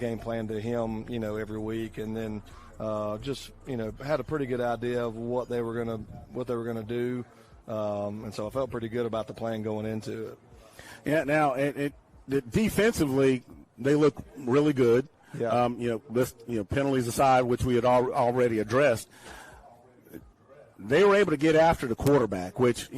game plan to him, every week, and then just had a pretty good idea of what they were gonna do, and so I felt pretty good about the plan going into it. Yeah. Now, defensively, they look really good. Yeah. Penalties aside, which we had already addressed, they were able to get after the quarterback, which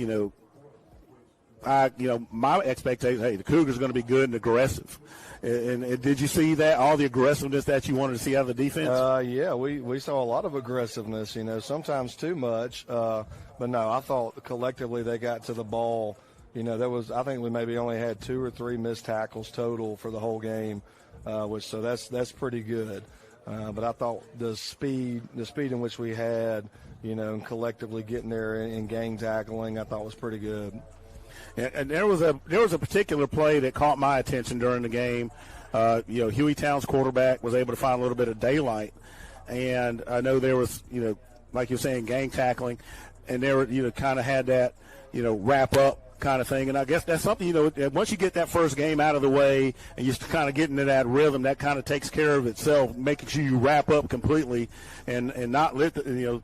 my expectation, hey, the Cougars are going to be good and aggressive. And did you see that, all the aggressiveness that you wanted to see out of the defense? Yeah, we saw a lot of aggressiveness, sometimes too much. But no, I thought collectively they got to the ball. I think we maybe only had 2 or 3 missed tackles total for the whole game, so that's pretty good. But I thought the speed in which we had, and collectively getting there and gang tackling, I thought was pretty good. And there was a particular play that caught my attention during the game. Huey Town's quarterback was able to find a little bit of daylight, and I know there was, like you're saying, gang tackling, and there were, kind of had that, wrap up kind of thing. And I guess that's something, once you get that first game out of the way and you kind of get into that rhythm, that kind of takes care of itself, making sure you wrap up completely and not let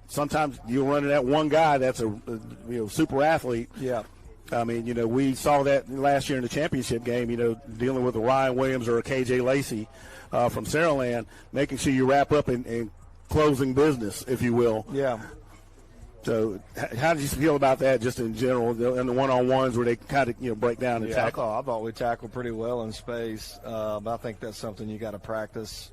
sometimes you'll run into that one guy that's a super athlete. Yeah. I mean, we saw that last year in the championship game, dealing with a Ryan Williams or a KJ Lacey from Saraland, making sure you wrap up and closing business, if you will. Yeah. So how did you feel about that just in general, in the one-on-ones where they kind of break down and tackle? I thought we tackled pretty well in space, but I think that's something you got to practice,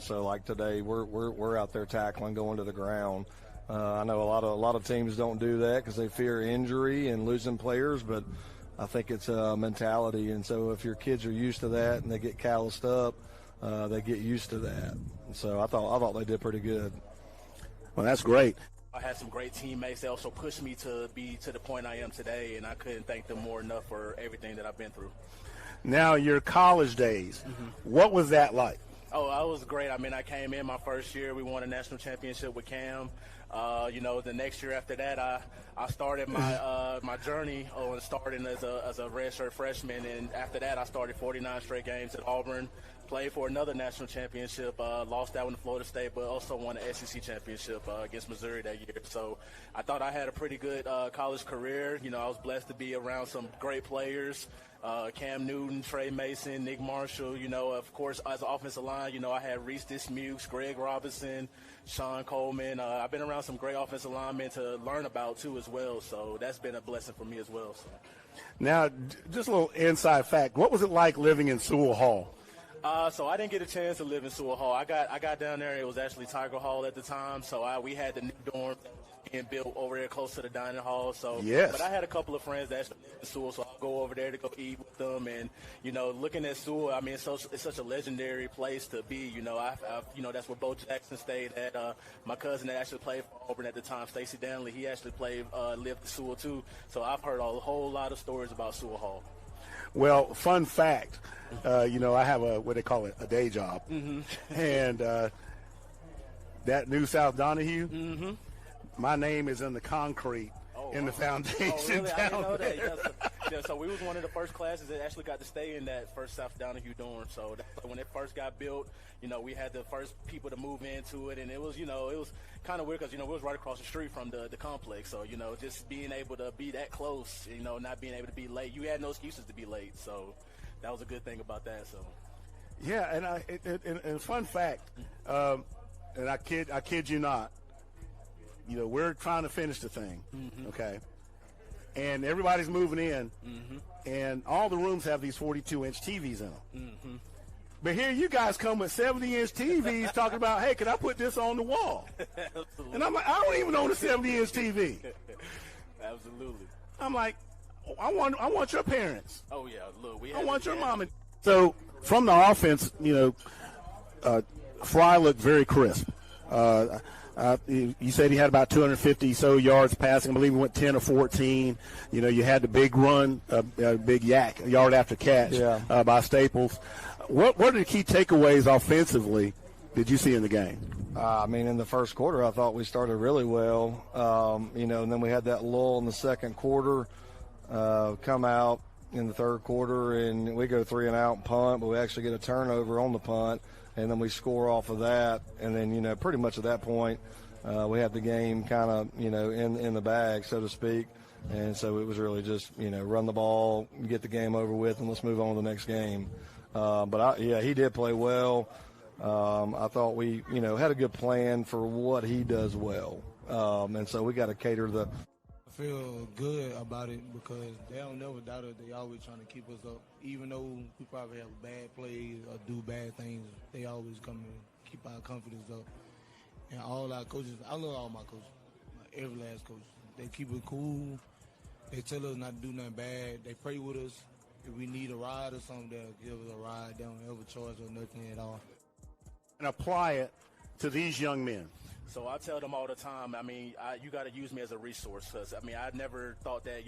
so like today we're out there tackling, going to the ground. I know a lot of teams don't do that because they fear injury and losing players, but I think it's a mentality. And so if your kids are used to that and they get calloused up, they get used to that. And so I thought they did pretty good. Well, that's great. I had some great teammates. They also pushed me to be to the point I am today, and I couldn't thank them more enough for everything that I've been through. Now, your college days, what was that like? Oh, I was great. I mean, I came in my first year. We won a national championship with Cam. The next year after that, I started my journey on starting as a redshirt freshman, and after that, I started 49 straight games at Auburn. Played for another national championship, lost that one to Florida State, but also won the SEC championship against Missouri that year. So I thought I had a pretty good college career. I was blessed to be around some great players. Cam Newton, Trey Mason, Nick Marshall, of course, as an offensive line, I had Reese Dismukes, Greg Robinson, Sean Coleman. I've been around some great offensive linemen to learn about, too, as well. So that's been a blessing for me as well. So. Now, just a little inside fact. What was it like living in Sewell Hall? So I didn't get a chance to live in Sewell Hall. I got down there. It was actually Tiger Hall at the time. So we had the new dorm being built over there close to the dining hall. So, yes. But I had a couple of friends that actually lived in Sewell, so I'll go over there to go eat with them. And looking at Sewell, I mean, it's such a legendary place to be. That's where Bo Jackson stayed at. My cousin that actually played for Auburn at the time, Stacey Danley, he actually lived in Sewell too. So I've heard a whole lot of stories about Sewell Hall. Well, fun fact, I have what they call it, a day job. And that New South Donahue, my name is in the concrete in the foundation. Oh, really? I didn't know there. that. So we was one of the first classes that actually got to stay in that first South Donahue dorm. So when it first got built, we had the first people to move into it, and it was, it was kind of weird because, we was right across the street from the complex. So, just being able to be that close, not being able to be late. You had no excuses to be late. So that was a good thing about that. So. Yeah, and fun fact, and I kid you not, we're trying to finish the thing, okay? And everybody's moving in, and all the rooms have these 42-inch TVs in them. But here you guys come with 70-inch TVs talking about, hey, can I put this on the wall? Absolutely. And I'm like, I don't even own a 70-inch TV. Absolutely. I'm like, I want your parents. Oh, yeah, look. I want your mom. So from the offense, Fry looked very crisp. You said he had about 250 so yards passing. I believe he went 10 or 14. You had the big run, big yak, yard after catch by Staples. What are the key takeaways offensively did you see in the game? In the first quarter, I thought we started really well. And then we had that lull in the second quarter, come out in the third quarter, and we go 3-and-out and punt, but we actually get a turnover on the punt. and then we score off of that, and then pretty much at that point we had the game kind of in the bag, so to speak. And so it was really just run the ball, get the game over with, and let's move on to the next game. But he did play well. I thought we had a good plan for what he does well, and so we got to cater to the. I feel good about it because they don't never doubt it. They always trying to keep us up. Even though we probably have bad plays or do bad things, they always come and keep our confidence up. And all our coaches, I love all my coaches, every last coach. They keep it cool. They tell us not to do nothing bad. They pray with us. If we need a ride or something, they'll give us a ride. They don't ever charge us nothing at all. And apply it to these young men. So I tell them all the time, you got to use me as a resource because, I never thought that,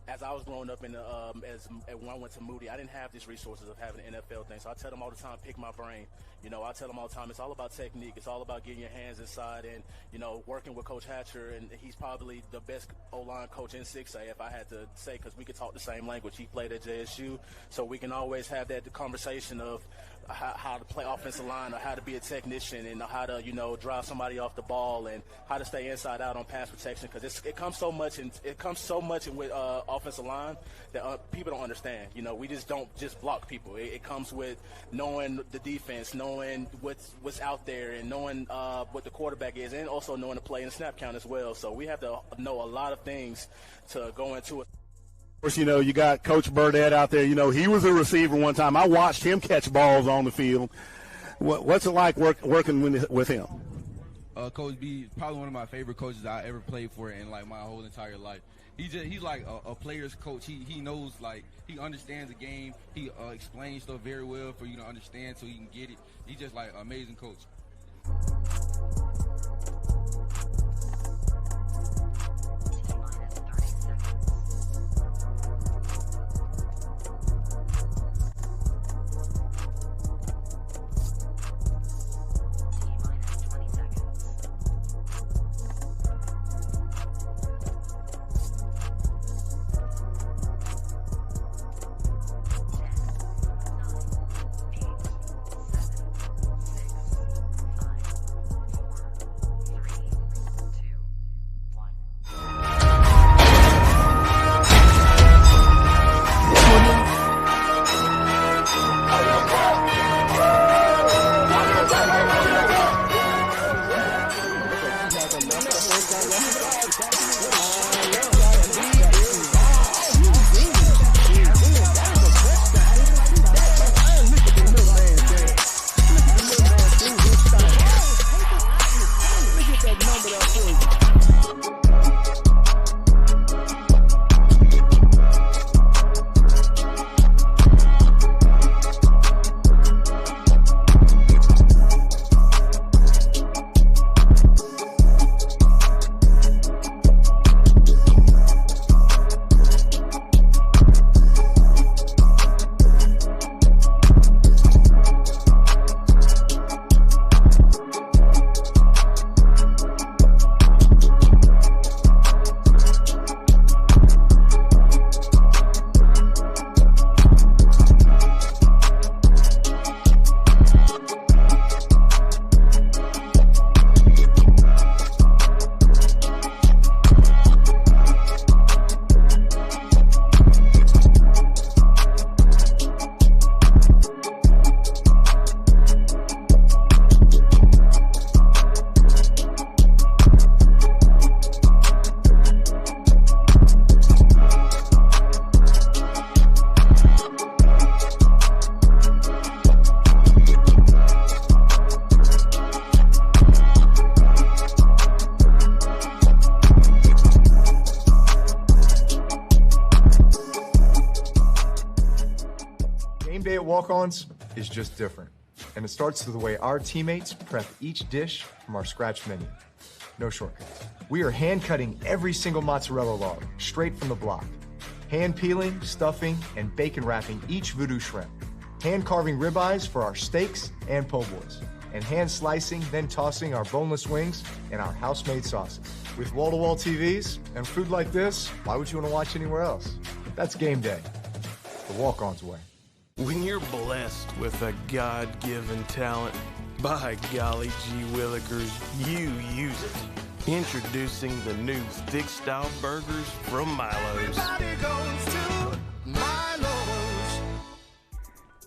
as I was growing up when I went to Moody, I didn't have these resources of having an NFL thing. So I tell them all the time, pick my brain. I tell them all the time, it's all about technique. It's all about getting your hands inside and, working with Coach Hatcher. And he's probably the best O-line coach in 6A, if I had to say, because we could talk the same language. He played at JSU. So we can always have that conversation of how to play offensive line or how to be a technician and how to, drive somebody off the ball and how to stay inside out on pass protection. Because it comes so much with offensive line that people don't understand. We just don't just block people. It comes with knowing the defense, knowing what's out there, and knowing what the quarterback is, and also knowing the play and the snap count as well. So we have to know a lot of things to go into it. Of course, you got Coach Burdett out there. He was a receiver one time. I watched him catch balls on the field. What's it like working with him? Coach B is probably one of my favorite coaches I ever played for in my whole entire life. He's like a player's coach. He knows, he understands the game. He explains stuff very well for you to understand so you can get it. He's just an amazing coach. Day at Walk-Ons is just different, and it starts with the way our teammates prep each dish from our scratch menu. No shortcuts. We are hand-cutting every single mozzarella log straight from the block, hand-peeling, stuffing, and bacon wrapping each voodoo shrimp, hand-carving ribeyes for our steaks and po' boys, and hand-slicing, then tossing our boneless wings and our house-made sauces. With wall-to-wall TVs and food like this, why would you want to watch anywhere else? That's game day, the Walk-Ons way. When you're blessed with a God-given talent, by golly gee willikers, you use it. Introducing the new thick-style burgers from Milo's. Everybody goes to Milo's.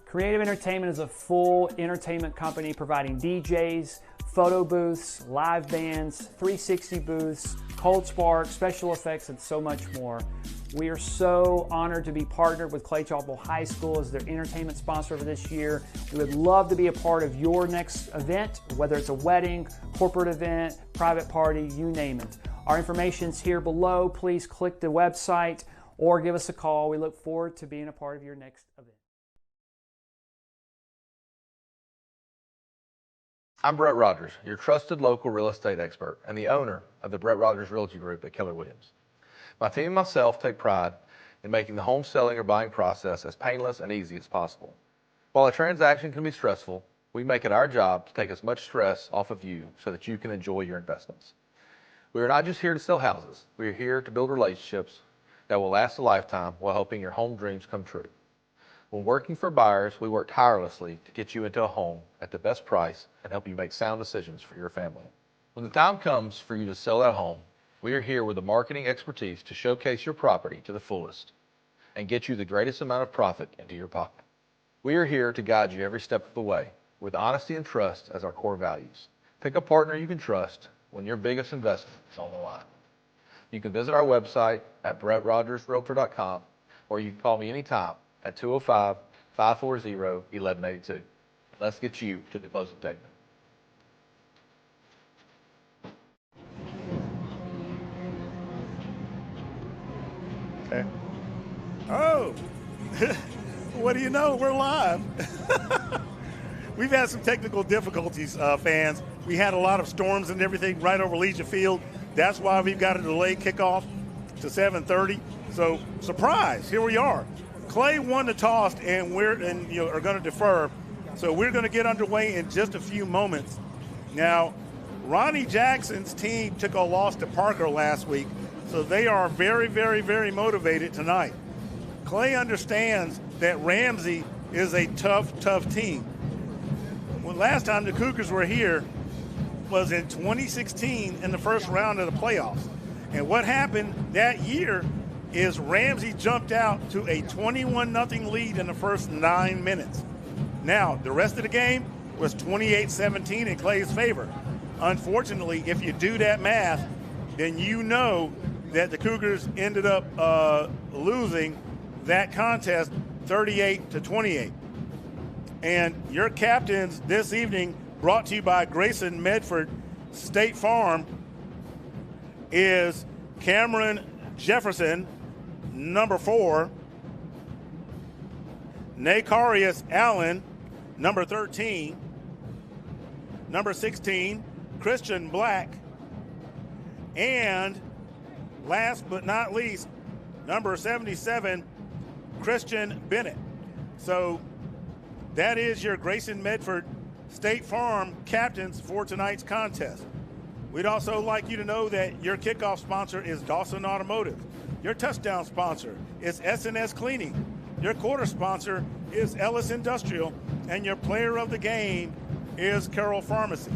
Creative Entertainment is a full entertainment company providing DJs, photo booths, live bands, 360 booths, cold spark, special effects, and so much more. We are so honored to be partnered with Clay-Chalkville High School as their entertainment sponsor for this year. We would love to be a part of your next event, whether it's a wedding, corporate event, private party, you name it. Our information's here below. Please click the website or give us a call. We look forward to being a part of your next event. I'm Brett Rogers, your trusted local real estate expert and the owner of the Brett Rogers Realty Group at Keller Williams. My team and myself take pride in making the home selling or buying process as painless and easy as possible. While a transaction can be stressful, we make it our job to take as much stress off of you so that you can enjoy your investments. We are not just here to sell houses. We are here to build relationships that will last a lifetime while helping your home dreams come true. When working for buyers, we work tirelessly to get you into a home at the best price and help you make sound decisions for your family. When the time comes for you to sell that home, we are here with the marketing expertise to showcase your property to the fullest and get you the greatest amount of profit into your pocket. We are here to guide you every step of the way with honesty and trust as our core values. Pick a partner you can trust when your biggest investment is on the line. You can visit our website at brettrogersrealtor.com or you can call me anytime at 205-540-1182. Let's get you to the closing statement. Okay. Oh, what do you know? We're live. We've had some technical difficulties, fans. We had a lot of storms and everything right over Legion Field. That's why we've got a delayed kickoff to 7:30. So, surprise, here we are. Clay won the toss, and are going to defer. So we're going to get underway in just a few moments. Now, Ronnie Jackson's team took a loss to Parker last week. So they are very, very, very motivated tonight. Clay understands that Ramsey is a tough, tough team. When last time the Cougars were here was in 2016 in the first round of the playoffs. And what happened that year is Ramsey jumped out to a 21-0 lead in the first 9 minutes. Now, the rest of the game was 28-17 in Clay's favor. Unfortunately, if you do that math, then you know that the Cougars ended up losing that contest 38-28. And your captains this evening, brought to you by Grayson Medford State Farm, is Cameron Jefferson, number 4, Nakarius Allen, number 13, number 16, Christian Black, and last but not least, number 77, Christian Bennett. So that is your Grayson Medford State Farm captains for tonight's contest. We'd also like you to know that your kickoff sponsor is Dawson Automotive. Your touchdown sponsor is S&S Cleaning. Your quarter sponsor is Ellis Industrial. And your player of the game is Carroll Pharmacy.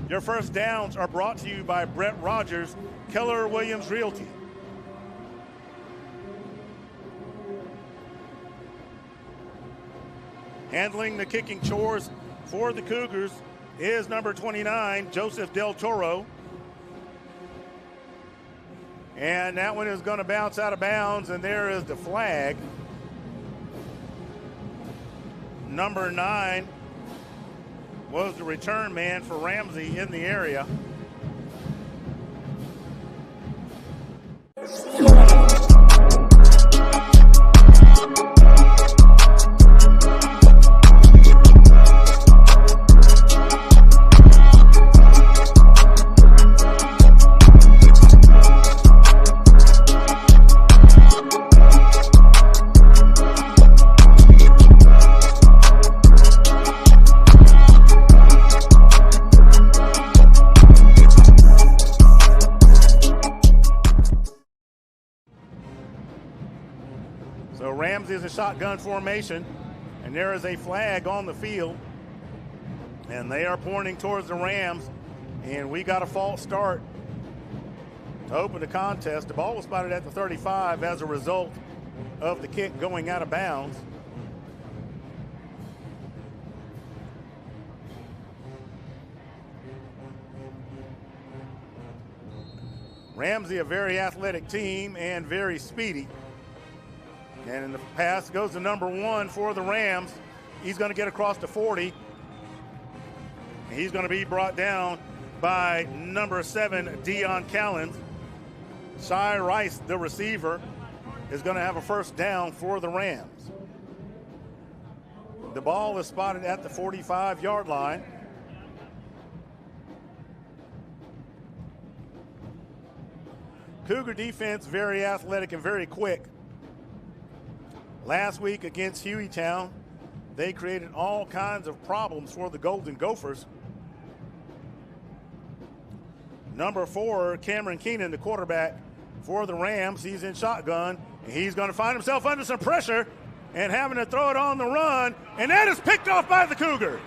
Your first downs are brought to you by Brett Rogers, Keller Williams Realty. Handling the kicking chores for the Cougars is number 29, Joseph Del Toro. And that one is going to bounce out of bounds, and there is the flag. Number 9 was the return man for Ramsey in the area. Ramsey is a shotgun formation, and And there is a flag on the field, and they are pointing towards the Rams, and we got a false start to open the contest. The ball was spotted at the 35 as a result of the kick going out of bounds. Ramsey, a very athletic team and very speedy. And in the pass goes to number 1 for the Rams. He's going to get across to 40. And he's going to be brought down by number 7, Dion Callens. Shai Rice, the receiver, is going to have a first down for the Rams. The ball is spotted at the 45-yard line. Cougar defense very athletic and very quick. Last week against Hueytown, they created all kinds of problems for the Golden Gophers. Number 4, Cameron Keenan, the quarterback for the Rams. He's in shotgun, and he's going to find himself under some pressure and having to throw it on the run, and that is picked off by the Cougars.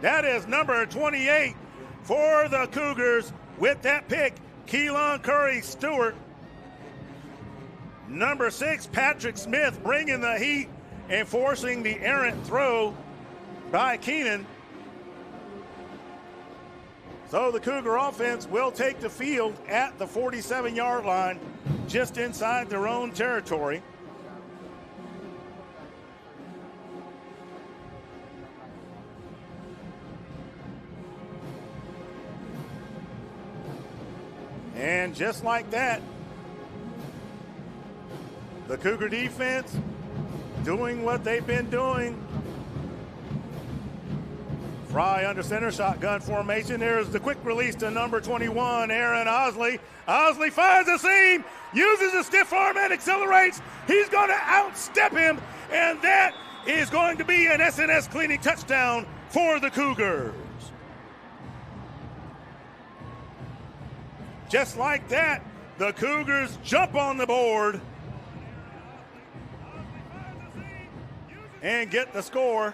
That is number 28 for the Cougars with that pick, Keelan Curry-Stewart. Number 6, Patrick Smith, bringing the heat and forcing the errant throw by Keenan. So the Cougar offense will take the field at the 47-yard line, just inside their own territory. And just like that, the Cougar defense doing what they've been doing. Fry under center, shotgun formation. There's the quick release to number 21, Aaron Osley. Osley finds a seam, uses a stiff arm and accelerates. He's going to outstep him, and that is going to be an SNS cleaning touchdown for the Cougars. Just like that, the Cougars jump on the board and get the score.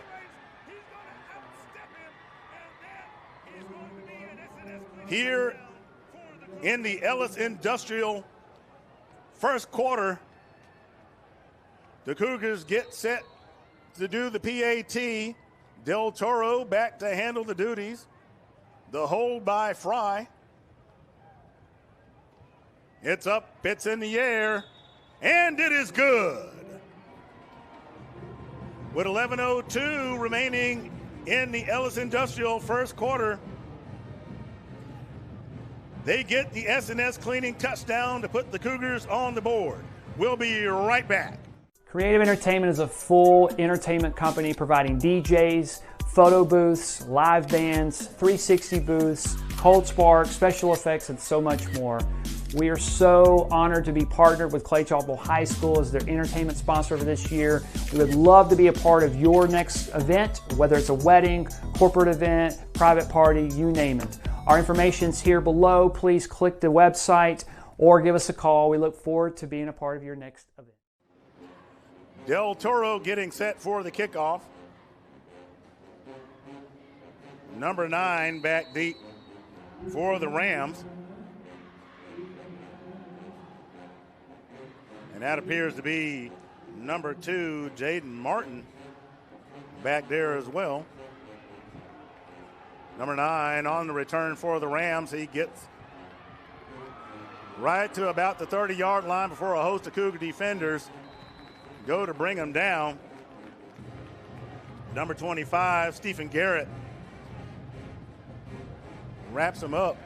Here in the Ellis Industrial first quarter, the Cougars get set to do the PAT. Del Toro back to handle the duties. The hold by Fry. It's up, it's in the air, and it is good. With 11:02 remaining in the Ellis Industrial first quarter, they get the SNS cleaning touchdown to put the Cougars on the board. We'll be right back. Creative Entertainment is a full entertainment company providing DJs, photo booths, live bands, 360 booths, cold spark, special effects, and so much more. We are so honored to be partnered with Clay-Chalkville High School as their entertainment sponsor for this year. We would love to be a part of your next event, whether it's a wedding, corporate event, private party, you name it. Our information is here below. Please click the website or give us a call. We look forward to being a part of your next event. Del Toro getting set for the kickoff. Number 9 back deep for the Rams. And that appears to be number 2, Jaden Martin, back there as well. Number 9 on the return for the Rams. He gets right to about the 30-yard line before a host of Cougar defenders go to bring him down. Number 25, Stephen Garrett, wraps him up.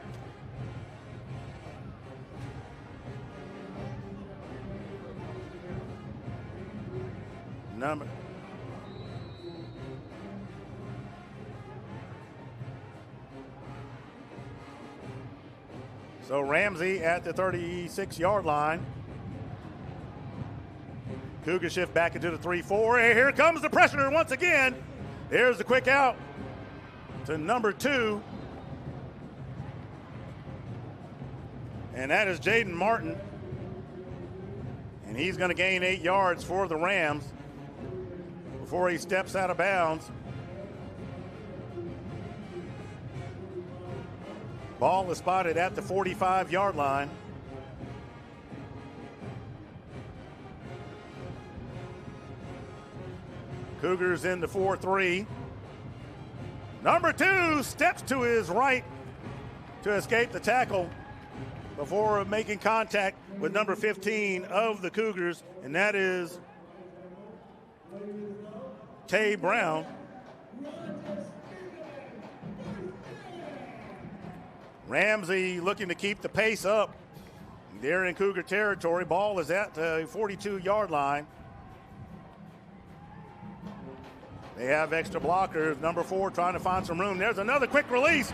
So Ramsey at the 36-yard line. Cougar shift back into the 3-4. Here comes the pressure once again. There's the quick out to number 2. And that is Jaden Martin. And he's going to gain 8 yards for the Rams before he steps out of bounds. Ball is spotted at the 45-yard line. Cougars in the 4-3. Number 2 steps to his right to escape the tackle before making contact with number 15 of the Cougars, and that is Tay Brown. Ramsey looking to keep the pace up. They're in Cougar territory. Ball is at the 42-yard line. They have extra blockers. Number 4 trying to find some room. There's another quick release,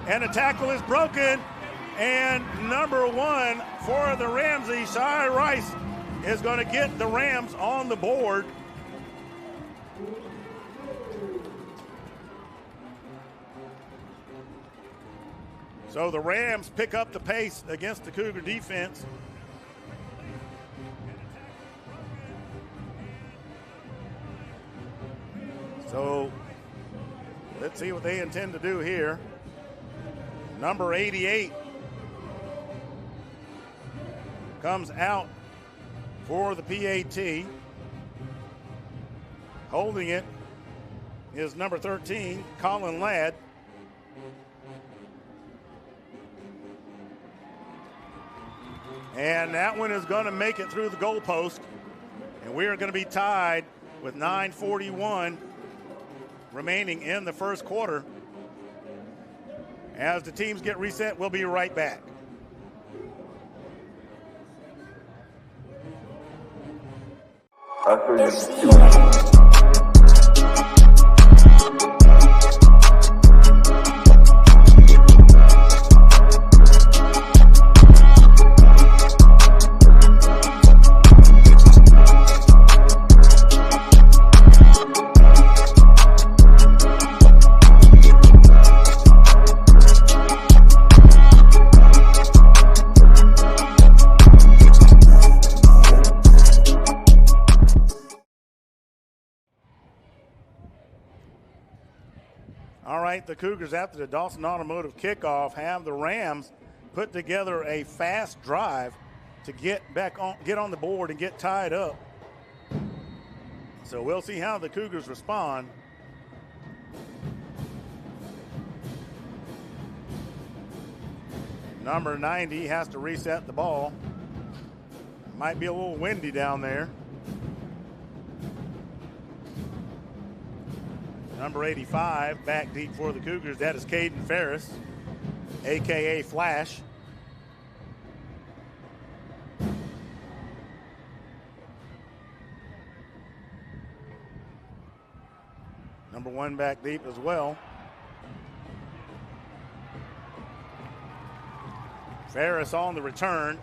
and the tackle is broken. And number 1 for the Ramsey, Shai Rice, is going to get the Rams on the board. So the Rams pick up the pace against the Cougar defense. So let's see what they intend to do here. Number 88 comes out for the PAT. Holding it is number 13, Colin Ladd. And that one is going to make it through the goalpost. And we are going to be tied with 9:41 remaining in the first quarter. As the teams get reset, we'll be right back. The Cougars, after the Dawson Automotive kickoff, have the Rams put together a fast drive to get on the board and get tied up. So we'll see how the Cougars respond. Number 90 has to reset the ball. Might be a little windy down there. Number 85, back deep for the Cougars. That is Caden Ferris, a.k.a. Flash. Number 1 back deep as well. Ferris on the return.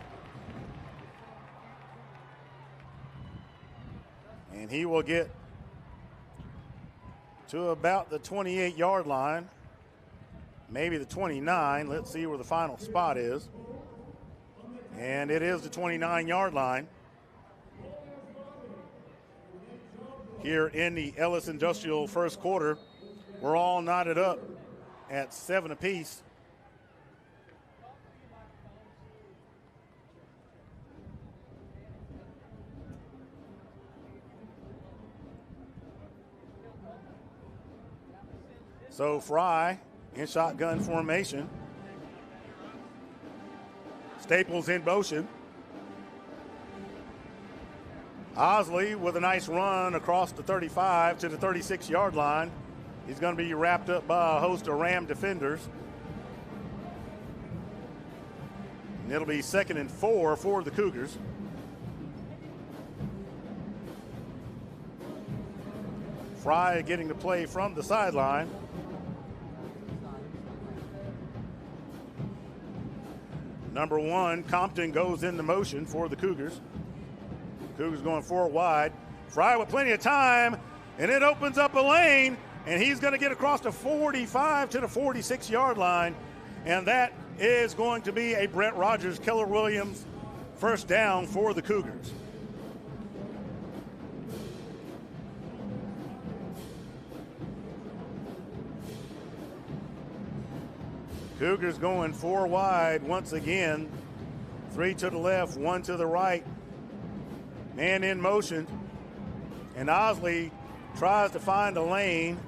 And he will get to about the 28-yard line, maybe the 29. Let's see where the final spot is. And it is the 29-yard line here in the Ellis Industrial first quarter. We're all knotted up at 7 apiece. So Fry in shotgun formation. Staples in motion. Osley with a nice run across the 35 to the 36-yard line. He's going to be wrapped up by a host of Ram defenders. And it'll be 2nd and 4 for the Cougars. Fry getting the play from the sideline. Number 1, Compton goes into motion for the Cougars. Cougars going 4 wide. Fry with plenty of time, and it opens up a lane, and he's going to get across the 45 to the 46-yard line, and that is going to be a Brett Rogers, Keller Williams first down for the Cougars. Cougars going 4 wide once again. 3 to the left, 1 to the right. Man in motion. And Osley tries to find a lane.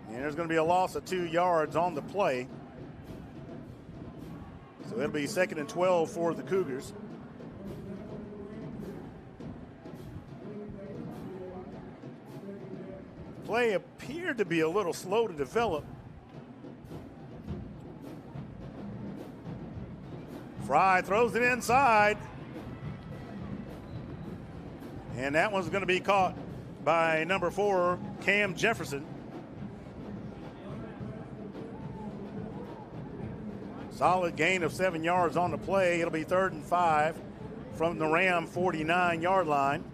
And there's going to be a loss of 2 yards on the play. So it'll be 2nd and 12 for the Cougars. Play appeared to be a little slow to develop. Fry throws it inside. And that one's going to be caught by number 4, Cam Jefferson. Solid gain of 7 yards on the play. It'll be 3rd and 5 from the Ram 49-yard line.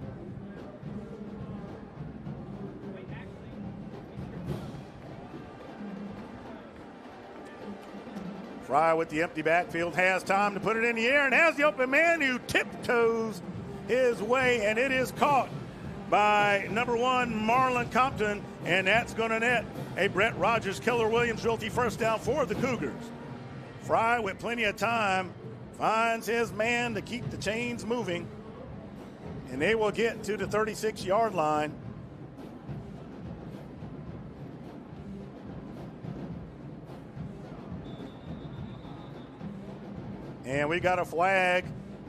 Fry with the empty backfield, has time to put it in the air and has the open man who tiptoes his way, and it is caught by number 1, Marlon Compton, and that's going to net a Brett Rogers Keller Williams Realty first down for the Cougars. Fry with plenty of time finds his man to keep the chains moving, and they will get to the 36-yard line. And we got a flag,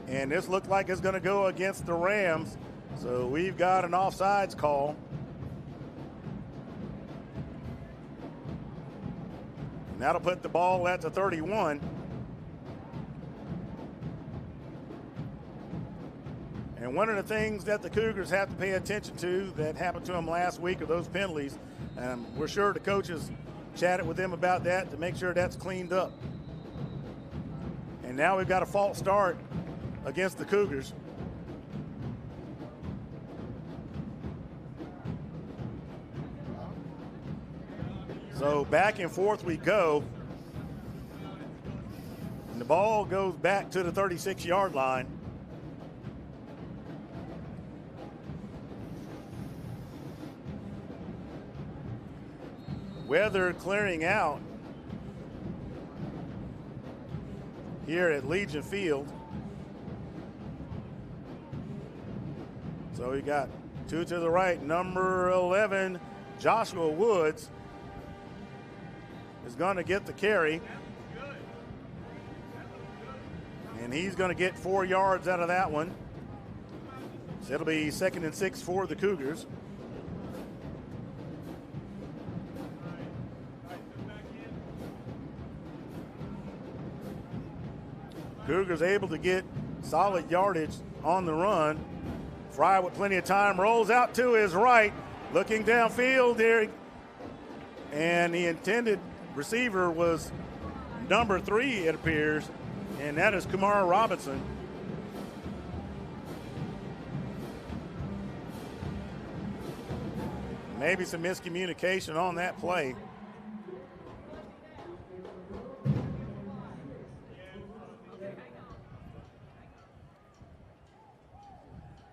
and this looked like it's going to go against the Rams. So we've got an offsides call. And that'll put the ball at the 31. And one of the things that the Cougars have to pay attention to that happened to them last week are those penalties. And we're sure the coaches chatted with them about that to make sure that's cleaned up. And now we've got a false start against the Cougars. So back and forth we go. And the ball goes back to the 36-yard line. Weather clearing out here at Legion Field. So we got 2 to the right. Number 11, Joshua Woods, is going to get the carry. And he's going to get 4 yards out of that one. So it'll be 2nd and 6 for the Cougars. Cougars able to get solid yardage on the run. Fry with plenty of time, rolls out to his right, looking downfield there. And the intended receiver was number 3, it appears, and that is Kamara Robinson. Maybe some miscommunication on that play.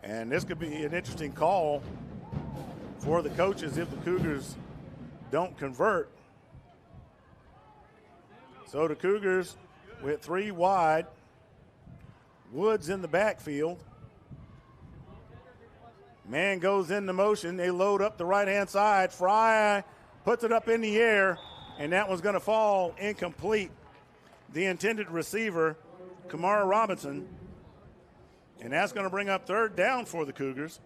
And this could be an interesting call for the coaches if the Cougars don't convert. So the Cougars with 3 wide. Woods in the backfield. Man goes into motion. They load up the right-hand side. Fry puts it up in the air, and that one's going to fall incomplete. The intended receiver, Kamara Robinson. And that's going to bring up 3rd down for the Cougars.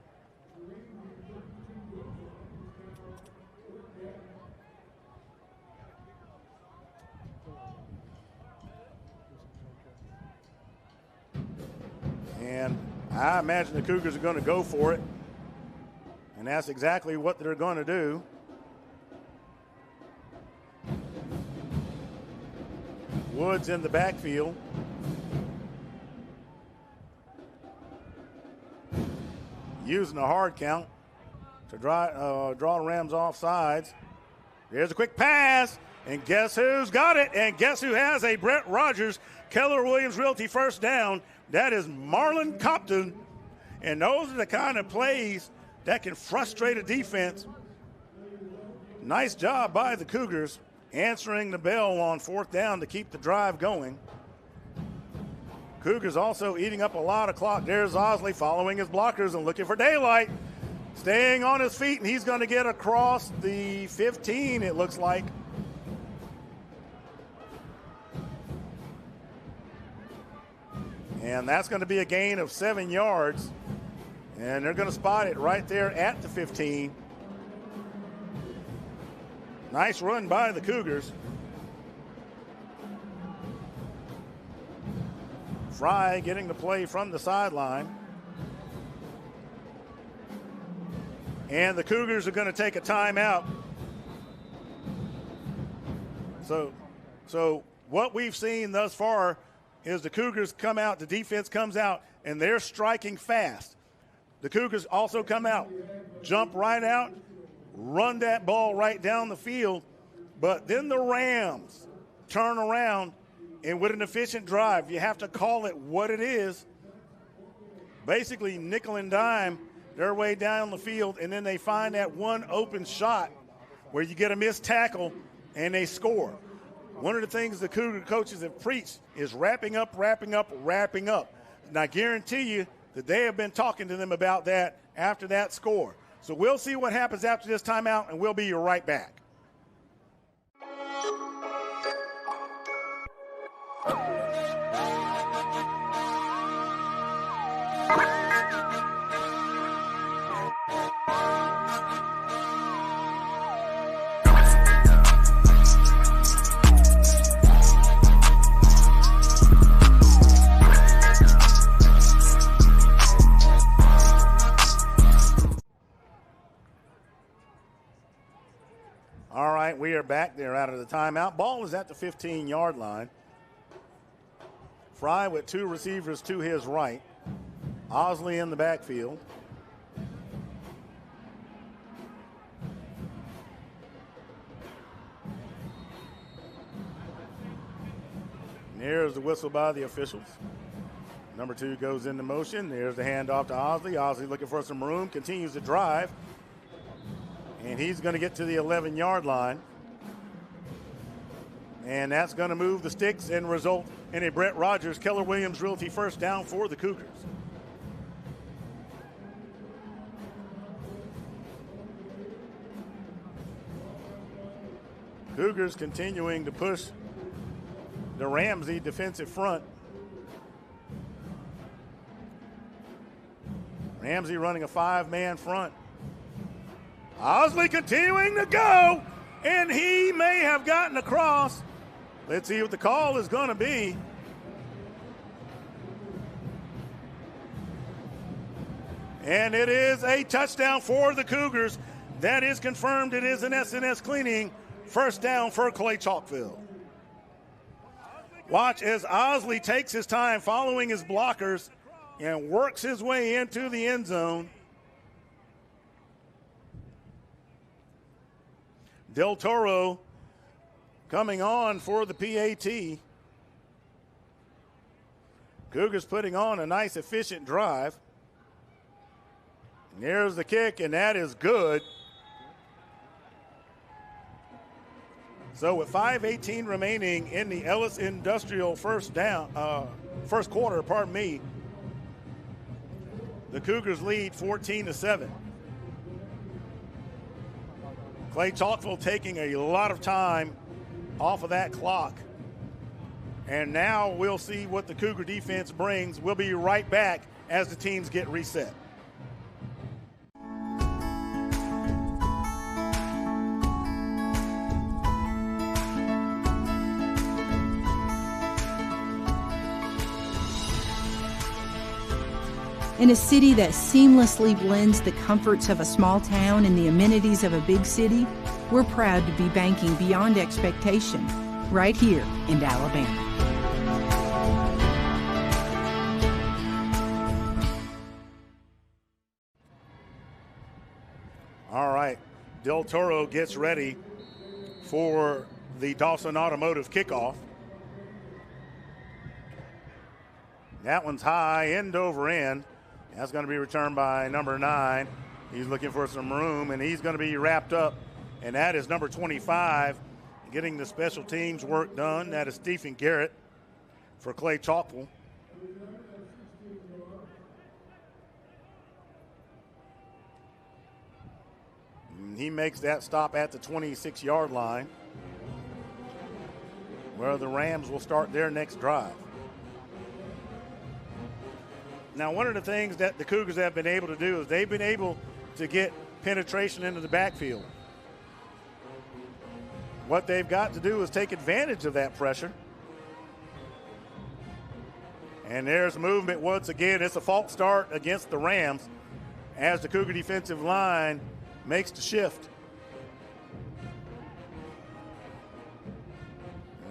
And I imagine the Cougars are going to go for it. And that's exactly what they're going to do. Woods in the backfield. Using a hard count to draw the Rams off sides. There's a quick pass, and guess who's got it? And guess who has a Brett Rogers Keller Williams Realty first down? That is Marlon Compton. And those are the kind of plays that can frustrate a defense. Nice job by the Cougars answering the bell on 4th down to keep the drive going. Cougars also eating up a lot of clock. There's Osley following his blockers and looking for daylight. Staying on his feet, and he's going to get across the 15, it looks like. And that's going to be a gain of 7 yards. And they're going to spot it right there at the 15. Nice run by the Cougars. Fry getting the play from the sideline. And the Cougars are going to take a timeout. So what we've seen thus far is the Cougars come out, the defense comes out, and they're striking fast. The Cougars also come out, jump right out, run that ball right down the field, but then the Rams turn around, and with an efficient drive, you have to call it what it is, basically nickel and dime their way down the field, and then they find that one open shot where you get a missed tackle and they score. One of the things the Cougar coaches have preached is wrapping up. And I guarantee you that they have been talking to them about that after that score. So we'll see what happens after this timeout, and we'll be right back. All right, we are back there out of the timeout. Ball is at the 15-yard line. Fry with 2 receivers to his right. Osley in the backfield. And here's the whistle by the officials. Number 2 goes into motion. There's the handoff to Osley. Osley looking for some room, continues to drive. And he's going to get to the 11-yard line. And that's going to move the sticks and result in a Brett Rogers, Keller Williams Realty first down for the Cougars. Cougars continuing to push the Ramsey defensive front. Ramsey running a 5-man front. Osley continuing to go, and he may have gotten across. Let's see what the call is going to be. And it is a touchdown for the Cougars. That is confirmed. It is an SNS cleaning. First down for Clay-Chalkville. Watch as Osley takes his time following his blockers and works his way into the end zone. Del Toro coming on for the PAT. Cougars putting on a nice, efficient drive. And there's the kick, and that is good. So with 5:18 remaining in the Ellis Industrial first quarter, the Cougars lead 14-7. Clay-Chalkville taking a lot of time off of that clock. And now we'll see what the Cougar defense brings. We'll be right back as the teams get reset. In a city that seamlessly blends the comforts of a small town and the amenities of a big city, we're proud to be banking beyond expectation right here in Alabama. All right, Del Toro gets ready for the Dawson Automotive kickoff. That one's high, end over end. That's going to be returned by number 9. He's looking for some room, and he's going to be wrapped up, and that is number 25. getting the special teams work done. That is Stephen Garrett for Clay-Chalkville. He makes that stop at the 26-yard line, where the Rams will start their next drive. Now, one of the things that the Cougars have been able to do is they've been able to get penetration into the backfield. What they've got to do is take advantage of that pressure. And there's movement once again. It's a false start against the Rams as the Cougar defensive line makes the shift.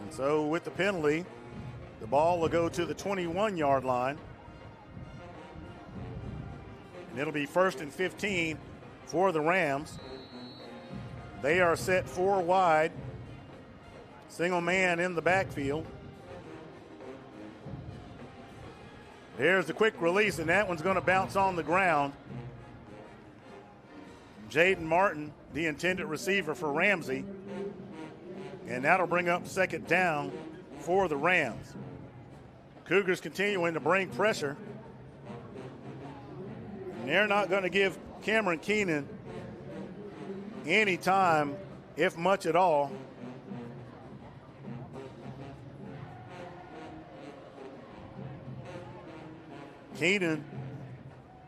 And so with the penalty, the ball will go to the 21-yard line. And it'll be 1st and 15 for the Rams. They are set 4 wide. Single man in the backfield. There's the quick release, and that one's going to bounce on the ground. Jaden Martin, the intended receiver for Ramsey. And that'll bring up 2nd down for the Rams. Cougars continuing to bring pressure. And they're not going to give Cameron Keenan any time, if much at all. Keenan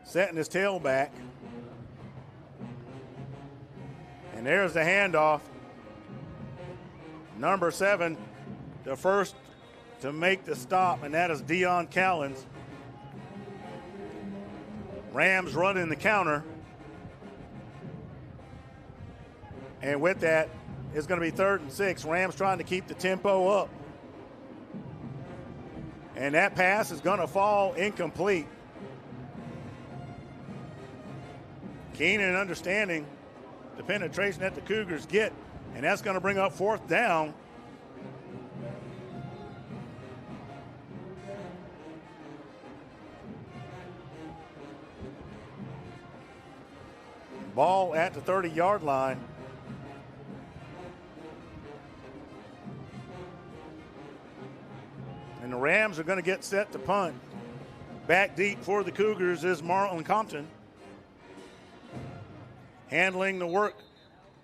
setting his tail back. And there's the handoff. Number 7, the first to make the stop, and that is Deion Callens. Rams running the counter. And with that, it's going to be 3rd and 6. Rams trying to keep the tempo up. And that pass is going to fall incomplete. Keenan understanding the penetration that the Cougars get, and that's going to bring up 4th down. Ball at the 30-yard line. And the Rams are going to get set to punt. Back deep for the Cougars is Marlon Compton. Handling the work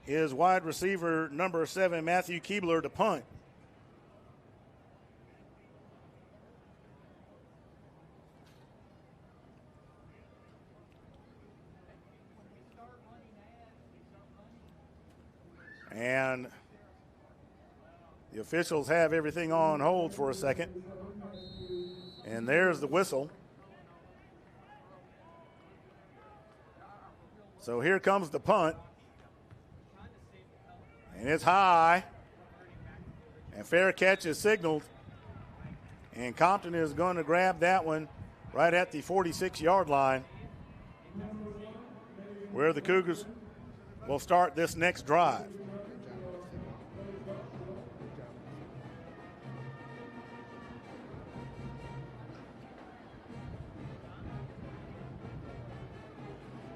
is wide receiver number 7, Matthew Keebler, to punt. And the officials have everything on hold for a second. And there's the whistle. So here comes the punt. And it's high. And fair catch is signaled. And Compton is going to grab that one right at the 46-yard line, where the Cougars will start this next drive.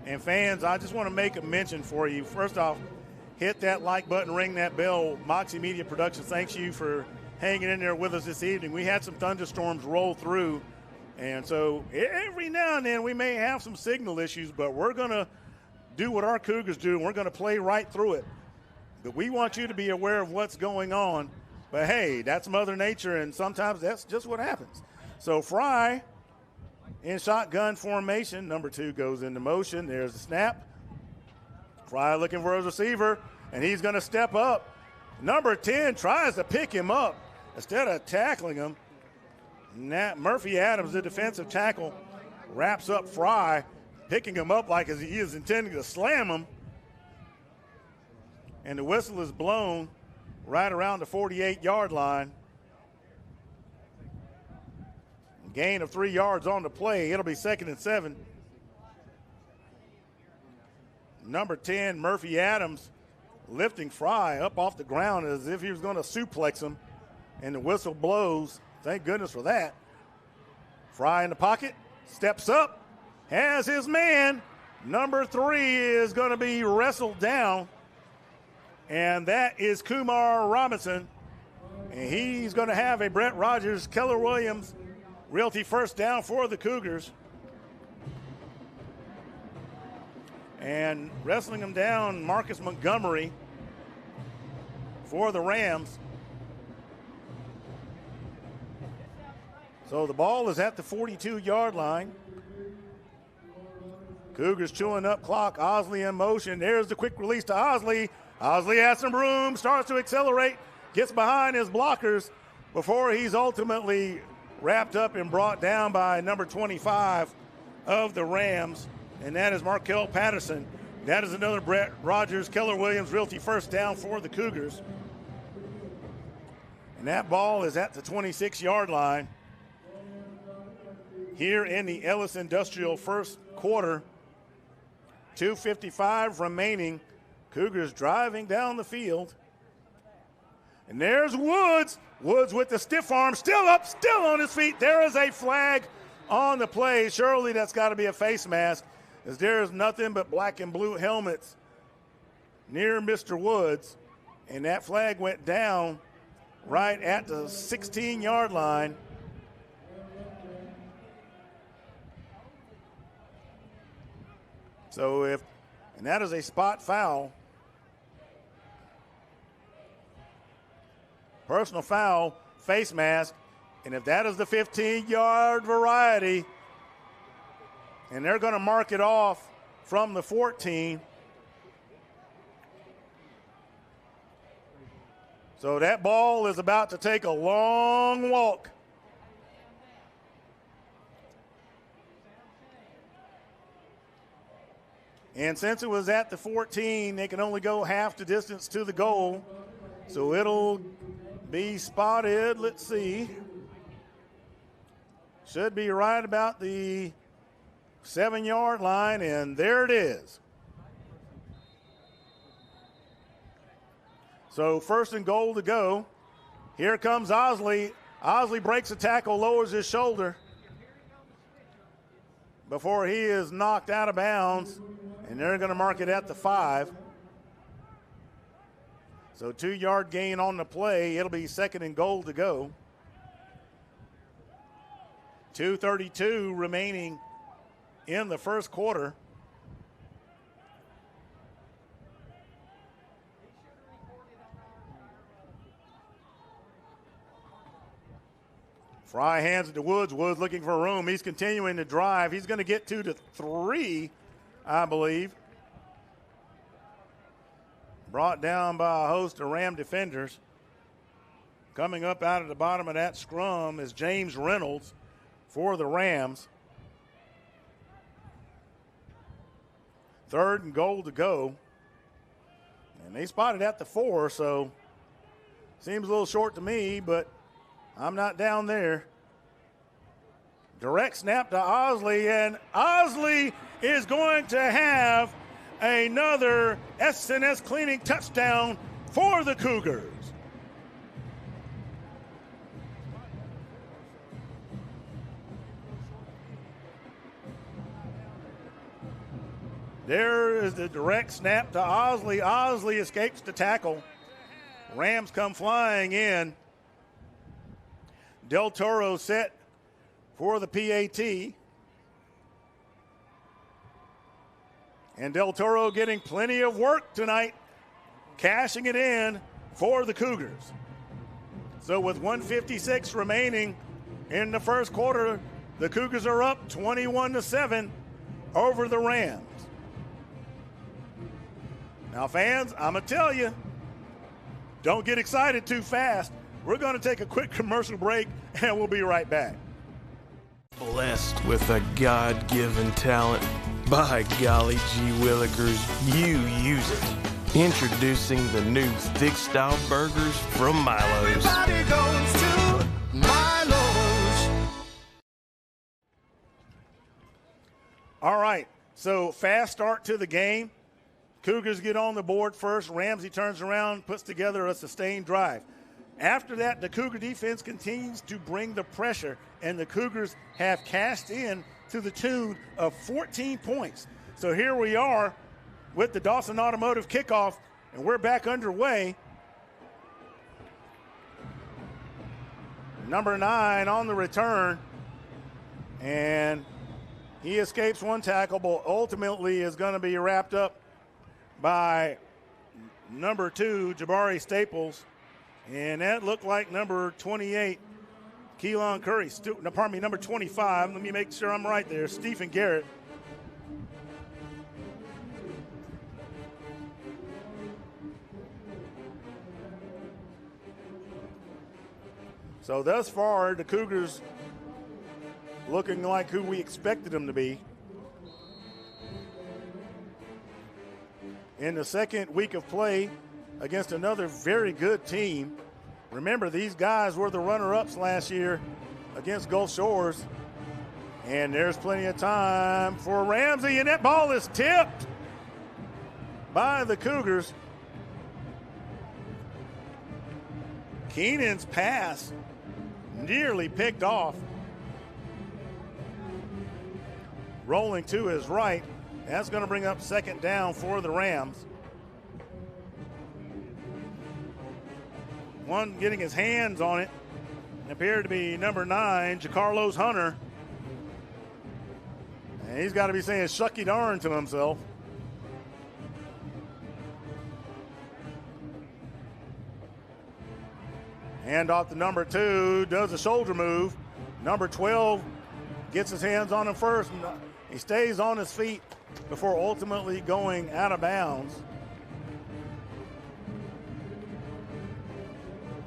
And fans, I just want to make a mention for you. First off, hit that like button, ring that bell. Moxie Media Productions, thanks you for hanging in there with us this evening. We had some thunderstorms roll through, and so every now and then we may have some signal issues, but we're going to do what our Cougars do, and we're going to play right through it. But we want you to be aware of what's going on. But, hey, that's Mother Nature, and sometimes that's just what happens. So Fry in shotgun formation. Number 2 goes into motion. There's the snap. Fry looking for his receiver, and he's going to step up. Number 10 tries to pick him up instead of tackling him. Murphy Adams, the defensive tackle, wraps up Fry, picking him up like as he is intending to slam him. And the whistle is blown right around the 48-yard line. Gain of 3 yards on the play. It'll be 2nd and 7. Number 10, Murphy Adams, lifting Fry up off the ground as if he was going to suplex him. And the whistle blows. Thank goodness for that. Fry in the pocket, steps up, has his man. Number 3 is going to be wrestled down. and that is Kumar Robinson. And he's going to have a Brett Rogers, Keller Williams Realty first down for the Cougars. And wrestling him down, Marcus Montgomery for the Rams. So the ball is at the 42-yard line. Cougars chewing up clock. Osley in motion. There's the quick release to Osley. Osley has some room, starts to accelerate, gets behind his blockers before he's ultimately wrapped up and brought down by number 25 of the Rams, and that is Markel Patterson. That is another Brett Rogers, Keller Williams Realty first down for the Cougars. And that ball is at the 26-yard line here in the Ellis Industrial first quarter. 2:55 remaining. Cougars driving down the field. And there's Woods. Woods with the stiff arm, still up, still on his feet. There is a flag on the play. Surely that's got to be a face mask, as there is nothing but black and blue helmets near Mr. Woods. And that flag went down right at the 16-yard line. So and that is a spot foul. Personal foul, face mask, and if that is the 15-yard variety, and they're going to mark it off from the 14. So that ball is about to take a long walk. And since it was at the 14, they can only go half the distance to the goal. So it'll be spotted, let's see. Should be right about the 7-yard line, and there it is. So first and goal to go. Here comes Osley. Osley breaks a tackle, lowers his shoulder before he is knocked out of bounds, and they're going to mark it at the 5. So 2-yard gain on the play. It'll be second and goal to go. 2:32 remaining in the first quarter. Fry hands it to Woods. Woods looking for room. He's continuing to drive. He's going to get 2 to 3, I believe. Brought down by a host of Ram defenders. Coming up out of the bottom of that scrum is James Reynolds for the Rams. Third and goal to go. And they spotted at the 4, so seems a little short to me, but I'm not down there. Direct snap to Osley, and Osley is going to have another S&S cleaning touchdown for the Cougars. There is the direct snap to Osley. Osley escapes the tackle. Rams come flying in. Del Toro set for the PAT. And Del Toro getting plenty of work tonight, cashing it in for the Cougars. So with 1:56 remaining in the first quarter, the Cougars are up 21-7 over the Rams. Now, fans, I'm going to tell you, don't get excited too fast. We're going to take a quick commercial break, and we'll be right back. Blessed with a God-given talent. By golly gee willikers, you use it. Introducing the new thick style burgers from Milo's. Everybody goes to Milo's. All right, so fast start to the game. Cougars get on the board first. Ramsey turns around, puts together a sustained drive. After that, the Cougar defense continues to bring the pressure, and the Cougars have cashed in to the tune of 14 points. So here we are with the Dawson Automotive kickoff. And we're back underway. Number 9 on the return. And he escapes one tackle, but ultimately is going to be wrapped up by number 2, Jabari Staples. And that looked like number 28, Keelan Curry. Number 25. Let me make sure I'm right there. Stephen Garrett. So thus far, the Cougars looking like who we expected them to be. In the second week of play against another very good team. Remember, these guys were the runner-ups last year against Gulf Shores. And there's plenty of time for Ramsey, and that ball is tipped by the Cougars. Keenan's pass nearly picked off. Rolling to his right. That's going to bring up second down for the Rams. One getting his hands on it appeared to be number 9, Jacarlos Hunter. And he's got to be saying shucky darn to himself. Hand off to number 2, does a shoulder move. Number 12 gets his hands on him first. He stays on his feet before ultimately going out of bounds.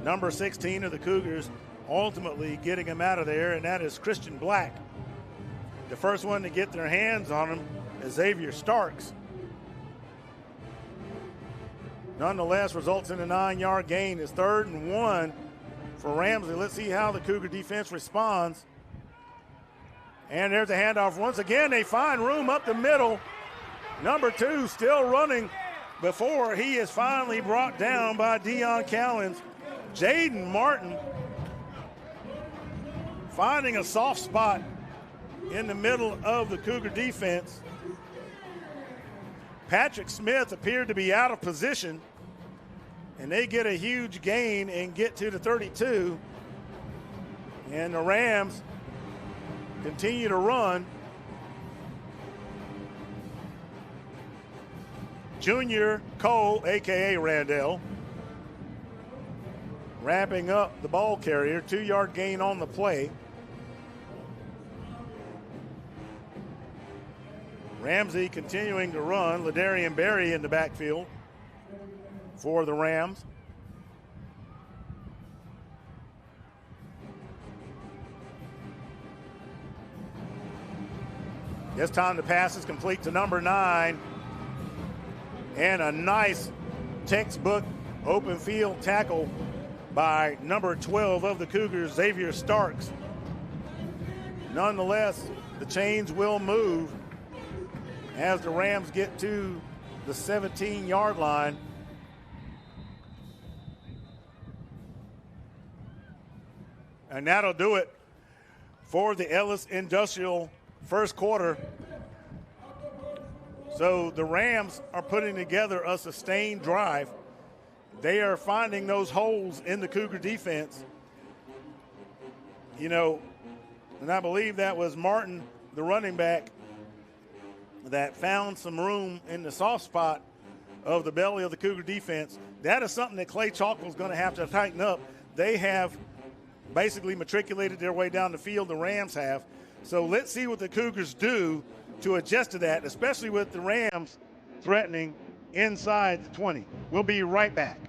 Number 16 of the Cougars ultimately getting him out of there, and that is Christian Black. The first one to get their hands on him is Xavier Starks. Nonetheless, results in a 9-yard gain. It's 3rd and 1 for Ramsey. Let's see how the Cougar defense responds. And there's a handoff. Once again, they find room up the middle. Number 2 still running before he is finally brought down by Deion Callens. Jaden Martin finding a soft spot in the middle of the Cougar defense. Patrick Smith appeared to be out of position, and they get a huge gain and get to the 32. And the Rams continue to run. Junior Cole, a.k.a. Randall, wrapping up the ball carrier. 2-yard gain on the play. Ramsey continuing to run. Ladarian Berry in the backfield for the Rams. This time the pass is complete to number 9. And a nice textbook open field tackle by number 12 of the Cougars, Xavier Starks. Nonetheless, the chains will move as the Rams get to the 17-yard line. And that'll do it for the Ellis Industrial first quarter. So the Rams are putting together a sustained drive. They are finding those holes in the Cougar defense. You know, and I believe that was Martin, the running back, that found some room in the soft spot of the belly of the Cougar defense. That is something that Clay-Chalkville is going to have to tighten up. They have basically matriculated their way down the field, the Rams have. So let's see what the Cougars do to adjust to that, especially with the Rams threatening inside the 20. We'll be right back.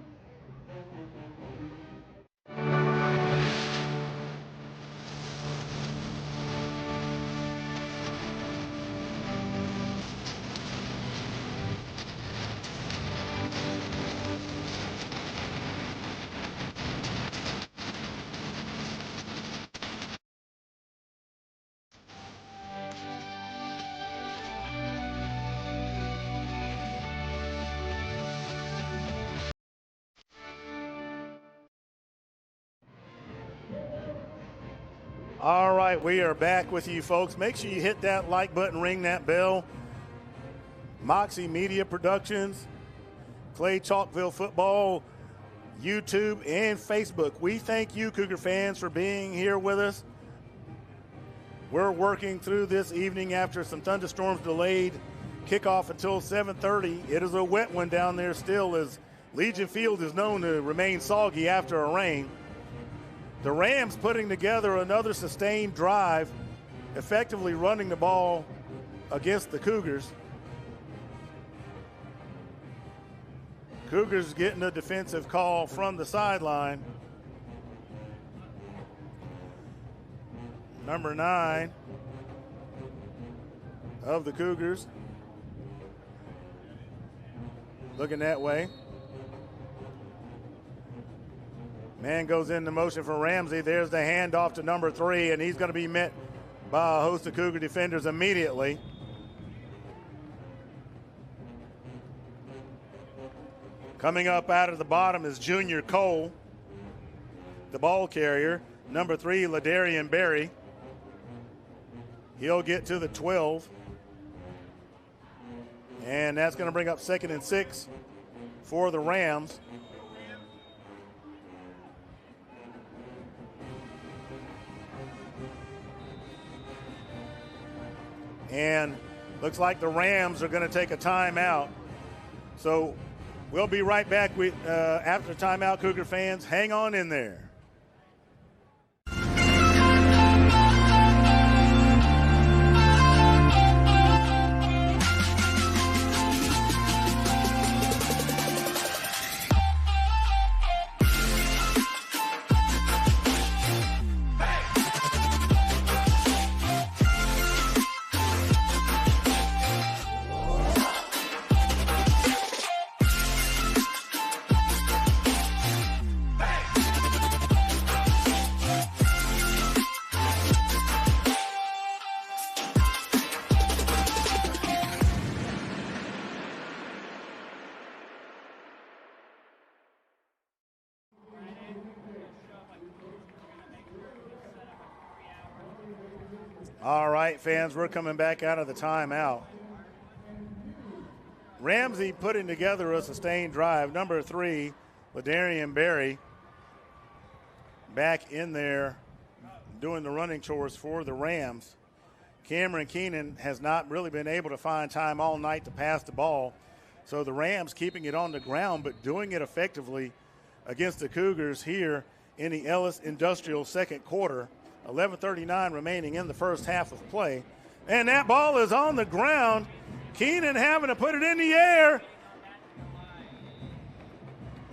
All right, we are back with you folks. Make sure you hit that like button, ring that bell. Moxie Media Productions Clay-Chalkville Football, YouTube, and Facebook. We thank you, Cougar fans, for being here with us. We're working through this evening after some thunderstorms delayed kickoff until 7:30. It is a wet one down there still, as Legion Field is known to remain soggy after a rain. The Rams putting together another sustained drive, effectively running the ball against the Cougars. Cougars getting a defensive call from the sideline. Number 9 of the Cougars looking that way. Man goes into motion for Ramsey. There's the handoff to number 3, and he's going to be met by a host of Cougar defenders immediately. Coming up out of the bottom is Junior Cole, the ball carrier. Number 3, Ladarian Berry. He'll get to the 12. And that's going to bring up 2nd and 6 for the Rams. And looks like the Rams are going to take a timeout. So we'll be right back after timeout, Cougar fans. Hang on in there. All right, fans, we're coming back out of the timeout. Ramsey putting together a sustained drive. Number 3, Ladarian Berry, back in there doing the running chores for the Rams. Cameron Keenan has not really been able to find time all night to pass the ball. So the Rams keeping it on the ground, but doing it effectively against the Cougars here in the Ellis Industrial second quarter. 11:39 remaining in the first half of play. And that ball is on the ground. Keenan having to put it in the air.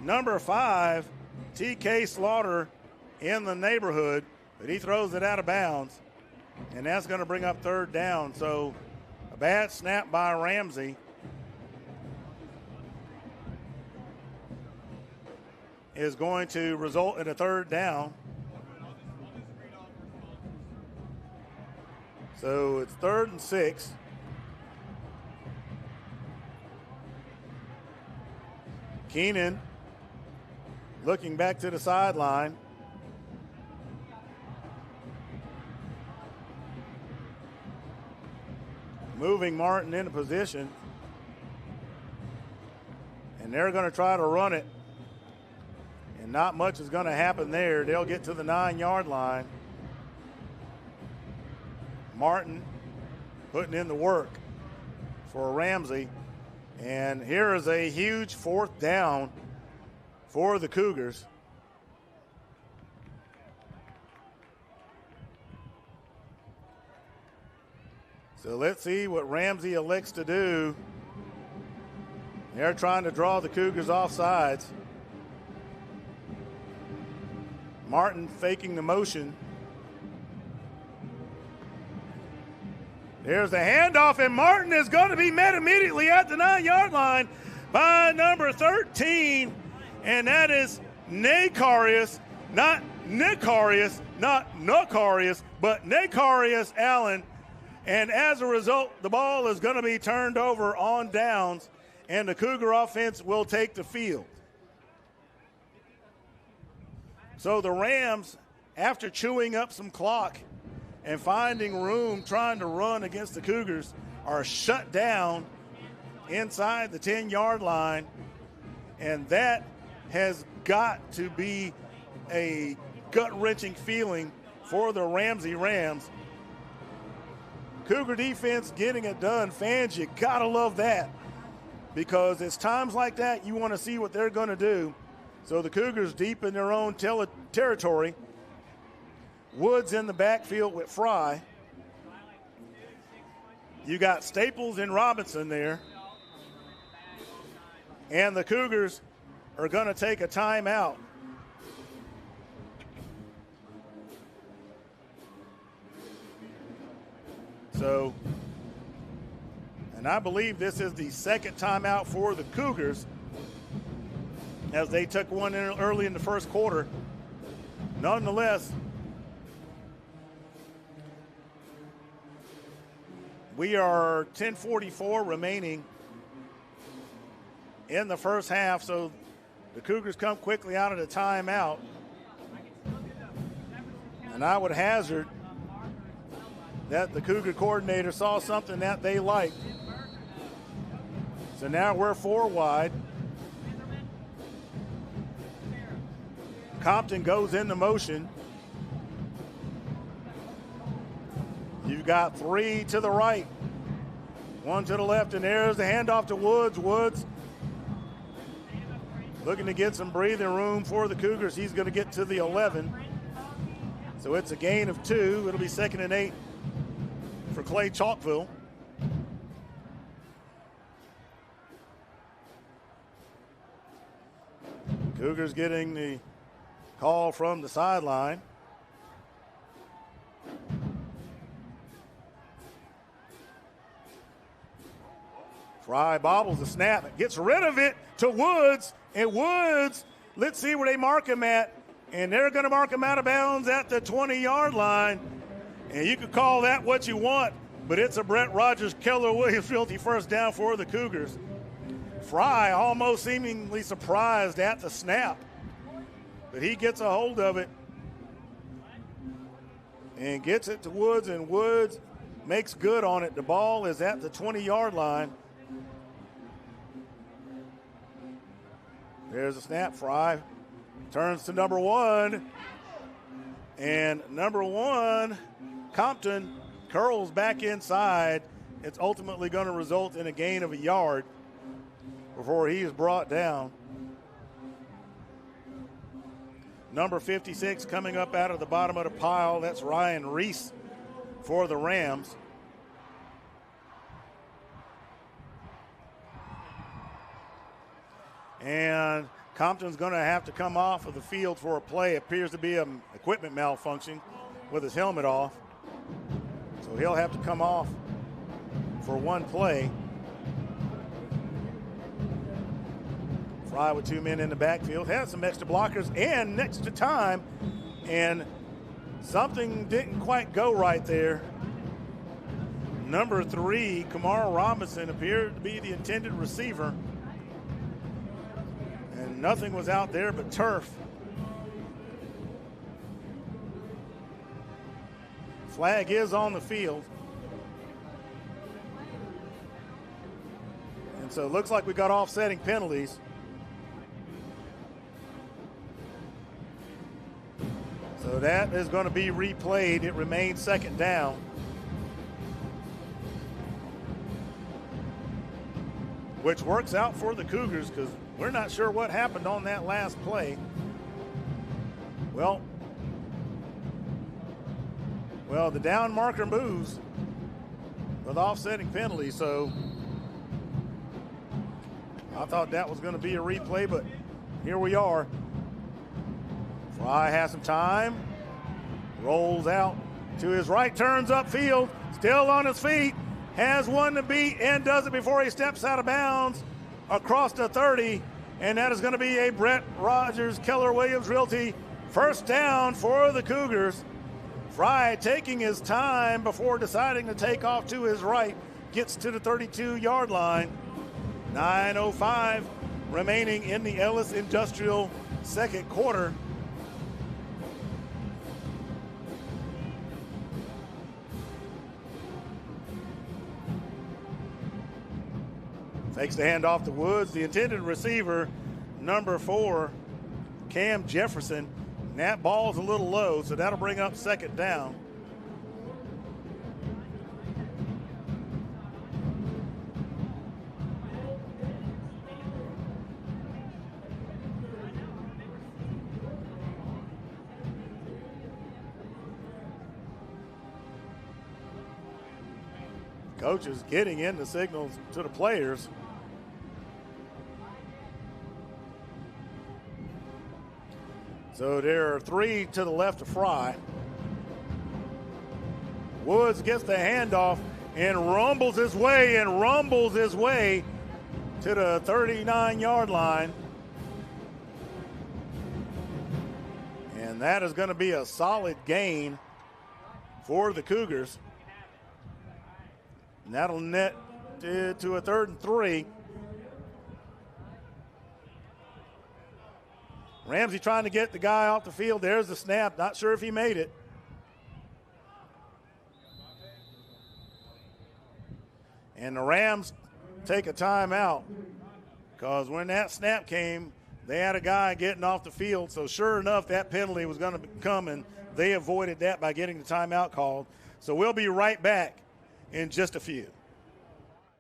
Number 5, TK Slaughter in the neighborhood, but he throws it out of bounds. And that's going to bring up 3rd down. So a bad snap by Ramsey. Is going to result in a 3rd down. So it's 3rd and 6. Keenan looking back to the sideline. Moving Martin into position. And they're going to try to run it. And not much is going to happen there. They'll get to the 9-yard line. Martin putting in the work for Ramsey. And here is a huge 4th down for the Cougars. So let's see what Ramsey elects to do. They're trying to draw the Cougars off sides. Martin faking the motion. There's the handoff, and Martin is going to be met immediately at the 9-yard line by number 13, and that is Necarius, not Necarius, not Nocarius, but Necarius Allen. And as a result, the ball is going to be turned over on downs, and the Cougar offense will take the field. So the Rams, after chewing up some clock and finding room trying to run against the Cougars, are shut down inside the 10-yard line. And that has got to be a gut-wrenching feeling for the Ramsey Rams. Cougar defense getting it done. Fans, you got to love that, because it's times like that you want to see what they're going to do. So the Cougars deep in their own territory. Woods in the backfield with Fry. You got Staples and Robinson there. And the Cougars are going to take a timeout. So, and I believe this is the second timeout for the Cougars, as they took one in early in the first quarter. Nonetheless, we are 10:44 remaining in the first half, so the Cougars come quickly out of the timeout. And I would hazard that the Cougar coordinator saw something that they liked. So now we're 4 wide. Compton goes into motion. You've got 3 to the right, 1 to the left, and there's the handoff to Woods. Woods looking to get some breathing room for the Cougars. He's going to get to the 11. So it's a gain of 2. It'll be 2nd and 8 for Clay-Chalkville. Cougars getting the call from the sideline. Fry bobbles the snap, gets rid of it to Woods, and Woods, let's see where they mark him at, and they're going to mark him out of bounds at the 20-yard line. And you could call that what you want, but it's a Brett Rogers, Keller Williams Realty first down for the Cougars. Fry almost seemingly surprised at the snap, but he gets a hold of it and gets it to Woods, and Woods makes good on it. The ball is at the 20-yard line. There's a snap. Fry turns to number 1, and number 1, Compton, curls back inside. It's ultimately going to result in a gain of a yard before he is brought down. Number 56 coming up out of the bottom of the pile. That's Ryan Reese for the Rams. And Compton's going to have to come off of the field for a play. Appears to be an equipment malfunction with his helmet off. So he'll have to come off for one play. Fry with 2 men in the backfield, has some extra blockers and next to time, and something didn't quite go right there. Number 3, Kamara Robinson, appeared to be the intended receiver, and nothing was out there but turf. Flag is on the field. And so it looks like we got offsetting penalties. So that is going to be replayed. It remains 2nd down. Which works out for the Cougars because we're not sure what happened on that last play. Well, the down marker moves with offsetting penalty, so I thought that was going to be a replay, but here we are. Fry has some time, rolls out to his right, turns upfield, still on his feet, has one to beat, and does it before he steps out of bounds across the 30, and that is going to be a Brett Rogers, Keller Williams Realty first down for the Cougars. Fry taking his time before deciding to take off to his right, gets to the 32-yard line. 9:05 remaining in the Ellis Industrial second quarter. Takes the handoff to Woods, the intended receiver, number 4, Cam Jefferson. And that ball's a little low, so that'll bring up second down. Coach is getting in the signals to the players. So there are 3 to the left of Fry. Woods gets the handoff and rumbles his way to the 39-yard line. And that is going to be a solid gain for the Cougars. And that'll net to a 3rd and 3. Ramsey trying to get the guy off the field. There's the snap. Not sure if he made it. And the Rams take a timeout because when that snap came, they had a guy getting off the field. So sure enough, that penalty was going to come, and they avoided that by getting the timeout called. So we'll be right back in just a few.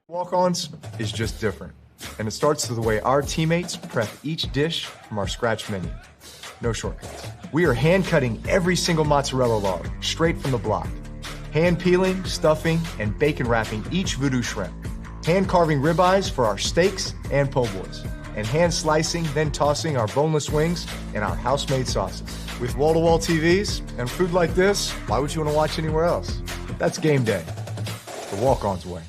Walk-ons is just different, and it starts with the way our teammates prep each dish from our scratch menu. No shortcuts. We are hand-cutting every single mozzarella log straight from the block, hand-peeling, stuffing, and bacon wrapping each voodoo shrimp, hand-carving ribeyes for our steaks and po' boys, and hand-slicing, then tossing our boneless wings in our house-made sauces. With wall-to-wall TVs and food like this, why would you want to watch anywhere else? That's game day. The walk-on's way.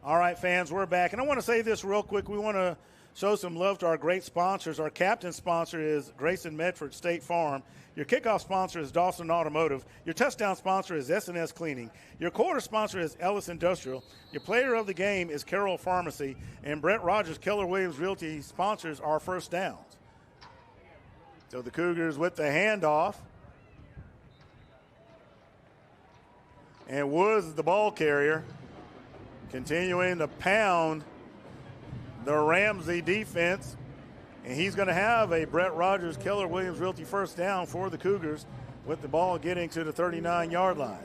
All right, fans, we're back. And I want to say this real quick. We want to show some love to our great sponsors. Our captain sponsor is Grayson Medford State Farm. Your kickoff sponsor is Dawson Automotive. Your touchdown sponsor is S&S Cleaning. Your quarter sponsor is Ellis Industrial. Your player of the game is Carroll Pharmacy. And Brett Rogers, Keller Williams Realty sponsors our first downs. So the Cougars with the handoff. And Woods is the ball carrier, continuing to pound the Ramsey defense. And he's going to have a Brett Rogers, Keller Williams Realty first down for the Cougars with the ball getting to the 39-yard line.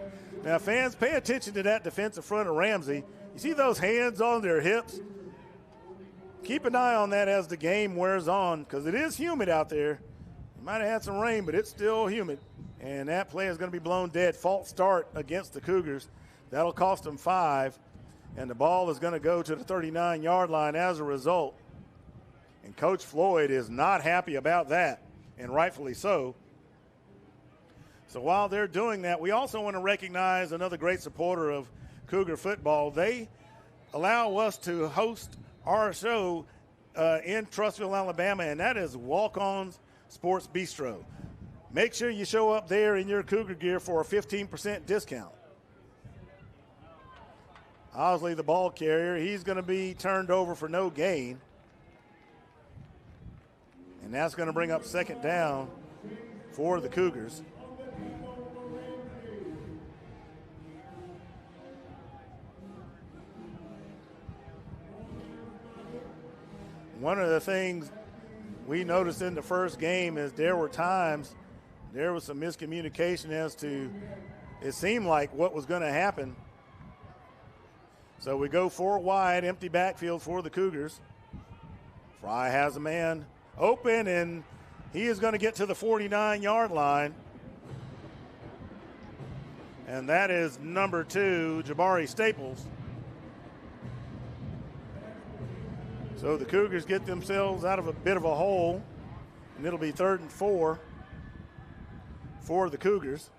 Now, fans, pay attention to that defensive front of Ramsey. You see those hands on their hips? Keep an eye on that as the game wears on because it is humid out there. You might have had some rain, but it's still humid. And that play is going to be blown dead. False start against the Cougars. That'll cost them 5. And the ball is going to go to the 39-yard line as a result. And Coach Floyd is not happy about that, and rightfully so. So while they're doing that, we also want to recognize another great supporter of Cougar football. They allow us to host our show in Trussville, Alabama, and that is Walk-On's Sports Bistro. Make sure you show up there in your Cougar gear for a 15% discount. Osley, the ball carrier, he's going to be turned over for no gain. And that's going to bring up second down for the Cougars. One of the things we noticed in the first game is there were times there was some miscommunication as to it seemed like what was going to happen. So we go 4 wide, empty backfield for the Cougars. Fry has a man open, and he is going to get to the 49-yard line. And that is number 2, Jabari Staples. So the Cougars get themselves out of a bit of a hole, and it'll be 3rd and 4 for the Cougars.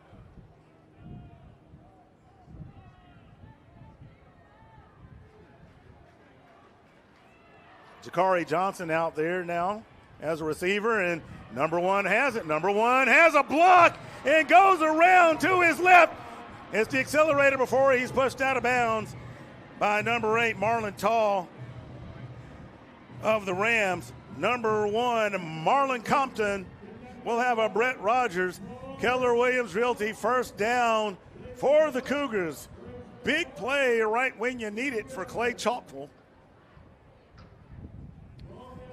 Jakari Johnson out there now as a receiver, and number 1 has it. Number 1 has a block and goes around to his left. It's the accelerator before he's pushed out of bounds by number 8, Marlon Tall of the Rams. Number 1, Marlon Compton will have a Brett Rogers, Keller Williams Realty first down for the Cougars. Big play right when you need it for Clay-Chalkville.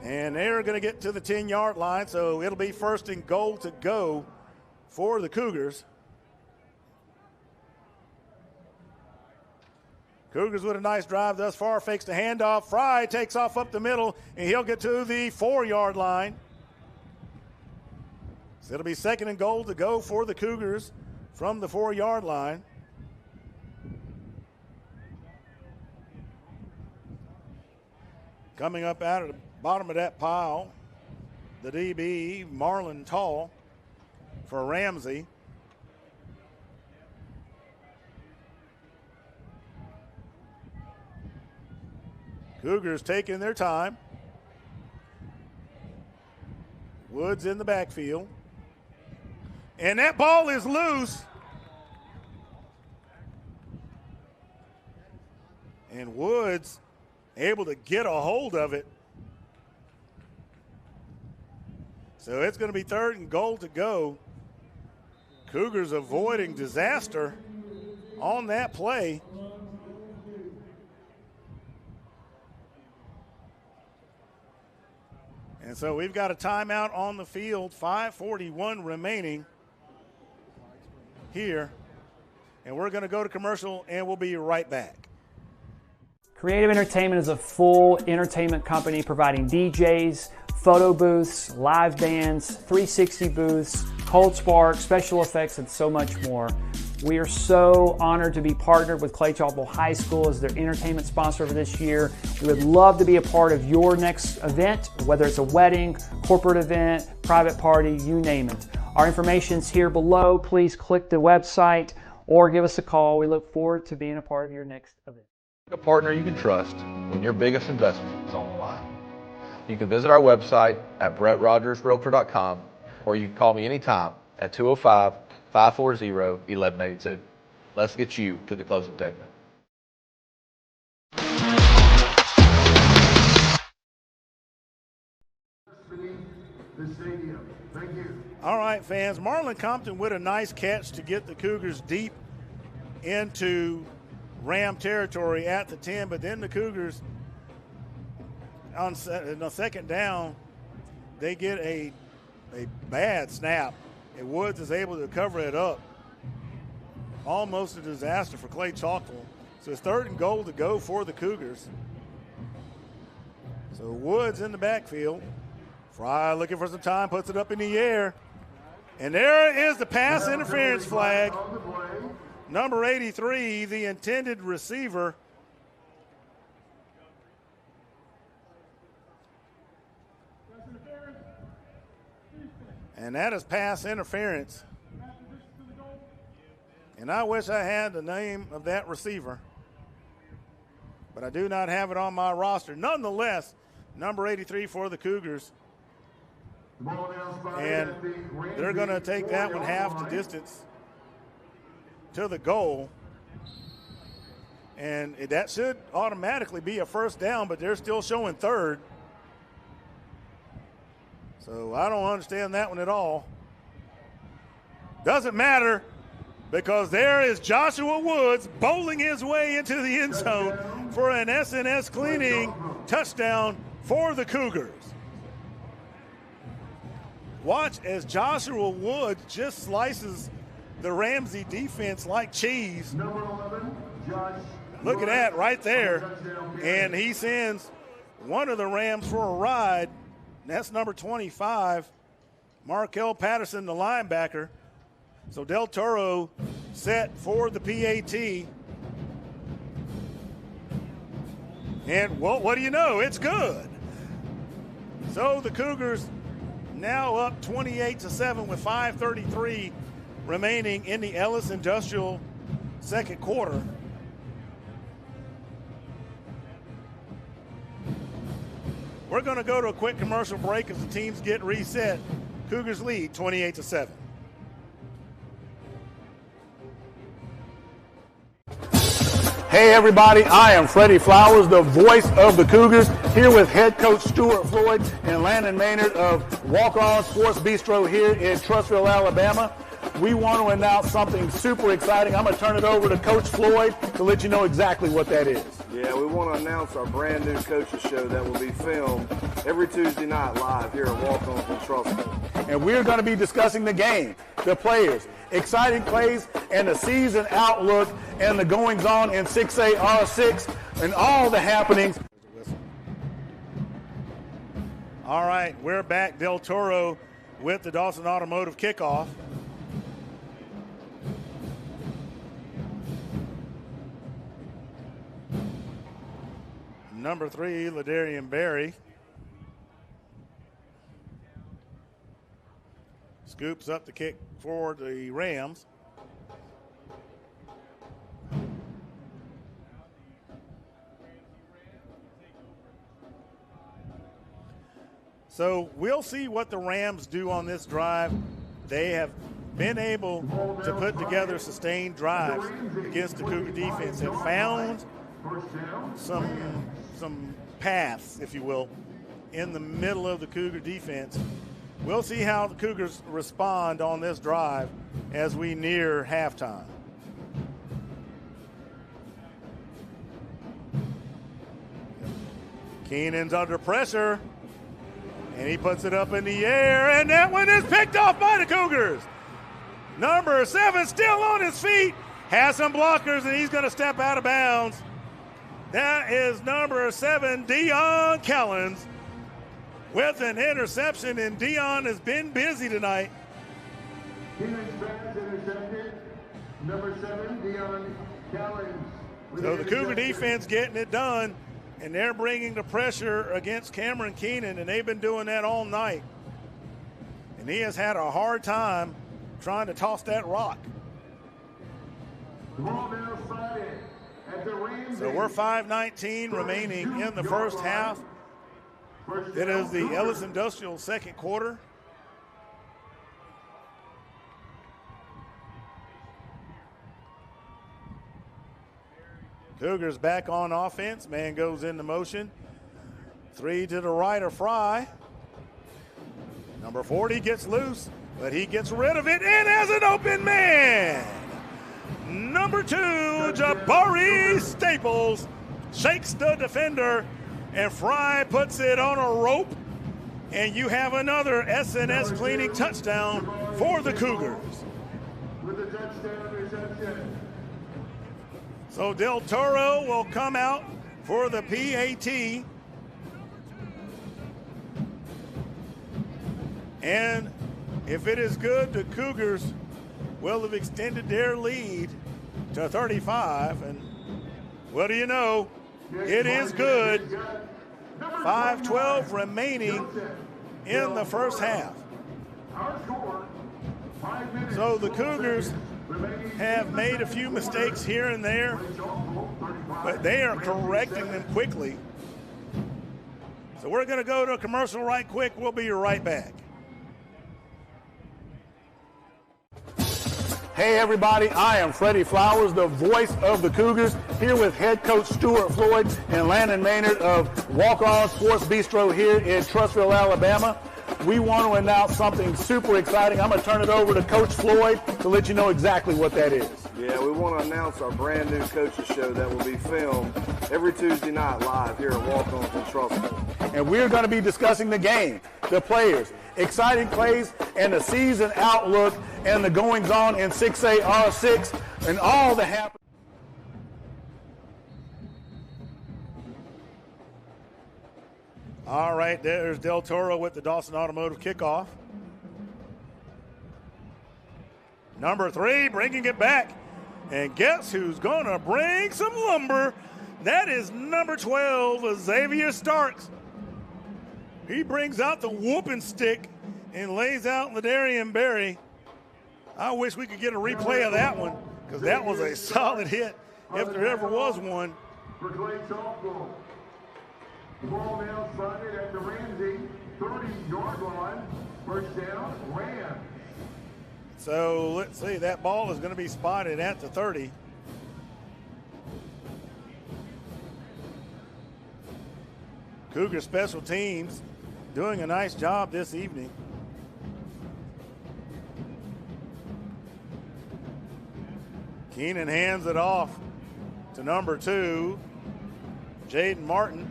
And they're going to get to the 10-yard line, so it'll be first and goal to go for the Cougars. Cougars with a nice drive thus far, fakes the handoff. Fry takes off up the middle, and he'll get to the 4-yard line. So it'll be second and goal to go for the Cougars from the 4-yard line. Coming up out of the bottom of that pile, the DB, Marlon Tall for Ramsey. Cougars taking their time. Woods in the backfield. And that ball is loose. And Woods able to get a hold of it. So it's going to be third and goal to go. Cougars avoiding disaster on that play. And so we've got a timeout on the field, 5:41 remaining here. And we're going to go to commercial, and we'll be right back. Creative Entertainment is a full entertainment company providing DJs, photo booths, live bands, 360 booths, cold spark, special effects, and so much more. We are so honored to be partnered with Clay-Chalkville High School as their entertainment sponsor for this year. We would love to be a part of your next event, whether it's a wedding, corporate event, private party, you name it. Our information is here below. Please click the website or give us a call. We look forward to being a part of your next event. A partner you can trust when your biggest investment is on the line. You can visit our website at BrettRogersRealtor.com, or you can call me anytime at 205-540-1182. Let's get you to the closing statement. All right, fans. Marlon Compton with a nice catch to get the Cougars deep into Ram territory at the 10, but then the Cougars on the second down, they get a bad snap, and Woods is able to cover it up. Almost a disaster for Clay-Chalkville. So it's third and goal to go for the Cougars. So Woods in the backfield. Fry looking for some time, puts it up in the air. And there is the pass interference flag. Number 83, the intended receiver. And that is pass interference. And I wish I had the name of that receiver, but I do not have it on my roster. Nonetheless, number 83 for the Cougars. And they're going to take that one half the distance to the goal. And that should automatically be a first down, but they're still showing third. So I don't understand that one at all. Doesn't matter, because there is Joshua Woods bowling his way into the end zone for an SNS cleaning touchdown for the Cougars. Watch as Joshua Woods just slices the Ramsey defense like cheese. Look at that right there. And he sends one of the Rams for a ride. That's number 25, Markel Patterson, the linebacker. So Del Toro set for the PAT. And, well, what do you know? It's good. So the Cougars now up 28-7 with 5:33 remaining in the Ellis Industrial second quarter. We're going to go to a quick commercial break as the teams get reset. Cougars lead 28-7. Hey everybody, I am Freddie Flowers, the voice of the Cougars, here with head coach Stuart Floyd and Landon Maynard of Walk On Sports Bistro here in Trussville, Alabama. We want to announce something super exciting. I'm going to turn it over to Coach Floyd to let you know exactly what that is. Yeah, we want to announce our brand new coaches show that will be filmed every Tuesday night live here at Walk-On from Trussville. And we're going to be discussing the game, the players, exciting plays, and the season outlook and the goings-on in 6A R6 and all the happenings. All right, we're back. Del Toro with the Dawson Automotive kickoff. Number 3, Ladarian Berry. Scoops up the kick for the Rams. So we'll see what the Rams do on this drive. They have been able to put together sustained drives against the Cougar defense. Have found some paths, if you will, in the middle of the Cougar defense. We'll see how the Cougars respond on this drive as we near halftime. Keenan's under pressure, and he puts it up in the air, and that one is picked off by the Cougars. Number 7 still on his feet, has some blockers, and he's going to step out of bounds. That is number 7, Dion Callens, with an interception, and Dion has been busy tonight. Number 7, Dion Callens. So the Cougar defense getting it done, and they're bringing the pressure against Cameron Keenan, and they've been doing that all night. And he has had a hard time trying to toss that rock. So we're 5:19 remaining in the first half. It is the Ellis Industrial second quarter. Cougars back on offense. Man goes into motion. 3 to the right of Fry. Number 40 gets loose, but he gets rid of it and has an open man. Number 2, Jabari Staples shakes the defender, and Fry puts it on a rope, and you have another S&S cleaning touchdown for the Cougars. With the touchdown reception. So Del Toro will come out for the PAT. And if it is good, the Cougars will have extended their lead to 35. And what do you know? It is good. 5:12 remaining in the first half. So the Cougars have made a few mistakes here and there, but they are correcting them quickly. So we're going to go to a commercial right quick. We'll be right back. Hey everybody, I am Freddie Flowers, the voice of the Cougars, here with head coach Stuart Floyd and Landon Maynard of Walk-On Sports Bistro here in Trussville, Alabama. We want to announce something super exciting. I'm going to turn it over to Coach Floyd to let you know exactly what that is. Yeah, we want to announce our brand new coaches show that will be filmed every Tuesday night live here at Walk-On from Trussville. And we're going to be discussing the game, the players, exciting plays, and the season outlook and the goings-on in 6A R6 and all the happenings. All right, there's Del Toro with the Dawson Automotive kickoff. Number 3 bringing it back. And guess who's going to bring some lumber? That is number 12, Xavier Starks. He brings out the whooping stick and lays out Ladarian Berry. I wish we could get a replay of that one, because that was a solid hit if there ever was one. For Clay-Chalkville. Ball now spotted at the Ramsey 30-yard line. First down, Rams. So let's see, that ball is going to be spotted at the 30. Cougar special teams doing a nice job this evening. Keenan hands it off to number 2. Jaden Martin,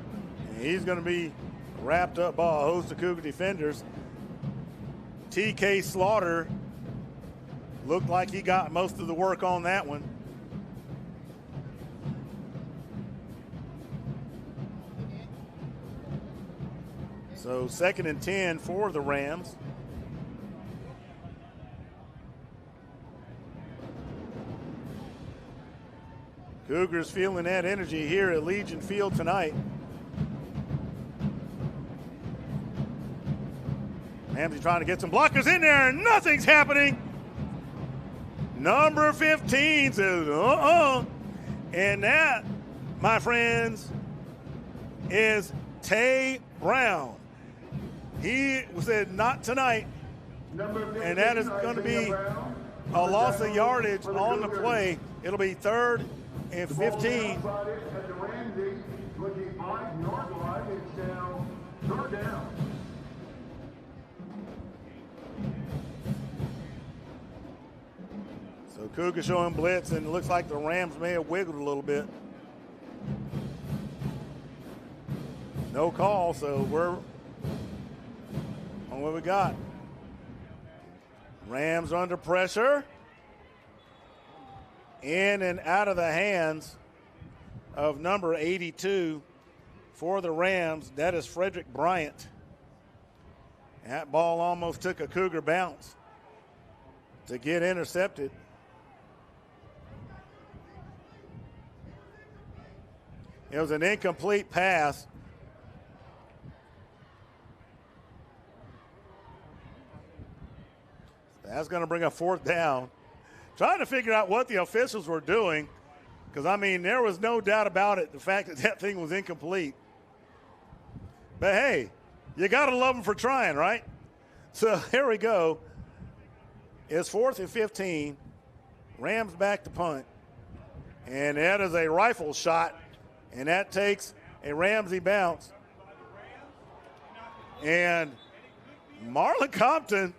and he's going to be wrapped up by a host of Cougar defenders. TK Slaughter looked like he got most of the work on that one. So 2nd and 10 for the Rams. Cougars feeling that energy here at Legion Field tonight. Ramsey trying to get some blockers in there, and nothing's happening. Number 15 says, And that, my friends, is Tay Brown. He said, not tonight. And that is going to be a loss of yardage on the play. It'll be 3rd and 15. At the Ramsey 25-yard line. It's now 3rd down. So Cougar showing blitz, and it looks like the Rams may have wiggled a little bit. No call, so we're on what we got. Rams under pressure. In and out of the hands of number 82 for the Rams. That is Frederick Bryant. That ball almost took a Cougar bounce to get intercepted. It was an incomplete pass. That's going to bring a 4th down. Trying to figure out what the officials were doing, because, I mean, there was no doubt about it, the fact that that thing was incomplete. But, hey, you got to love them for trying, right? So here we go. It's 4th and 15. Rams back to punt. And that is a rifle shot, and that takes a Ramsey bounce. And Marlon Compton,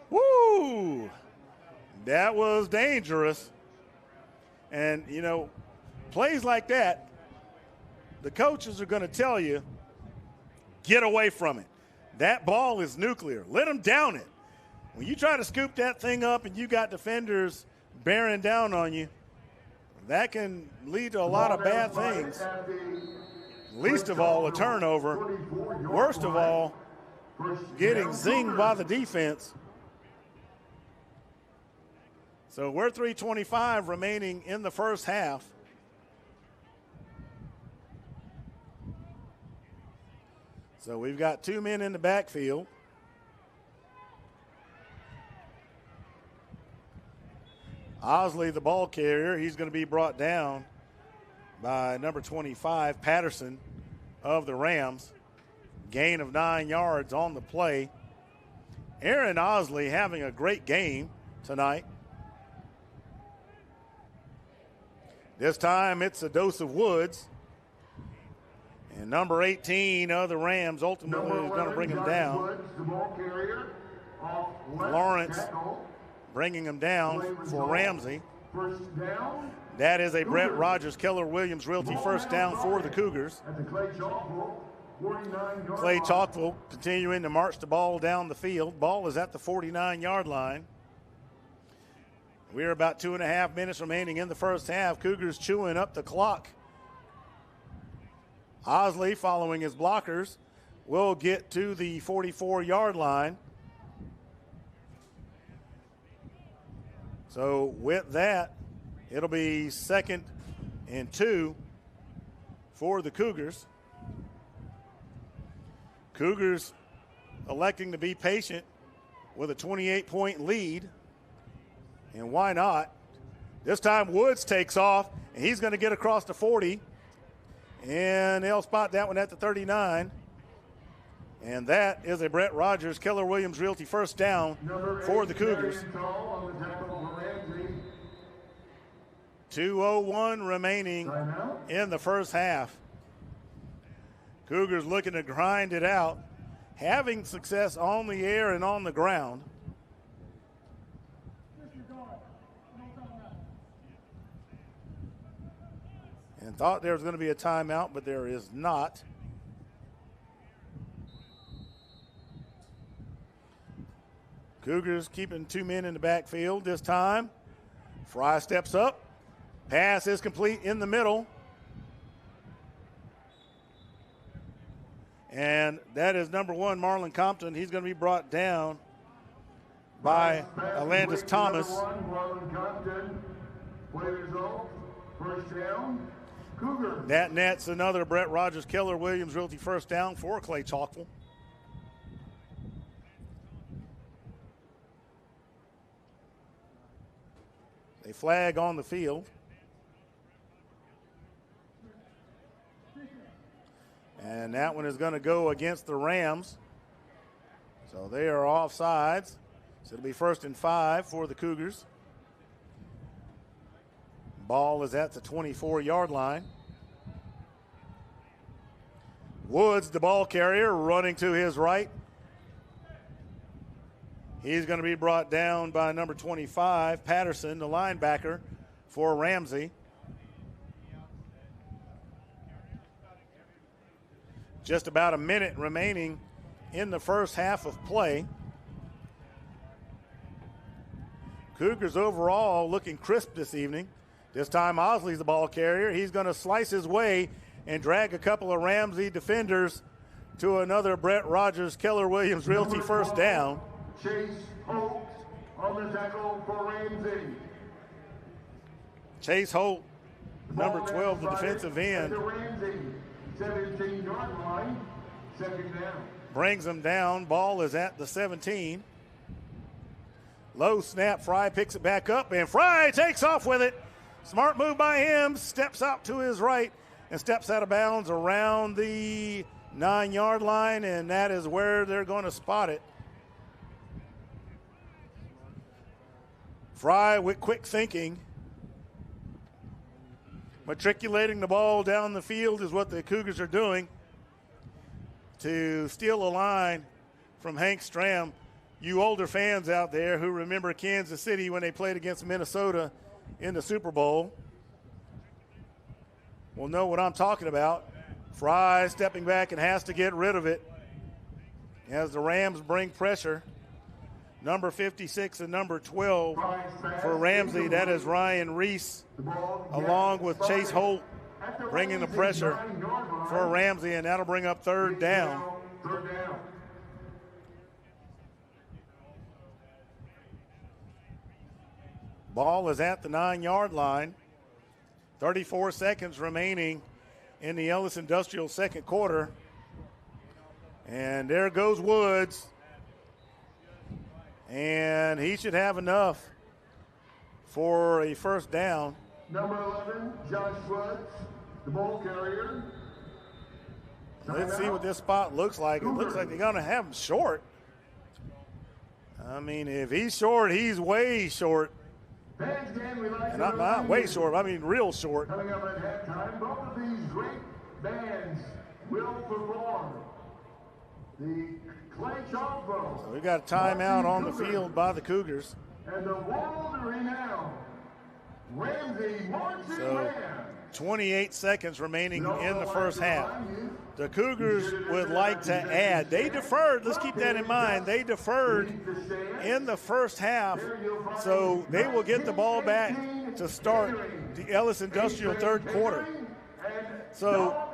woo! That was dangerous. And, you know, plays like that, the coaches are going to tell you, get away from it. That ball is nuclear. Let them down it. When you try to scoop that thing up and you got defenders bearing down on you, that can lead to a lot of bad things. Least of all, a turnover. Worst of all, getting zinged by the defense. So we're 3:25 remaining in the first half. So we've got 2 men in the backfield. Osley, the ball carrier, he's going to be brought down by number 25, Patterson of the Rams. Gain of 9 yards on the play. Aaron Osley having a great game tonight. This time it's a dose of Woods. And number 18 of the Rams ultimately is going to bring him down. Woods, the ball carrier, off left Lawrence tackle. bringing him down for Ramsey. First down. That is a Brett Rogers, Keller Williams Realty first down for the Cougars. At the Clay-Chalkville 49-yard Clay-Chalkville continuing to march the ball down the field. Ball is at the 49-yard line. We're about 2.5 minutes remaining in the first half. Cougars chewing up the clock. Osley, following his blockers, will get to the 44-yard line. So with that, it'll be 2nd and 2 for the Cougars. Cougars electing to be patient with a 28-point lead. And why not? This time Woods takes off, and he's going to get across the 40. And they'll spot that one at the 39. And that is a Brett Rogers, Keller Williams Realty first down for the Cougars. 2:01 remaining in the first half. Cougars looking to grind it out, having success on the air and on the ground. And thought there was going to be a timeout, but there is not. Cougars keeping 2 men in the backfield this time. Fry steps up. Pass is complete in the middle. And that is number 1, Marlon Compton. He's going to be brought down by Alandis Thomas. Marlon Compton. Play result, first down, Cougars. That nets another Brett Rogers Keller Williams Realty first down for Clay-Chalkville. They flag on the field. And that one is going to go against the Rams. So they are offsides. So it'll be 1st and 5 for the Cougars. Ball is at the 24-yard line. Woods, the ball carrier, running to his right. He's going to be brought down by number 25, Patterson, the linebacker for Ramsey. Just about a minute remaining in the first half of play. Cougars overall looking crisp this evening. This time Osley's the ball carrier. He's going to slice his way and drag a couple of Ramsey defenders to another Brett Rogers Keller Williams Realty first down. Chase Holt on the tackle for Ramsey. Chase Holt, number 12, the defensive end, 17-yard line, second down. brings him down. Ball is at the 17. Low snap, Fry picks it back up, and Fry takes off with it. Smart move by him, steps out to his right, and steps out of bounds around the 9-yard line, and that is where they're going to spot it. Fry with quick thinking. Matriculating the ball down the field is what the Cougars are doing to steal a line from Hank Stram. You older fans out there who remember Kansas City when they played against Minnesota in the Super Bowl will know what I'm talking about. Fry stepping back and has to get rid of it as the Rams bring pressure. Number 56 and number 12 for Ramsey. That is Ryan Reese, along with Chase Holt, bringing the pressure for Ramsey, and that'll bring up third down. Ball is at the 9-yard line. 34 seconds remaining in the Ellis Industrial second quarter. And there goes Woods. And he should have enough for a first down. Number 11, Josh Woods, the ball carrier. Let's see what this spot looks like. It looks like they're going to have him short. I mean, if he's short, he's way short. And not way short, I mean real short. Coming up at halftime, both of these great bands will perform. The Clay-Chalkville. So we got a timeout on the field by the Cougars. And the world-renowned Ramsey marching band. 28 seconds remaining in the first half. The Cougars would like to add. They deferred. Let's keep that in mind. They deferred in the first half, so they will get the ball back to start the Ellis Industrial third quarter. So,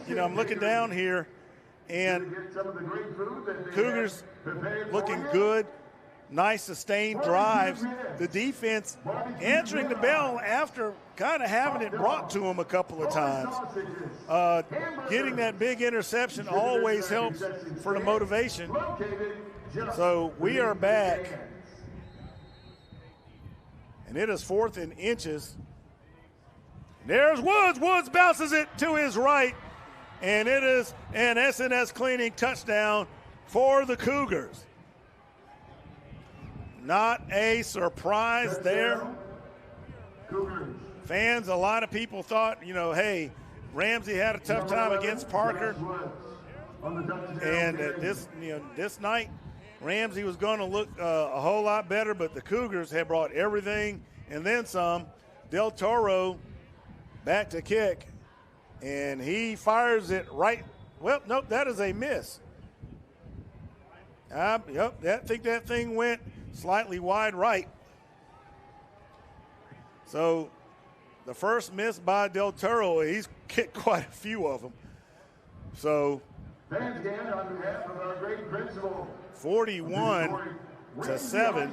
I'm looking down here, and Cougars looking good. Nice sustained drives. The defense answering the bell after kind of having it brought to them a couple of times. Getting that big interception always helps for the motivation. So we are back. And it is 4th and inches. There's Woods. Woods bounces it to his right. And it is an SNS cleaning touchdown for the Cougars. Not a surprise there. Fans, a lot of people thought, hey, Ramsey had a tough time against Parker. And this night, Ramsey was going to look a whole lot better, but the Cougars had brought everything and then some. Del Toro back to kick. And he fires it right. Well, nope, that is a miss. Yep, I think that thing went slightly wide right. So the first miss by Del Toro, he's kicked quite a few of them. So 41-7.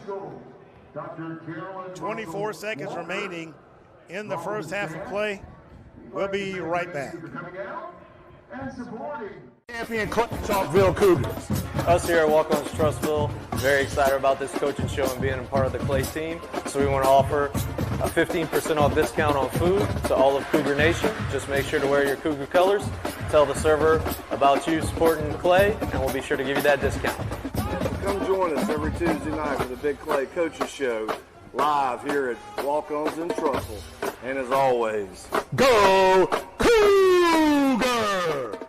24 seconds remaining in the first half of play. We'll be right back. Champion Clay-Chalkville Cougars. Us here at Walk-Ons Trustville, very excited about this coaching show and being a part of the Clay team. So we want to offer a 15% off discount on food to all of Cougar Nation. Just make sure to wear your Cougar colors. Tell the server about you supporting Clay, and we'll be sure to give you that discount. Come join us every Tuesday night for the Big Clay Coaches Show, live here at Walk-Ons in Trustville. And as always, go Cougar!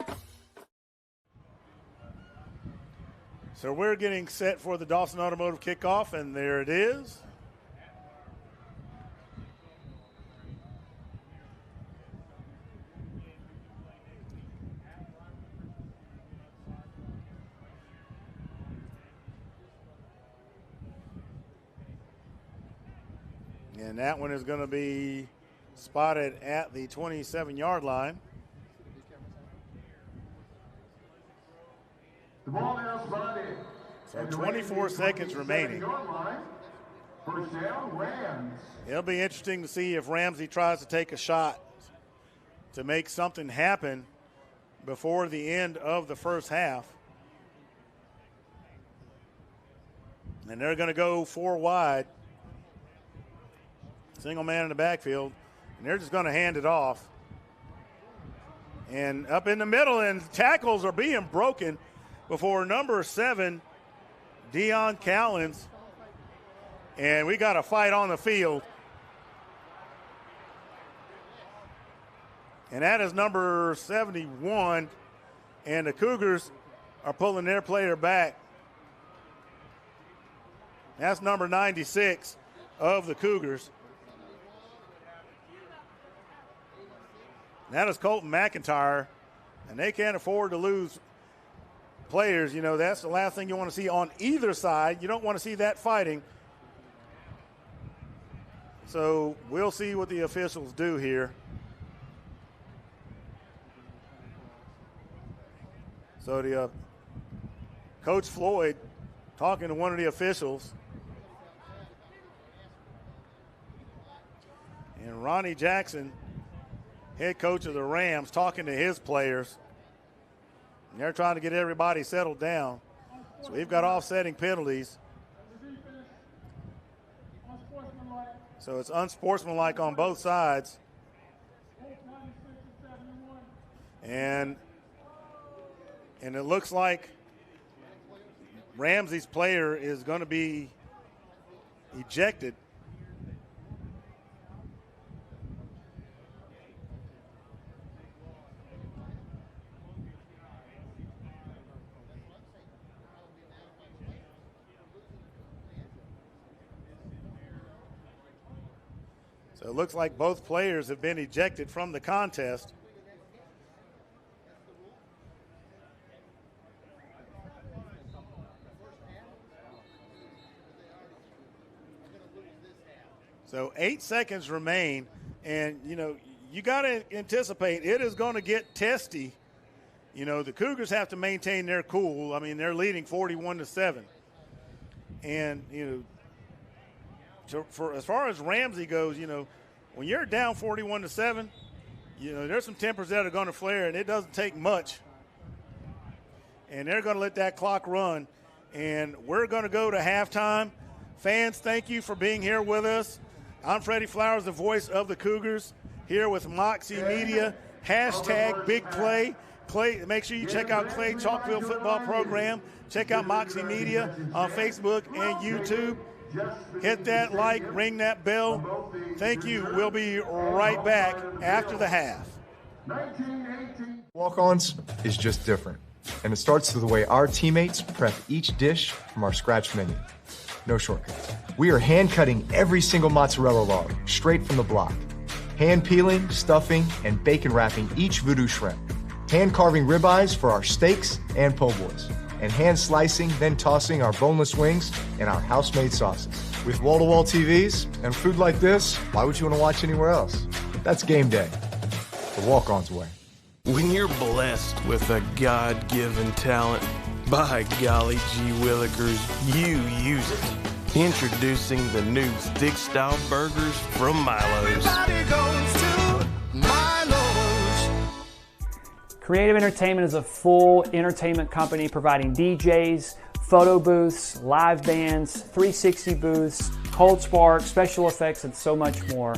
So we're getting set for the Dawson Automotive kickoff, and there it is. And that one is going to be spotted at the 27-yard line. The ball now spotted. So 24 seconds remaining. First down, Rams. It'll be interesting to see if Ramsey tries to take a shot to make something happen before the end of the first half. And they're going to go 4 wide. Single man in the backfield. And they're just going to hand it off. And up in the middle, and tackles are being broken before number 7, Deion Callens. And we got a fight on the field. And that is number 71. And the Cougars are pulling their player back. That's number 96 of the Cougars. That is Colton McIntyre. And they can't afford to lose players. You know, that's the last thing you want to see on either side. You don't want to see that fighting. So we'll see what the officials do here. So the Coach Floyd talking to one of the officials. And Ronnie Jackson, head coach of the Rams, talking to his players. And they're trying to get everybody settled down. So we've got offsetting penalties. So it's unsportsmanlike on both sides. And it looks like Ramsey's player is going to be ejected. So it looks like both players have been ejected from the contest. So 8 seconds remain, and, you know, you got to anticipate it is going to get testy. You know, the Cougars have to maintain their cool. I mean, they're leading 41-7. And, you know, for as far as Ramsey goes, you know, when you're down 41-7, you know, there's some tempers that are going to flare, and it doesn't take much. And they're going to let that clock run. And we're going to go to halftime. Fans, thank you for being here with us. I'm Freddie Flowers, the voice of the Cougars, here with Moxie Media. Hashtag Big Clay. Clay, make sure you check out Clay-Chalkville football program. Check out Moxie Media on Facebook and YouTube. Hit that like, ring that bell. Thank you. We'll be right back after the half. Walk-Ons is just different, and it starts with the way our teammates prep each dish from our scratch menu. No shortcuts. We are hand-cutting every single mozzarella log straight from the block. hand peeling, stuffing, and bacon wrapping each voodoo shrimp, hand carving ribeyes for our steaks and po' boys, and hand slicing, then tossing our boneless wings in our house-made sauces. With wall-to-wall TVs and food like this, why would you want to watch anywhere else? That's game day, the walk-on's way. When you're blessed with a God-given talent, by golly gee willikers, you use it. Introducing the new thick-style burgers from Milo's. Everybody goes to Milo's. Creative Entertainment is a full entertainment company providing DJs, photo booths, live bands, 360 booths, cold spark, special effects, and so much more.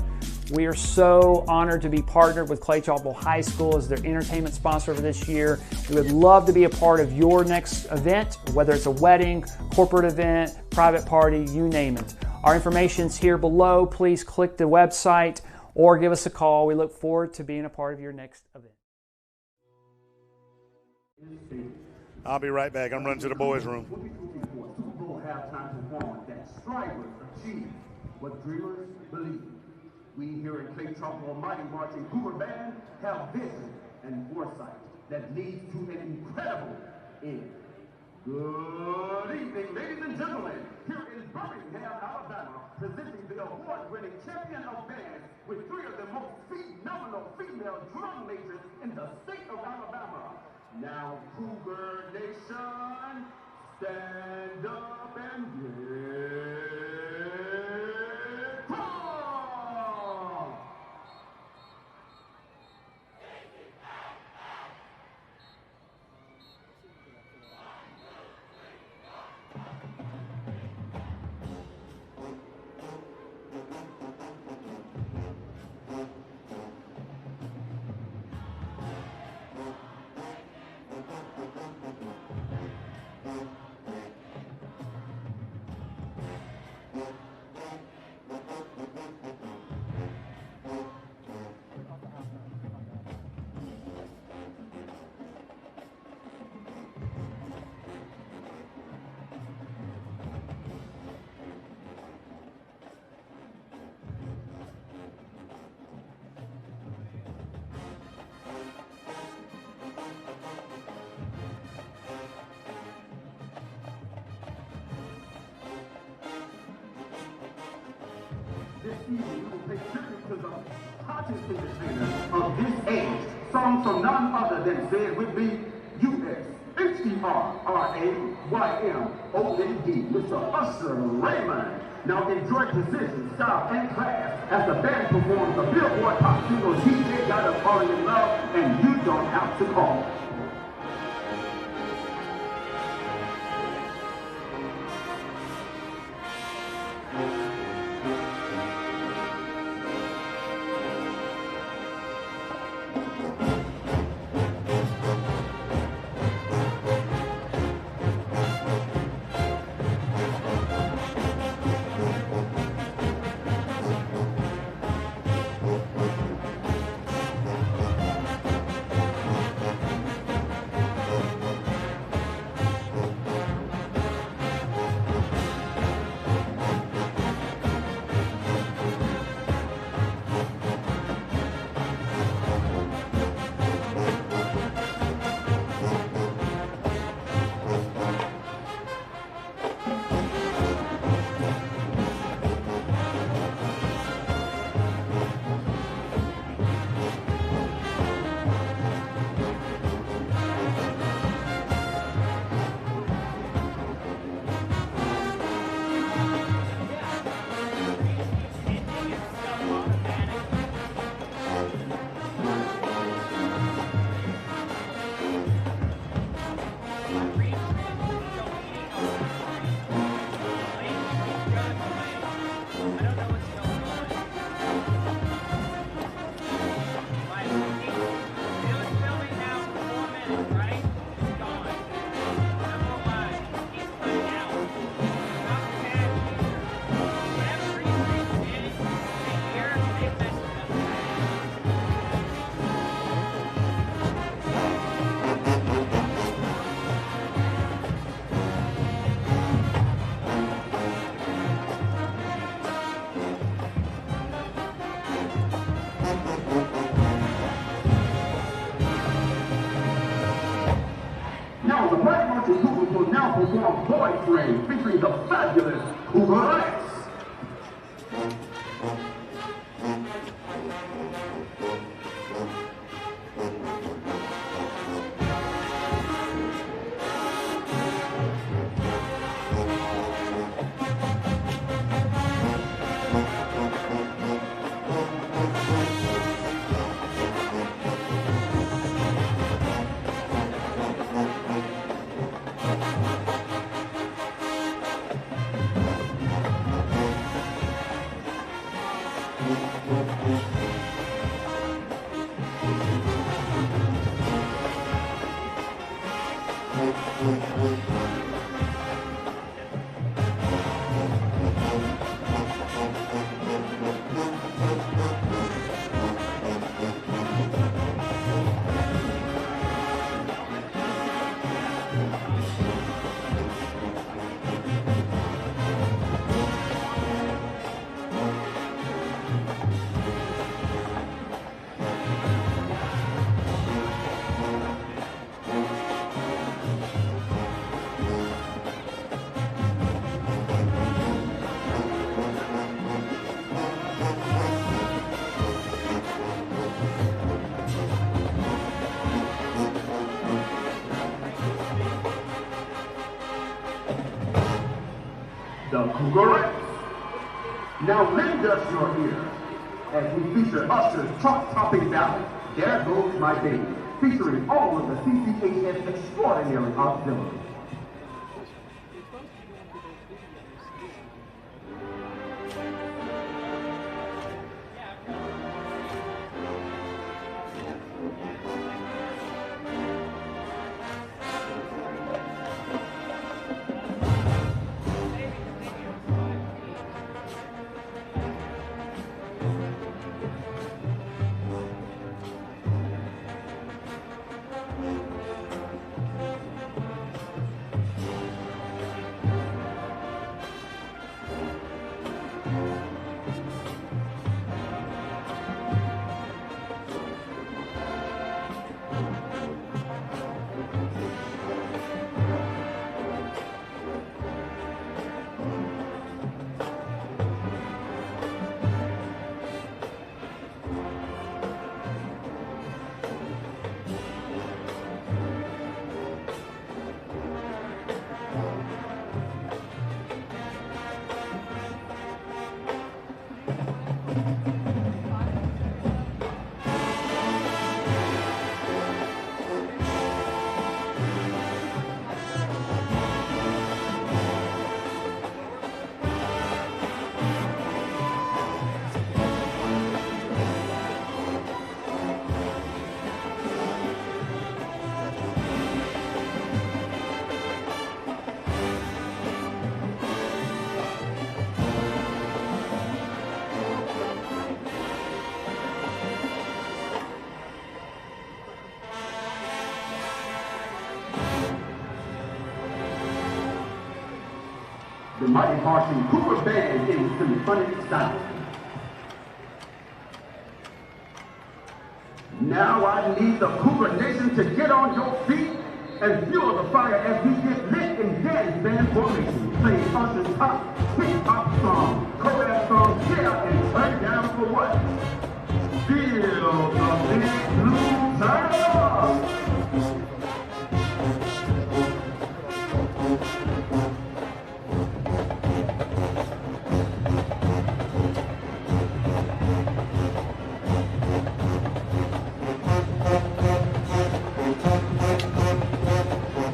We are so honored to be partnered with Clay-Chalkville High School as their entertainment sponsor for this year. We would love to be a part of your next event, whether it's a wedding, corporate event, private party, you name it. Our information's here below. Please click the website or give us a call. We look forward to being a part of your next event. I'll be right back. I'm running to the boys' room. Super Bowl halftime performance that strivers achieve what dreamers believe. We here in Clay-Chalkville Mighty Marching Cougar Band have vision and foresight that leads to an incredible end. Good evening, ladies and gentlemen. Here in Birmingham, Alabama, presenting the award-winning champion of bands with 3 of the most phenomenal female drum majors in the state of Alabama. Now, Cougar Nation, stand up and get calm! This evening, we will pay tribute to the hottest entertainers of this age. Songs from none other than, say it with me, U-S-H-E-R-R-A-Y-M-O-N-D, Mr. Usher Raymond. Now enjoy precision, style, and class as the band performs the Billboard Top Singles DJ Got Us Falling in Love, and You Don't Have to Call. Parade featuring the fabulous Cougars. The Cougars. Now lend us your ear as we feature Usher's chart-topping ballad, There Goes My Baby, featuring all of the CCHS extraordinary auxiliaries. The mighty marching Cougar Band in symphonic style. Now I need the Cougar Nation to get on your feet and fuel the fire as we get lit in dance band formation, playing Usher's top hip-hop song, co-ed song, yeah, and turn down for what? Feel the big blue turn.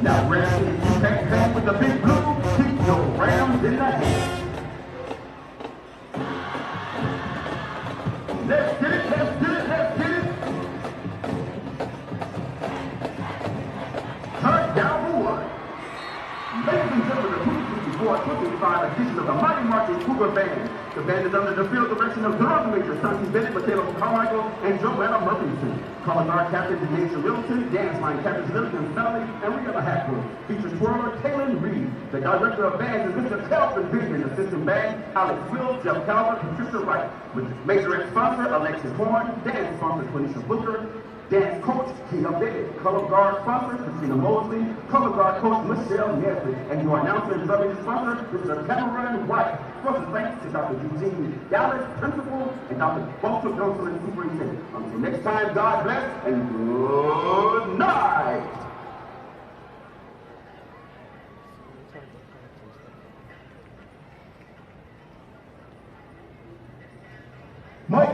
Now, Ramsey, if you can't hang with the big blue, keep your Rams in the hand. Let's get it, let's get it, let's get it. Turn down for what? Ladies and gentlemen, the 2024-2025 edition of the Mighty Marching Cougar Band. The band is under the field direction of drum major Santi Bennett, Michaela Carmichael, and Joanna Murphyson. Color guard captain Denisha Littleton, dance line captains Littleton Valley, and Rihanna Hackwood. Feature twirler Kaylin Reed. The director of bands is Mr. Kelvin Vivian, assistant band Alex Will, Jeff Calvert, and Patricia Wright. With major sponsor Alexis Horn, dance sponsor Quenisha Booker, Dance coach, Kia Bennett. Color guard sponsor, Christina Mosley. Color guard coach, Michelle Nesbitt. And your announcer and drumming sponsor, Mr. Cameron White. Special thanks to Dr. Eugene Dallas, principal, and Dr. Walter Johnson, superintendent. Until next time, God bless and good night. Mic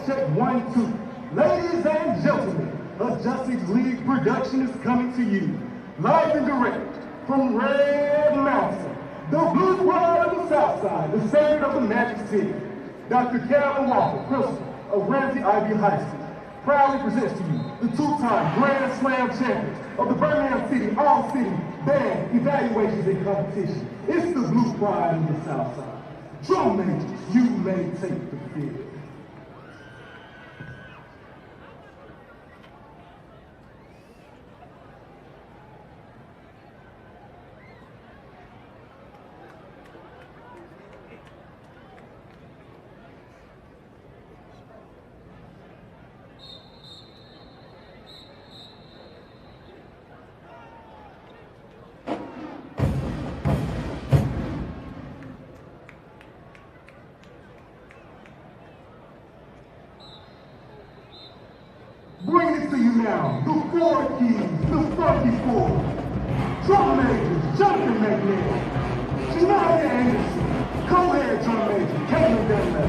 check, 1, 2. Ladies and gentlemen, a Justice League production is coming to you, live and direct from Red Mountain, the blue pride of the South Side, the standard of the Magic City. Dr. Calvin Walker, principal of Ramsey Ivy High School, proudly presents to you the two-time Grand Slam champions of the Birmingham City All-City Band Evaluations and Competition. It's the blue pride of the South Side. Drum majors, you may take the field. Bring it to you now, the 4 keys, the funky 4. Drum majors, Justin McNair, Shania Anderson, co-head drum major, Caitlin Denver,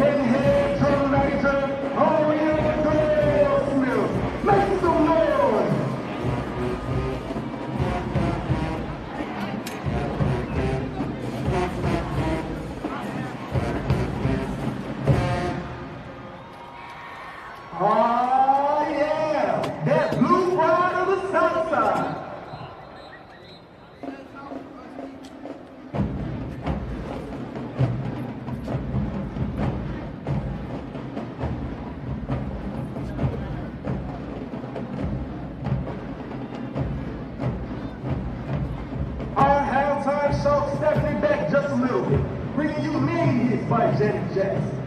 and head drum major, Oriel Dale Smith. Make some noise! That blue pride of the South Side. Our halftime show stepping back just a little bit, bringing you many hits by Janet Jackson.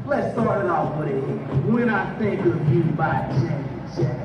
Let's start it off with it. When I Think of You by Janet Jackson.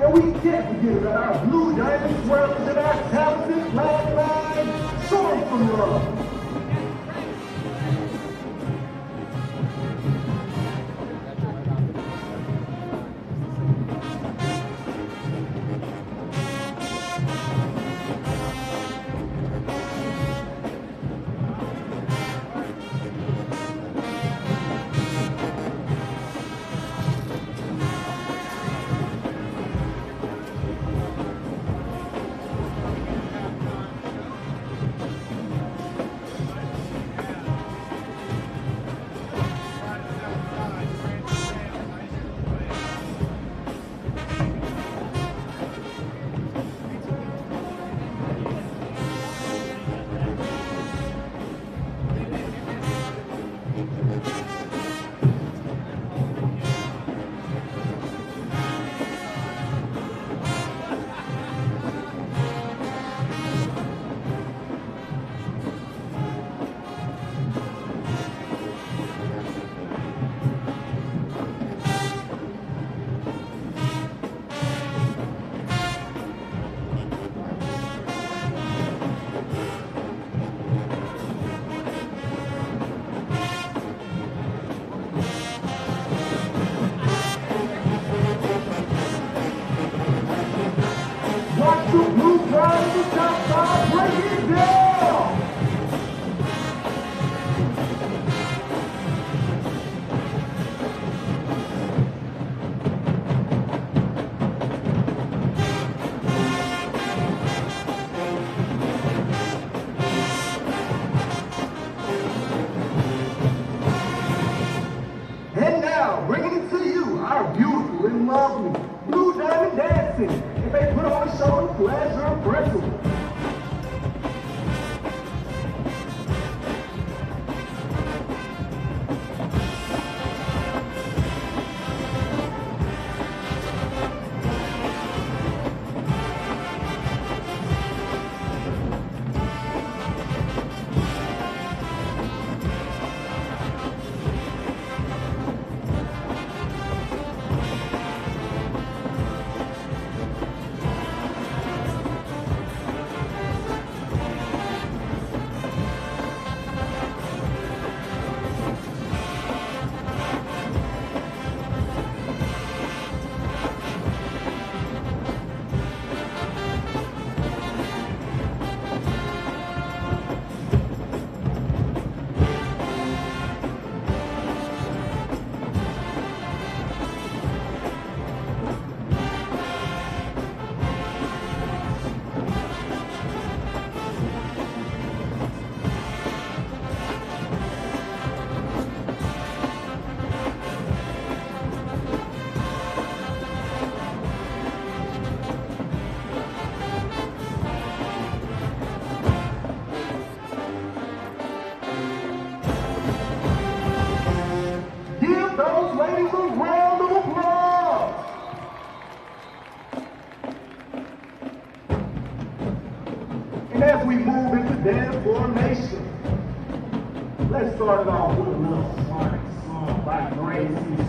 And we can't forget about our Blue Diamonds represent our talented flag line, Soaring from Love. and lovely, blue diamond dancing, and they put on a show of pleasure and principle. As we move into dance formation, let's start it off with a little smart song by Ramsay.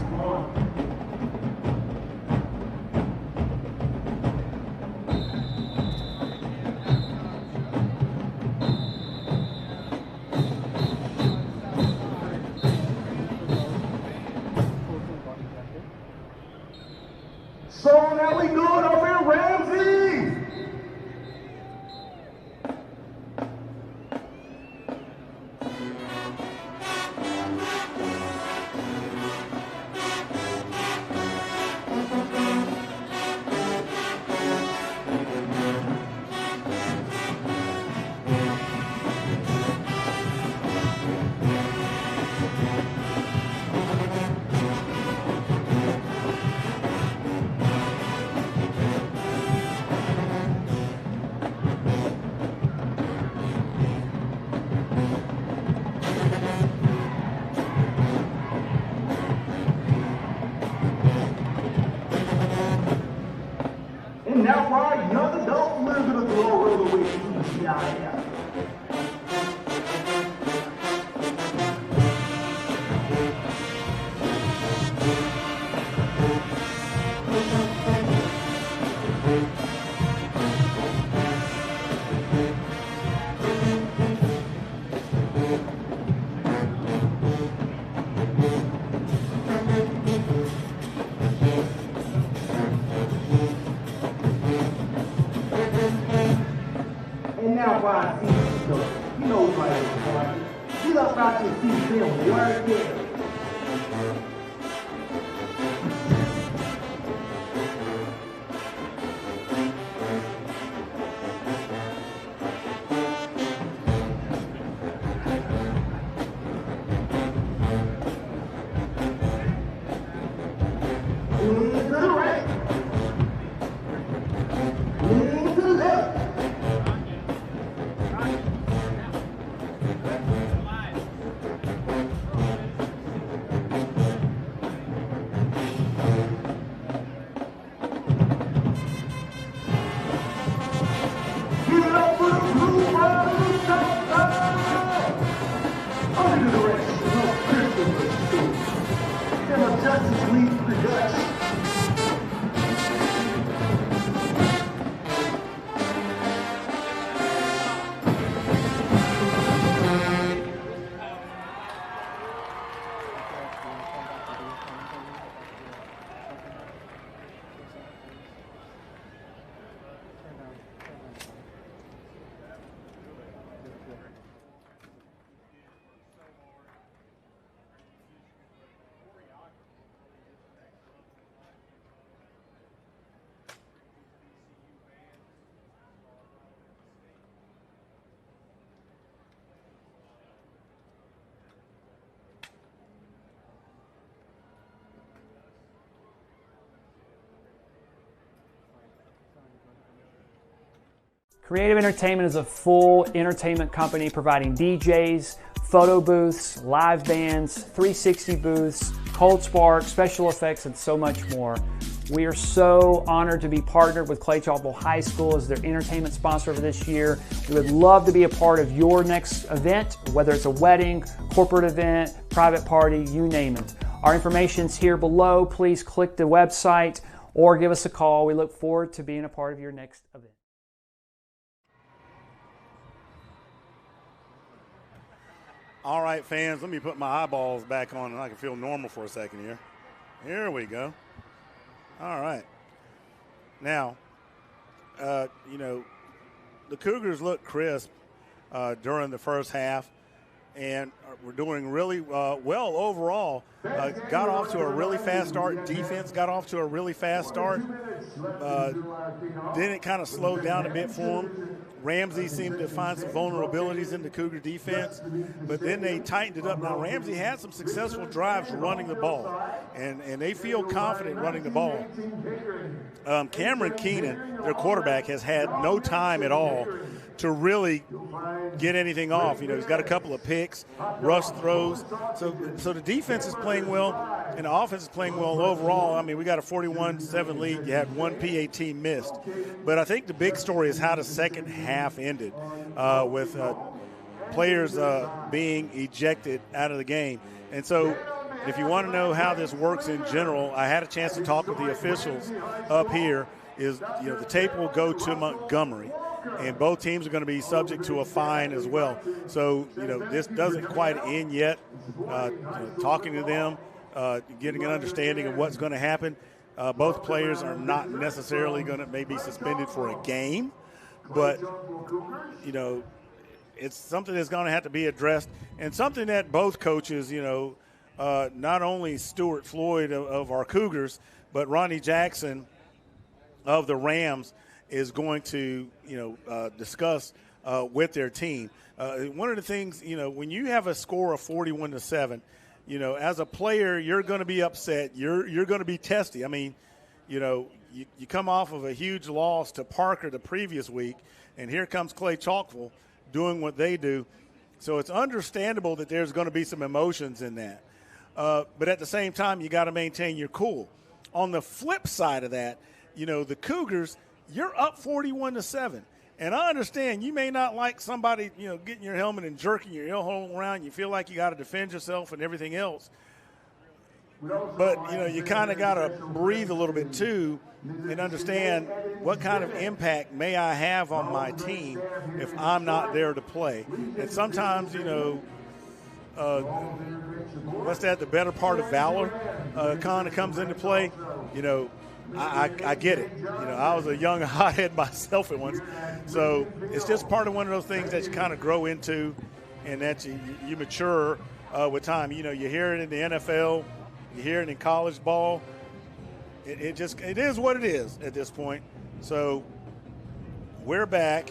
So now we do it over in Ramsey. And now for our young adults, we're going to go over the way to TGIF. And now why I see this stuff. You know what I'm saying. Get up out your seat, film right there. Lean to the right. Lean to the left. Creative Entertainment is a full entertainment company providing DJs, photo booths, live bands, 360 booths, cold spark, special effects, and so much more. We are so honored to be partnered with Clay-Chalkville High School as their entertainment sponsor for this year. We would love to be a part of your next event, whether it's a wedding, corporate event, private party, you name it. Our information's here below. Please click the website or give us a call. We look forward to being a part of your next event. All right, fans, let me put my eyeballs back on and I can feel normal for a second here. Here we go. All right. Now, you know, the Cougars look crisp during the first half, and we're doing really well overall. Got off to a really fast start. Defense got off to a really fast start. Then it kind of slowed down a bit for them. Ramsey seemed to find some vulnerabilities in the Cougar defense, but then they tightened it up. Now, Ramsey had some successful drives running the ball, and they feel confident running the ball. Cameron Keenan, their quarterback, has had no time at all to really get anything off. You know, he's got a couple of picks, rush throws. So the defense is playing well, and the offense is playing well overall. I mean, we got a 41-7 lead. You had one PAT missed. But I think the big story is how the second half ended with players being ejected out of the game. And so if you want to know how this works in general, I had a chance to talk with the officials up here. The tape will go to Montgomery, and both teams are going to be subject to a fine as well. So, this doesn't quite end yet. Talking to them, getting an understanding of what's going to happen. Both players are not necessarily going to maybe suspended for a game, but, it's something that's going to have to be addressed, and something that both coaches, not only Stuart Floyd of our Cougars, but Ronnie Jackson of the Rams is going to, discuss with their team. One of the things, when you have a score of 41-7, as a player, you're going to be upset. You're going to be testy. I mean, you come off of a huge loss to Parker the previous week, and here comes Clay-Chalkville doing what they do. So it's understandable that there's going to be some emotions in that. But at the same time, you got to maintain your cool. On the flip side of that, the Cougars, you're up 41-7. And I understand you may not like somebody, getting your helmet and jerking your ear hole around. You feel like you got to defend yourself and everything else. But, you kind of got to breathe a little bit too and understand what kind of impact may I have on my team if I'm not there to play. And sometimes, what's that, the better part of valor kind of comes into play. I get it. I was a young hothead myself at once. So it's just part of one of those things that you kind of grow into and that you mature with time. You hear it in the NFL. You hear it in college ball. It is what it is at this point. So we're back,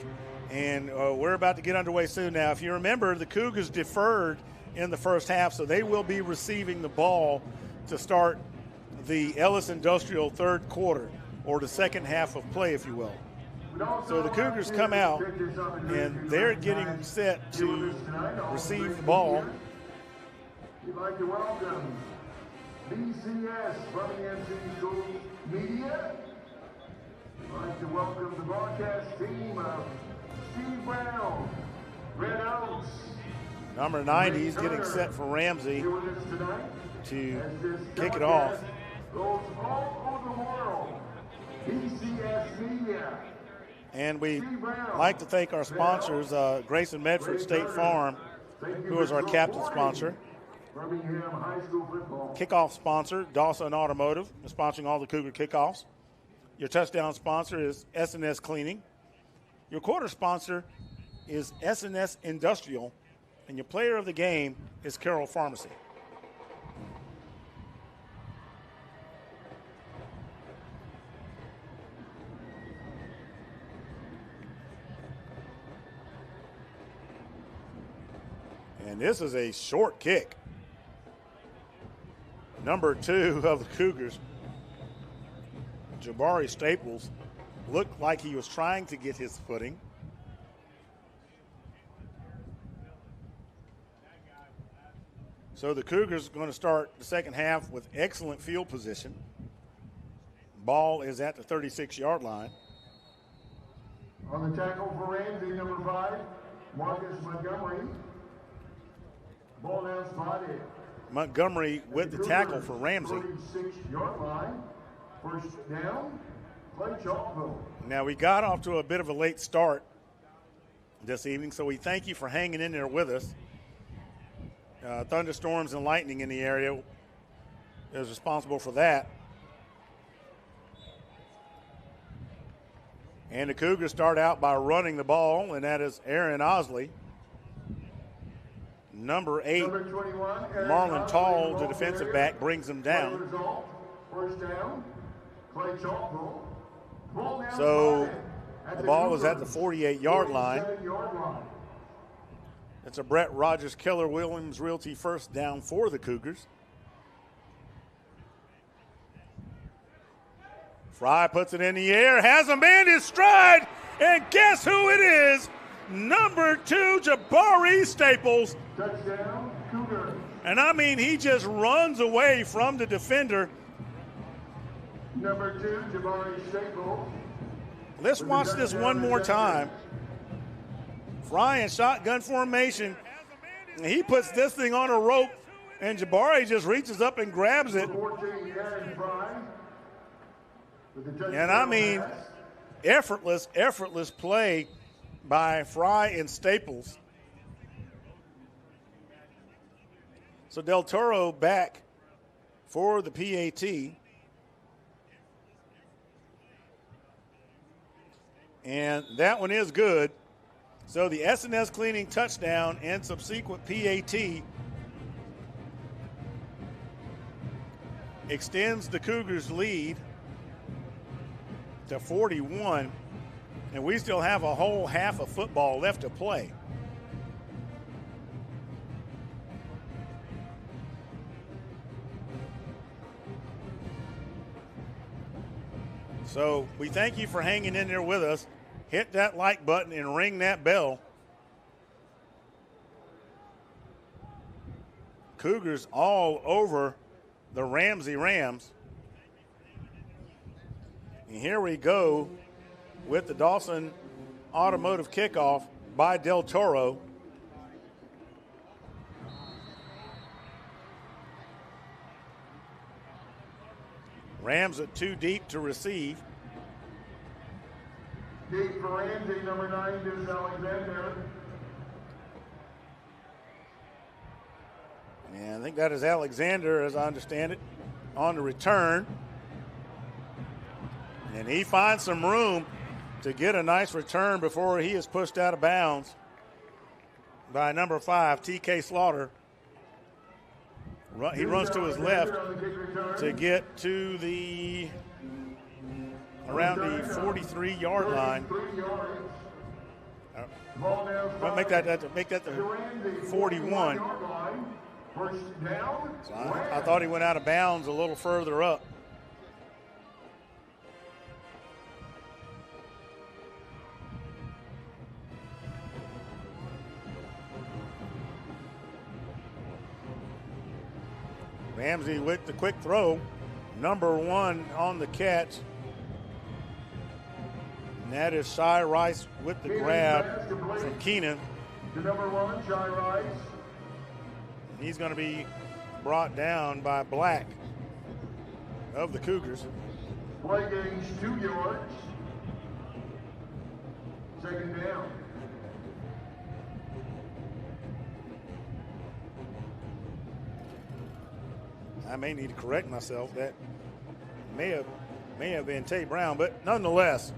and we're about to get underway soon. Now, if you remember, the Cougars deferred in the first half, so they will be receiving the ball to start the Ellis Industrial third quarter, or the second half of play, if you will. So the Cougars come out, and they're getting set to receive the ball. We'd like to welcome BCS from the MC Schools Media. We'd like to welcome the broadcast team of Steve Brown, Red Oaks. Number 90 is getting set for Ramsey to kick it off. Goes all over the world. BCS Media. And we like to thank our sponsors, Grayson Medford State Farm, who is our captain sponsor. Kickoff sponsor, Dawson Automotive, is sponsoring all the Cougar kickoffs. Your touchdown sponsor is S&S Cleaning. Your quarter sponsor is S&S Industrial. And your player of the game is Carroll Pharmacy. And this is a short kick. Number 2 of the Cougars, Jabari Staples, looked like he was trying to get his footing. So the Cougars are going to start the second half with excellent field position. Ball is at the 36-yard line. On the tackle for Ramsey, number 5, Marcus Montgomery. Ball now spotted. Montgomery with the tackle for Ramsey. 36-yard line. First down, Clay-Chalkville. Now, we got off to a bit of a late start this evening, so we thank you for hanging in there with us. Thunderstorms and lightning in the area is responsible for that. And the Cougars start out by running the ball, and that is Aaron Osley. Number 8, Marlon Tall, the defensive back, brings them down. First down, Clay-Chalkville. So the ball is at the 48-yard line. It's a Brett Rogers Keller Williams Realty first down for the Cougars. Fry puts it in the air, has a man in stride, and guess who it is? Number 2, Jabari Staples. Touchdown, Cougars. And I mean, he just runs away from the defender. Number 2, Jabari Staples. Let's watch this one more time. Fry in shotgun formation. And he puts this thing on a rope, and Jabari just reaches up and grabs it. And I mean, effortless play by Fry and Staples. So Del Toro back for the PAT. And that one is good. So the S&S Cleaning touchdown and subsequent PAT extends the Cougars' lead to 41, and we still have a whole half of football left to play. So we thank you for hanging in there with us. Hit that like button and ring that bell. Cougars all over the Ramsey Rams. And here we go with the Dawson Automotive kickoff by Del Toro. Rams at 2 deep to receive. Deep for Ramsey, number 9, is Alexander. And I think that is Alexander, as I understand it, on the return. And he finds some room to get a nice return before he is pushed out of bounds by number 5, TK Slaughter. He runs to his left to get to the around the 43-yard line. Make that the 41. So I thought he went out of bounds a little further up. Ramsey with the quick throw. Number 1 on the catch. And that is Shy Rice with the grab from Keenan. To number 1, Shy Rice. And he's going to be brought down by Black of the Cougars. Play gauge 2 yards. Second down. I may need to correct myself. That may have been Tay Brown, but nonetheless,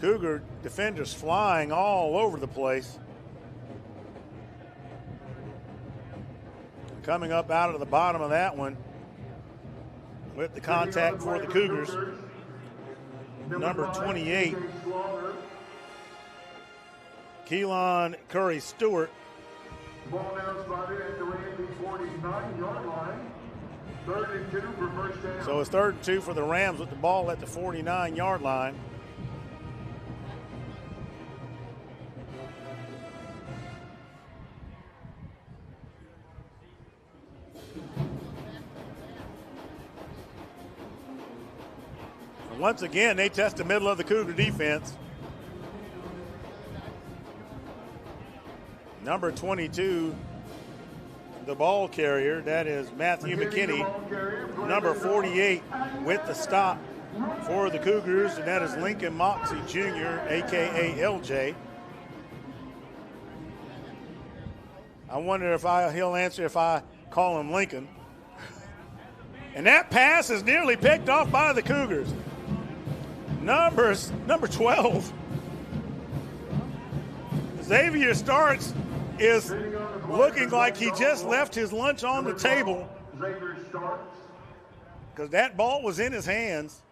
Cougar defenders flying all over the place. Coming up out of the bottom of that one with the contact for the Cougars. Number 28, Keelan Curry Stewart. Ball now spotted at the Ramsey 49-yard line. 3rd and 2 for first down. So it's 3rd and 2 for the Rams with the ball at the 49-yard line. once again, they test the middle of the Cougar defense. Number 22, the ball carrier, that is Matthew McKinney. Number 48 with the stop for the Cougars, and that is Lincoln Moxie Jr., a.k.a. LJ. I wonder if he'll answer if I call him Lincoln. And that pass is nearly picked off by the Cougars. Number 12. Xavier Starks is looking like he just left his lunch on the table because that ball was in his hands.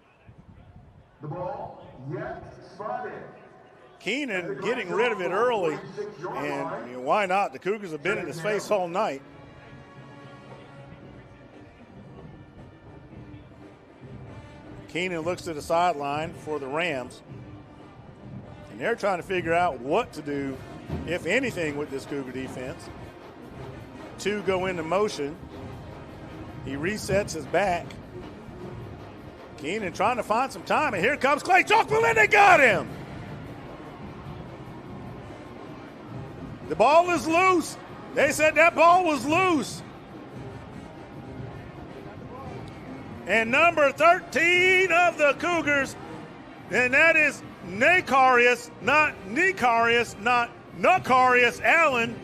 The ball, yet spotted. Keenan getting rid of it early, and why not? The Cougars have been in his face all night. Keenan looks to the sideline for the Rams, and they're trying to figure out what to do, if anything, with this Cougar defense. Two go into motion. He resets his back. Keenan trying to find some time, and here comes Clay-Chalkville, and they got him. The ball is loose. They said that ball was loose. And number 13 of the Cougars, and that is Nakarius, not Nikarius, not Nakarius Allen.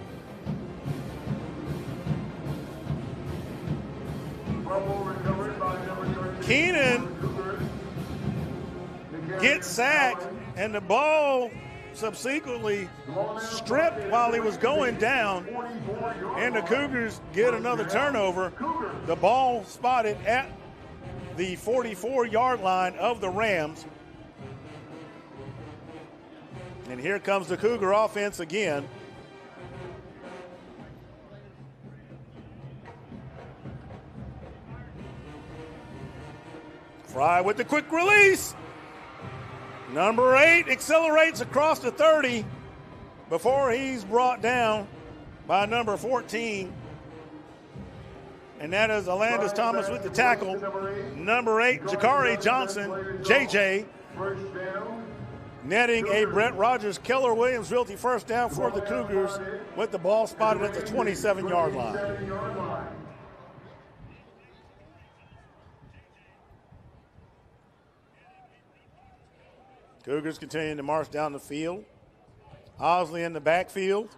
Keenan gets sacked, and the ball subsequently stripped while he was going down, and the Cougars get another turnover. The ball spotted at the 44-yard line of the Rams. And here comes the Cougar offense again. Fry with the quick release. Number 8 accelerates across the 30 before he's brought down by number 14. And that is Alandis Thomas with the tackle. Number 8, Jakari Johnson, JJ, netting a Brett Rogers Keller Williams Realty first down for the Cougars with the ball spotted at the 27-yard line. Cougars continuing to march down the field. Osley in the backfield.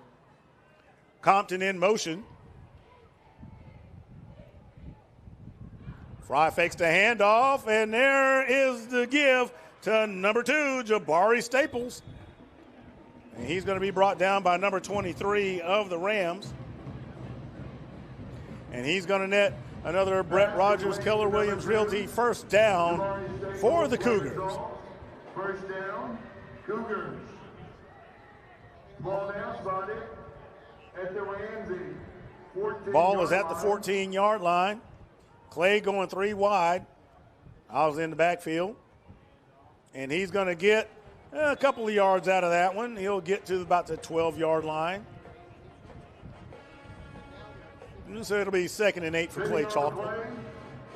Compton in motion. Fry fakes the handoff, and there is the give to number 2, Jabari Staples. And he's going to be brought down by number 23 of the Rams. And he's going to net another Brett Rogers Keller Williams Realty first down for the Cougars. First down, Cougars. Ball now spotted at the Ramsey. Ball is at the 14-yard line. Clay going 3 wide. I was in the backfield. And he's going to get a couple of yards out of that one. He'll get to about the 12-yard line. So it'll be 2nd and 8 for Clay-Chalkville.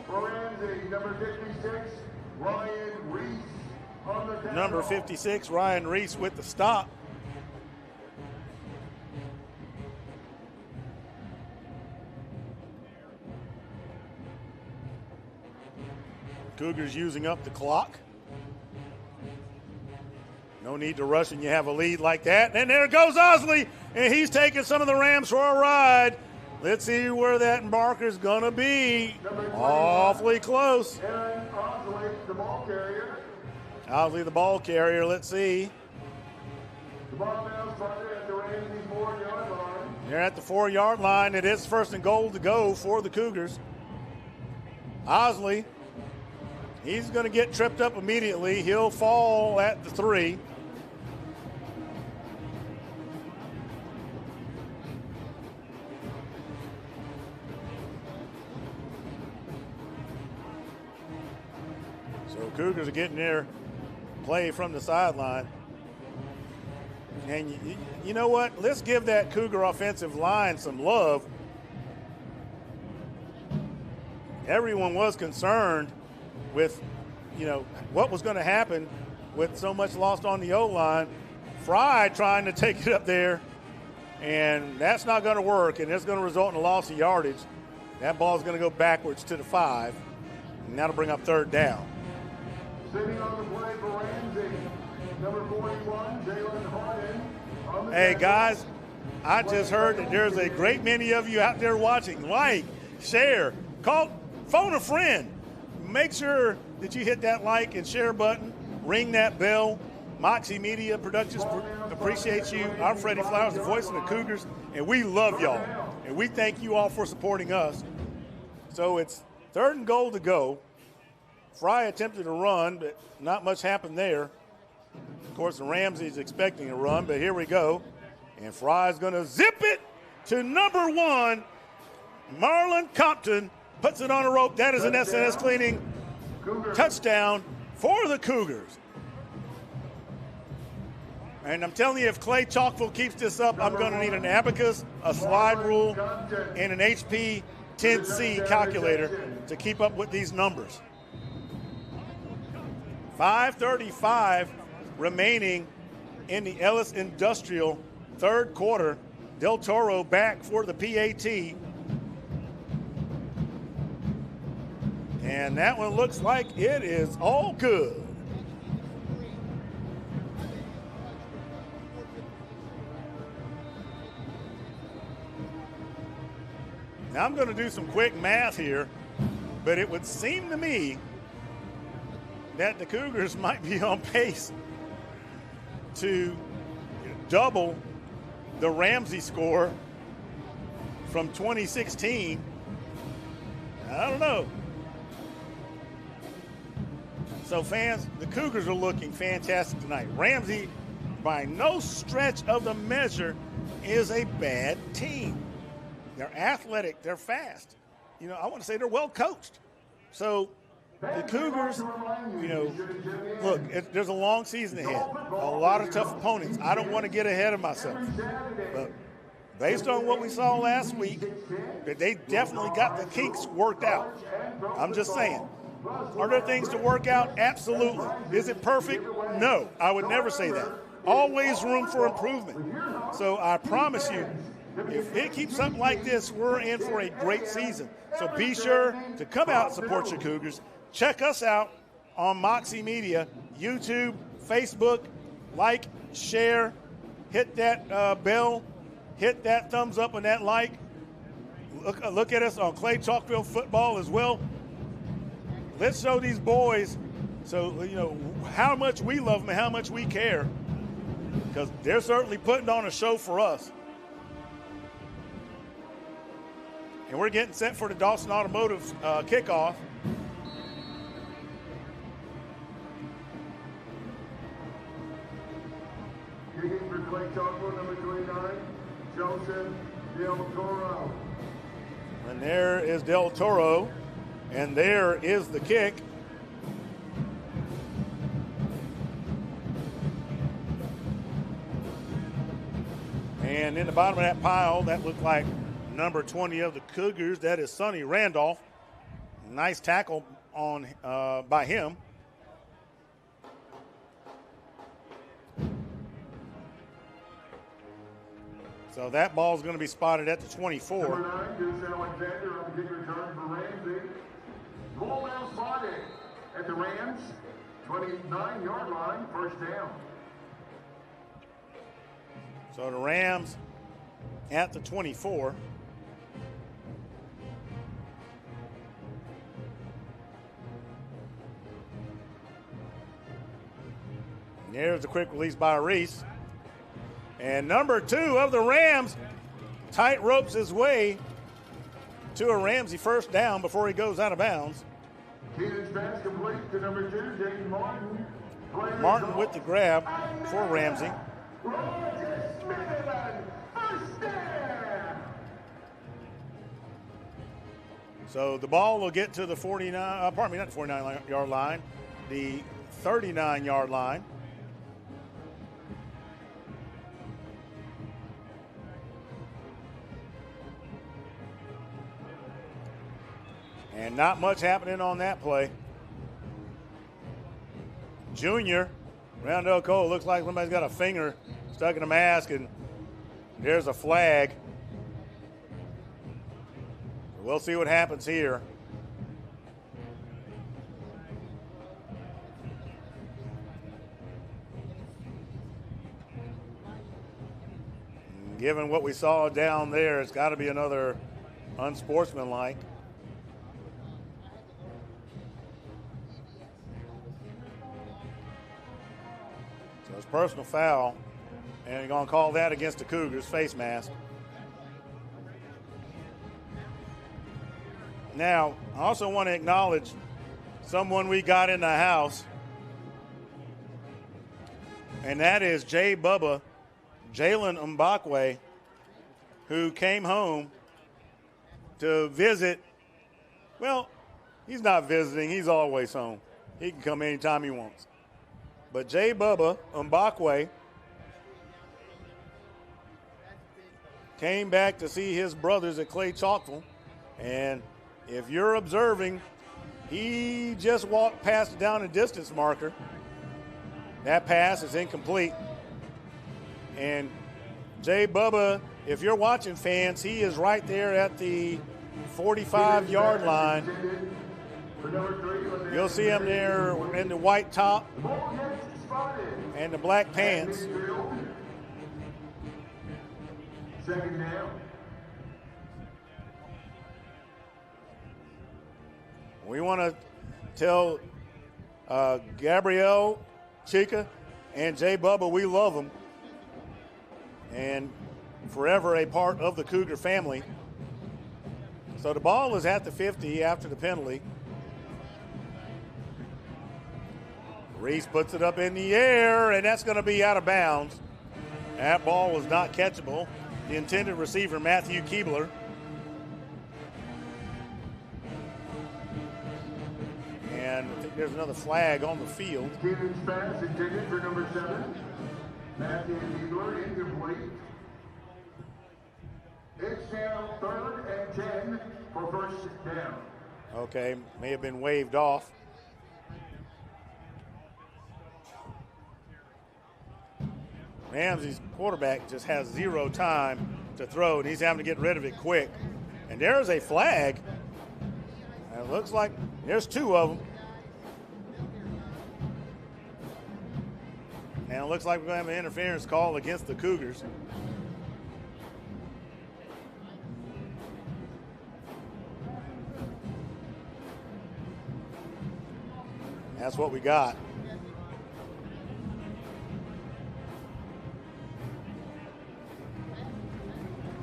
For Ramsey, number 56, Ryan Reese. Number 56, Ryan Reese with the stop. Cougars using up the clock. No need to rush when you have a lead like that. And there goes Osley, and he's taking some of the Rams for a ride. Let's see where that marker's going to be. Awfully close. Aaron Osley, the ball carrier. Osley, the ball carrier. Let's see. The ball now started at the Ramsey 4-yard line. They're at the 4-yard line. It is 1st and goal to go for the Cougars. Osley, he's going to get tripped up immediately. He'll fall at the 3. So Cougars are getting their play from the sideline. And you know what? Let's give that Cougar offensive line some love. Everyone was concerned with, what was going to happen with so much lost on the O-line. Fry trying to take it up there, and that's not going to work, and it's going to result in a loss of yardage. That ball is going to go backwards to the 5, and that'll bring up 3rd down. Sitting on the play for Ramsey, number 41, Jalen Harden. Hey, guys, I just heard that there's a great many of you out there watching. Like, share, phone a friend. Make sure that you hit that like and share button, ring that bell. Moxie Media Productions appreciates you. I'm Freddie Flowers, the voice of the Cougars, and we love y'all. And we thank you all for supporting us. So it's 3rd and goal to go. Fry attempted to run, but not much happened there. Of course, Ramsey's expecting a run, but here we go. And Fry's going to zip it to number 1. Marlon Compton puts it on a rope. That is an SNS cleaning touchdown for the Cougars. And I'm telling you, if Clay-Chalkville keeps this up, I'm going to need an abacus, a slide rule, and an HP 10C calculator to keep up with these numbers. 5:35 remaining in the Ellis Industrial 3rd quarter. Del Toro back for the PAT. And that one looks like it is all good. Now I'm going to do some quick math here, but it would seem to me that the Cougars might be on pace to double the Ramsey score from 2016. I don't know. So fans, the Cougars are looking fantastic tonight. Ramsey, by no stretch of the measure, is a bad team. They're athletic, they're fast. I want to say they're well coached. So the Cougars, look, there's a long season ahead, a lot of tough opponents. I don't want to get ahead of myself. But based on what we saw last week, they definitely got the kinks worked out. I'm just saying. Are there things to work out? Absolutely. Is it perfect? No, I would never say that. Always room for improvement. So I promise you, if it keeps up like this, we're in for a great season. So be sure to come out and support your Cougars. Check us out on Moxie Media, YouTube, Facebook. Like, share, hit that bell, hit that thumbs up and that like. Look at us on Clay-Chalkville Football as well. Let's show these boys how much we love them and how much we care, because they're certainly putting on a show for us. And we're getting set for the Dawson Automotive kickoff. Kicking for Clay-Chalkville, number 29, Joseph Del Toro. And there is Del Toro, and there is the kick. And in the bottom of that pile, that looked like number 20 of the Cougars. That is Sonny Randolph. Nice tackle on by him. So that ball is going to be spotted at the 24. Number 9, Deuce Alexander on the kick return for Ramsey. Ball now spotted at the Rams, 29-yard line, 1st down. So the Rams at the 24. And there's a quick release by Reese. And number 2 of the Rams tight ropes his way to a Ramsey 1st down before he goes out of bounds. Keenan's pass complete to number 2, Jaden Martin. Martin with the grab for Ramsey. So the ball will get to the 49-yard line, the 39-yard line. And not much happening on that play. junior, Roundel Cole. Looks like somebody's got a finger stuck in a mask, and there's a flag. We'll see what happens here. Given what we saw down there, it's got to be another unsportsmanlike. So it's personal foul, and you're going to call that against the Cougars, face mask. Now, I also want to acknowledge someone we got in the house, and that is Jalen Mbakwe, who came home to visit. Well, he's not visiting. He's always home. He can come anytime he wants. But Bubba Mbakwe came back to see his brothers at Clay-Chalkville, and if you're observing, he just walked past down a distance marker. That pass is incomplete. And Bubba, if you're watching, fans, he is right there at the 45-yard line. You'll see him there in the white top and the black pants. Second down. We want to tell Gabrielle, Chica, and Bubba we love them, and forever a part of the Cougar family. So the ball is at the 50 after the penalty. Reese puts it up in the air, and that's going to be out of bounds. That ball was not catchable. The intended receiver, Matthew Keebler. And I think there's another flag on the field. Stevens pass intended for number 7. Matthew Keebler, incomplete. It's now 3rd and 10 for first down. Okay, may have been waved off. Ramsey's quarterback just has zero time to throw, and he's having to get rid of it quick. And there's a flag. And it looks like there's 2 of them. And it looks like we're going to have an interference call against the Cougars. That's what we got.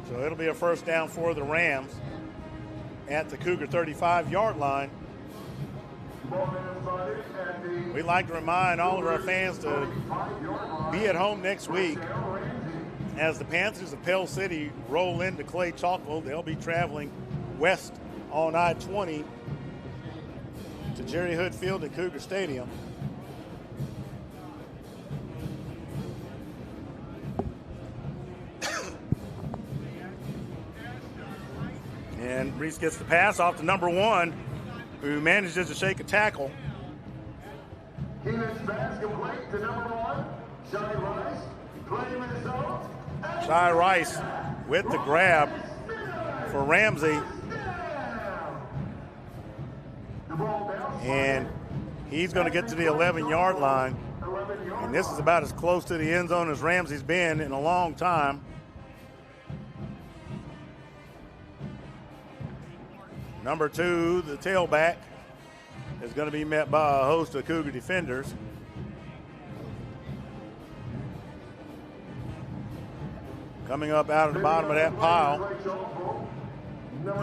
So it'll be a first down for the Rams at the Cougar 35-yard line. We'd like to remind all of our fans to be at home next week as the Panthers of Pell City roll into Clay-Chalkville. They'll be traveling west on I-20 to Jerry Hood Field at Cougar Stadium. And Reese gets the pass off to number 1, who manages to shake a tackle. Pass complete to number 1, Shai Rice. Claim his own. Shai Rice with the grab for Ramsey. And he's going to get to the 11-yard line. And this is about as close to the end zone as Ramsey's been in a long time. Number 2, the tailback, is going to be met by a host of Cougar defenders. Coming up out of the bottom of that pile,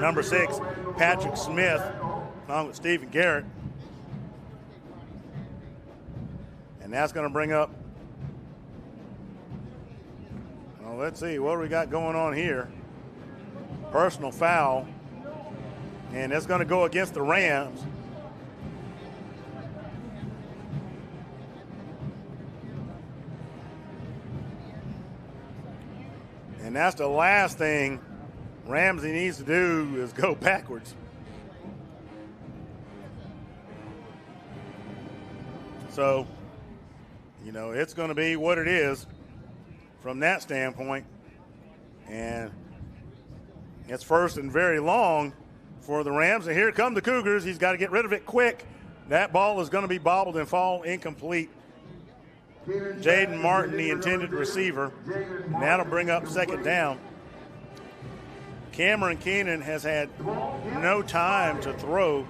number 6, Patrick Smith, along with Stephen Garrett. And that's going to bring up, well, let's see, what do we got going on here? Personal foul. And that's going to go against the Rams. And that's the last thing Ramsey needs to do is go backwards. So it's going to be what it is from that standpoint. And it's first and very long for the Rams. And here come the Cougars. He's got to get rid of it quick. That ball is going to be bobbled and fall incomplete. Jaden Martin, the intended receiver. And that'll bring up second down. Cameron Keenan has had no time to throw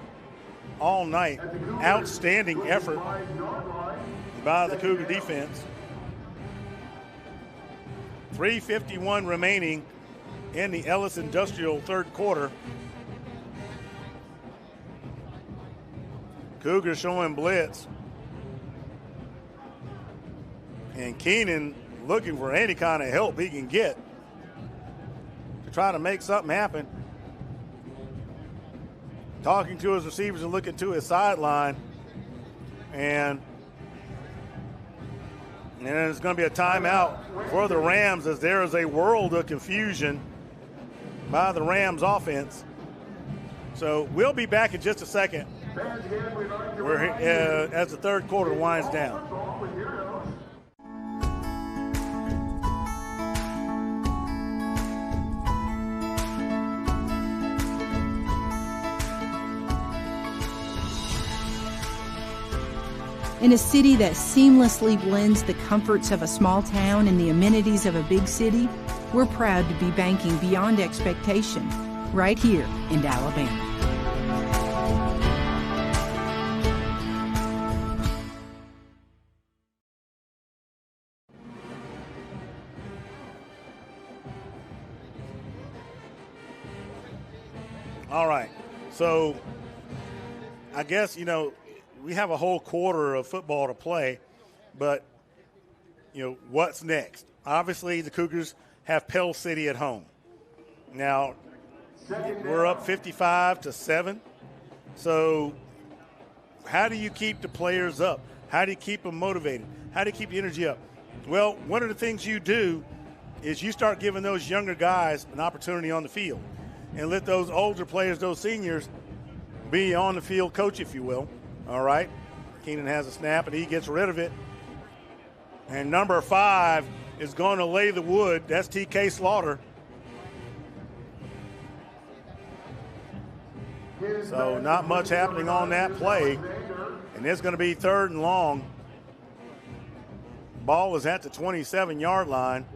all night. Outstanding effort by the Cougar defense. 3:51 remaining in the Ellis Industrial third quarter. Cougars showing blitz. And Keenan looking for any kind of help he can get to try to make something happen. Talking to his receivers and looking to his sideline. And it's going to be a timeout for the Rams as there is a world of confusion by the Rams offense. So we'll be back in just a second as the third quarter winds down. In a city that seamlessly blends the comforts of a small town and the amenities of a big city, we're proud to be banking beyond expectation, right here in Alabama. All right, so I guess, we have a whole quarter of football to play, but, what's next? Obviously, the Cougars have Pell City at home. Now, we're up 55-7. So how do you keep the players up? How do you keep them motivated? How do you keep the energy up? Well, one of the things you do is you start giving those younger guys an opportunity on the field and let those older players, those seniors, be on the field coach, if you will. All right, Keenan has a snap, and he gets rid of it. And number 5 is going to lay the wood. That's TK Slaughter. So not much happening on that play. And it's going to be third and long. Ball is at the 27-yard line.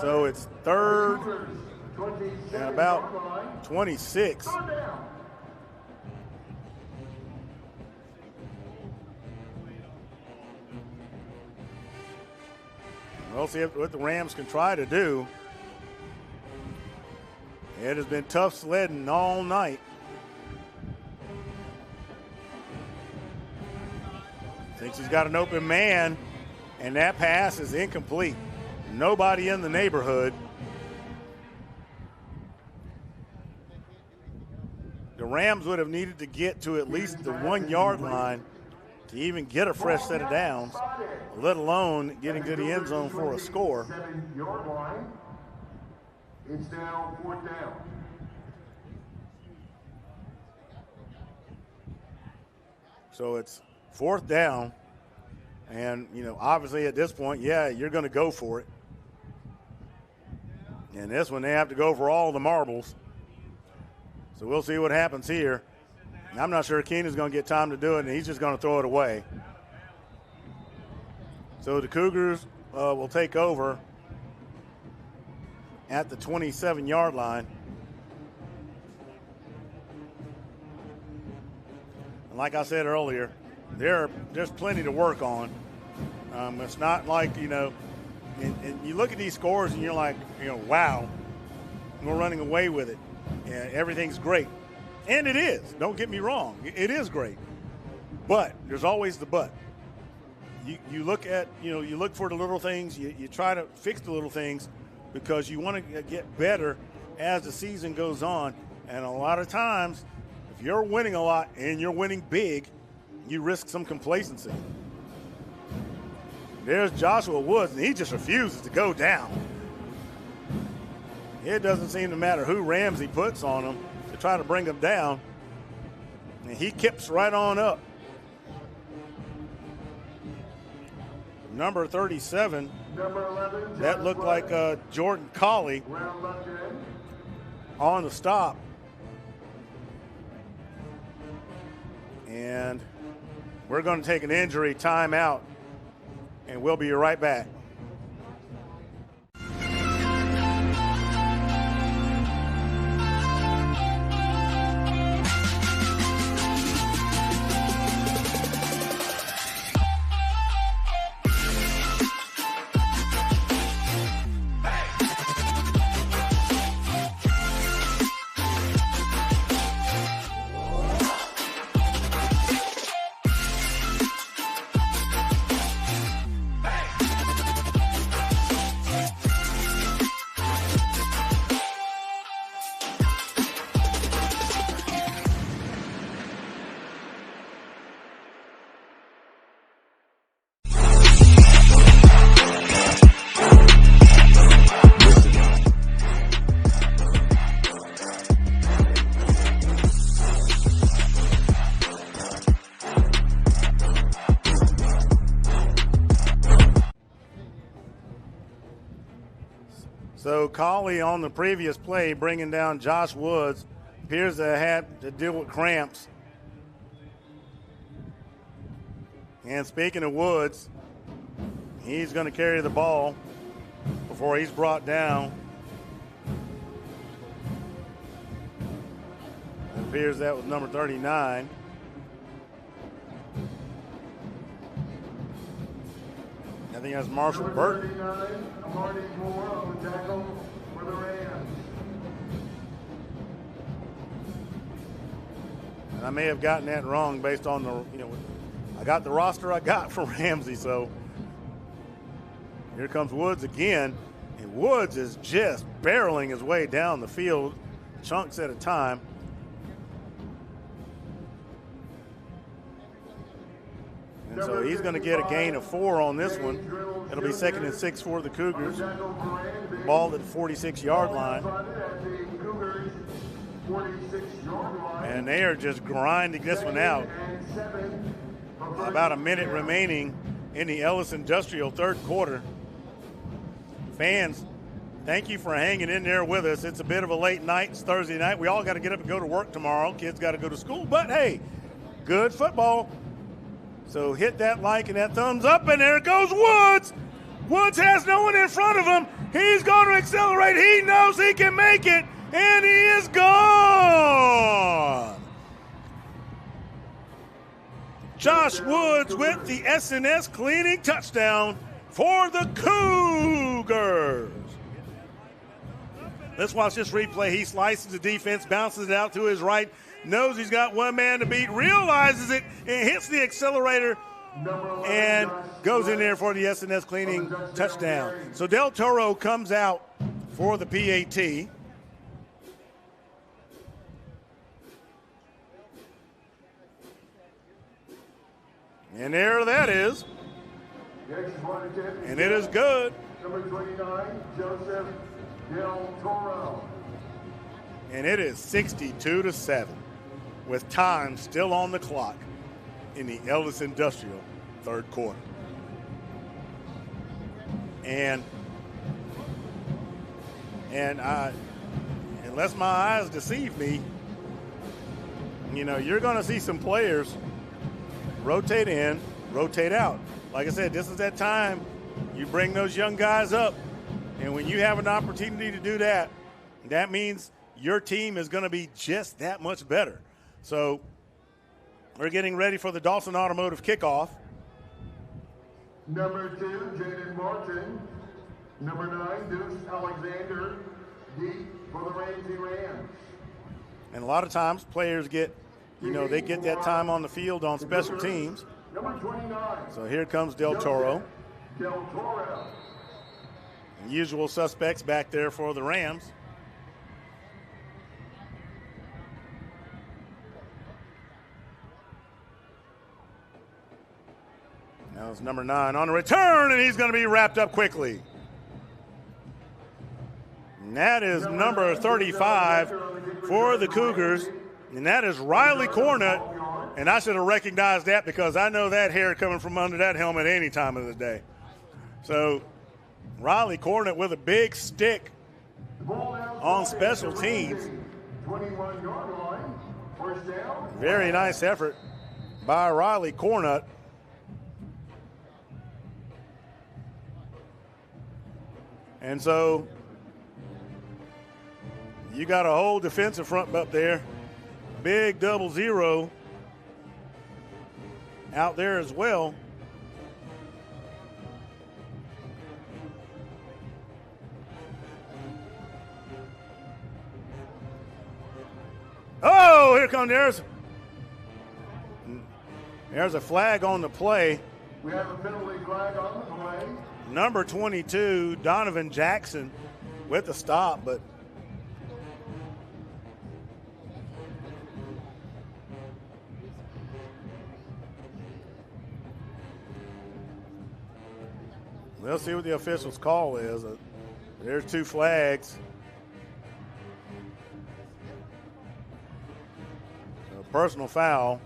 So it's third and about 26. We'll see what the Rams can try to do. It has been tough sledding all night. Thinks he's got an open man, and that pass is incomplete. Nobody in the neighborhood. The Rams would have needed to get to at least the 1-yard line to even get a fresh set of downs, let alone getting to the end zone for a score. 7-yard line. It's now 4th down. So it's 4th down. And, obviously at this point, you're going to go for it. And this one, they have to go for all the marbles. So we'll see what happens here. I'm not sure Keenan's going to get time to do it, and he's just going to throw it away. So the Cougars will take over at the 27-yard line. And like I said earlier, there's plenty to work on. It's not like, and you look at these scores and you're like, wow, we're running away with it. And everything's great. And it is. Don't get me wrong. It is great. But there's always the but. You look at, you look for the little things. You try to fix the little things because you want to get better as the season goes on. And a lot of times, if you're winning a lot and you're winning big, you risk some complacency. There's Joshua Woods, and he just refuses to go down. It doesn't seem to matter who Ramsey puts on him to try to bring him down. And he kips right on up. Number 37, that looked like Jordan Colley on the stop. And we're going to take an injury timeout, and we'll be right back. So Colley on the previous play bringing down Josh Woods. Appears to have had to deal with cramps. And speaking of Woods, he's going to carry the ball before he's brought down. It appears that was number 39. I think that's Marshall Burton. And I may have gotten that wrong based on the, I got the roster I got for Ramsey. So here comes Woods again. And Woods is just barreling his way down the field, chunks at a time. And so he's going to get a gain of 4 on this one. It'll be 2nd and 6 for the Cougars. Ball at the 46-yard line. And they are just grinding this one out. About a minute remaining in the Ellis Industrial third quarter. Fans, thank you for hanging in there with us. It's a bit of a late night. It's Thursday night. We all got to get up and go to work tomorrow. Kids got to go to school. But, hey, good football. So hit that like and that thumbs up, and there goes Woods. Woods has no one in front of him. He's going to accelerate. He knows he can make it, and he is gone. Josh Woods with the S&S cleaning touchdown for the Cougars. Let's watch this replay. He slices the defense, bounces it out to his right, knows he's got one man to beat, realizes it, and hits the accelerator and goes in there for the S&S cleaning touchdown. So Del Toro comes out for the PAT. And there that is. And it is good. Number 29, Joseph Del Toro. And it is 62-7 with time still on the clock in the Ellis Industrial third quarter. And unless my eyes deceive me, you're going to see some players rotate in, rotate out. Like I said, this is that time you bring those young guys up, and when you have an opportunity to do that, that means your team is going to be just that much better. So we're getting ready for the Dawson Automotive kickoff. Number 2, Jaden Martin. Number 9, Deuce Alexander, deep for the Ramsey Rams. And a lot of times players get, they get that time on the field on special teams. Number 29. So here comes Del Toro. Del Toro. Usual suspects back there for the Rams. Now it's number 9 on the return, and he's going to be wrapped up quickly. And that is number 35 for the Cougars, and that is Riley Cornutt. And I should have recognized that because I know that hair coming from under that helmet any time of the day. So Riley Cornett with a big stick on special teams. 21-yard line, first down. Very nice effort by Riley Cornett. And so you got a whole defensive front up there. Big 0-0 out there as well. Oh, here comes there's a flag on the play. We have a penalty flag on the play. Number 22, Donovan Jackson with the stop, but we'll see what the official's call is. There's 2 flags. A personal foul.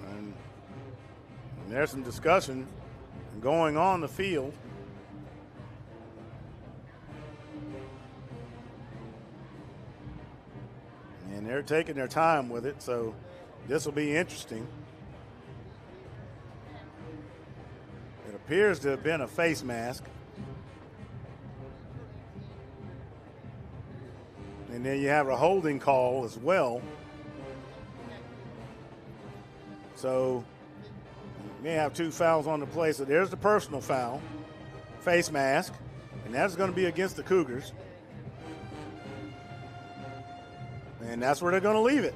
And there's some discussion going on the field. And they're taking their time with it, so this will be interesting. It appears to have been a face mask. And then you have a holding call as well. So you may have 2 fouls on the play. So there's the personal foul, face mask, and that's going to be against the Cougars. And that's where they're going to leave it.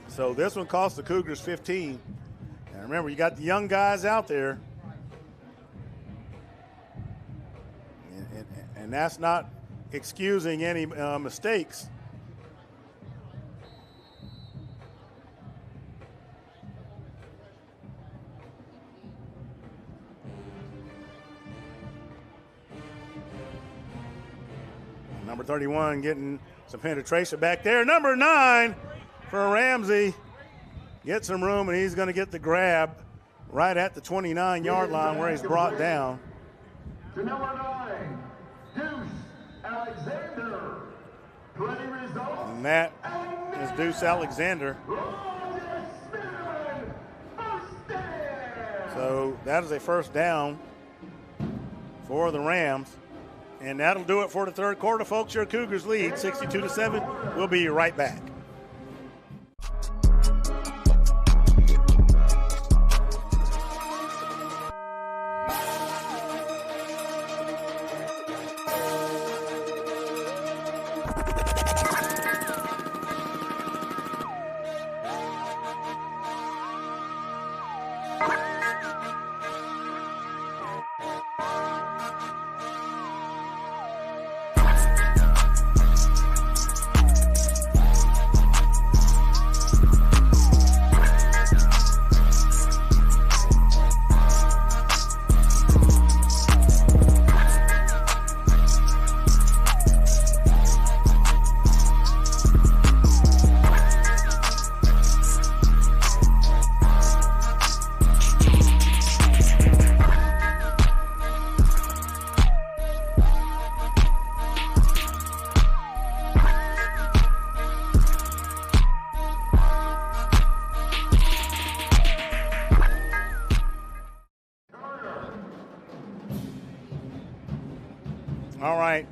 So this one cost the Cougars 15. And remember, you got the young guys out there. And that's not excusing any mistakes. Number 31 getting some penetration back there. Number 9 for Ramsey. Get some room, and he's going to get the grab right at the 29-yard line where he's brought down. To number 9, Deuce Alexander. Play result. And that is Deuce Alexander. So that is a first down for the Rams. And that'll do it for the third quarter, folks. Your Cougars lead 62-7. We'll be right back. All right.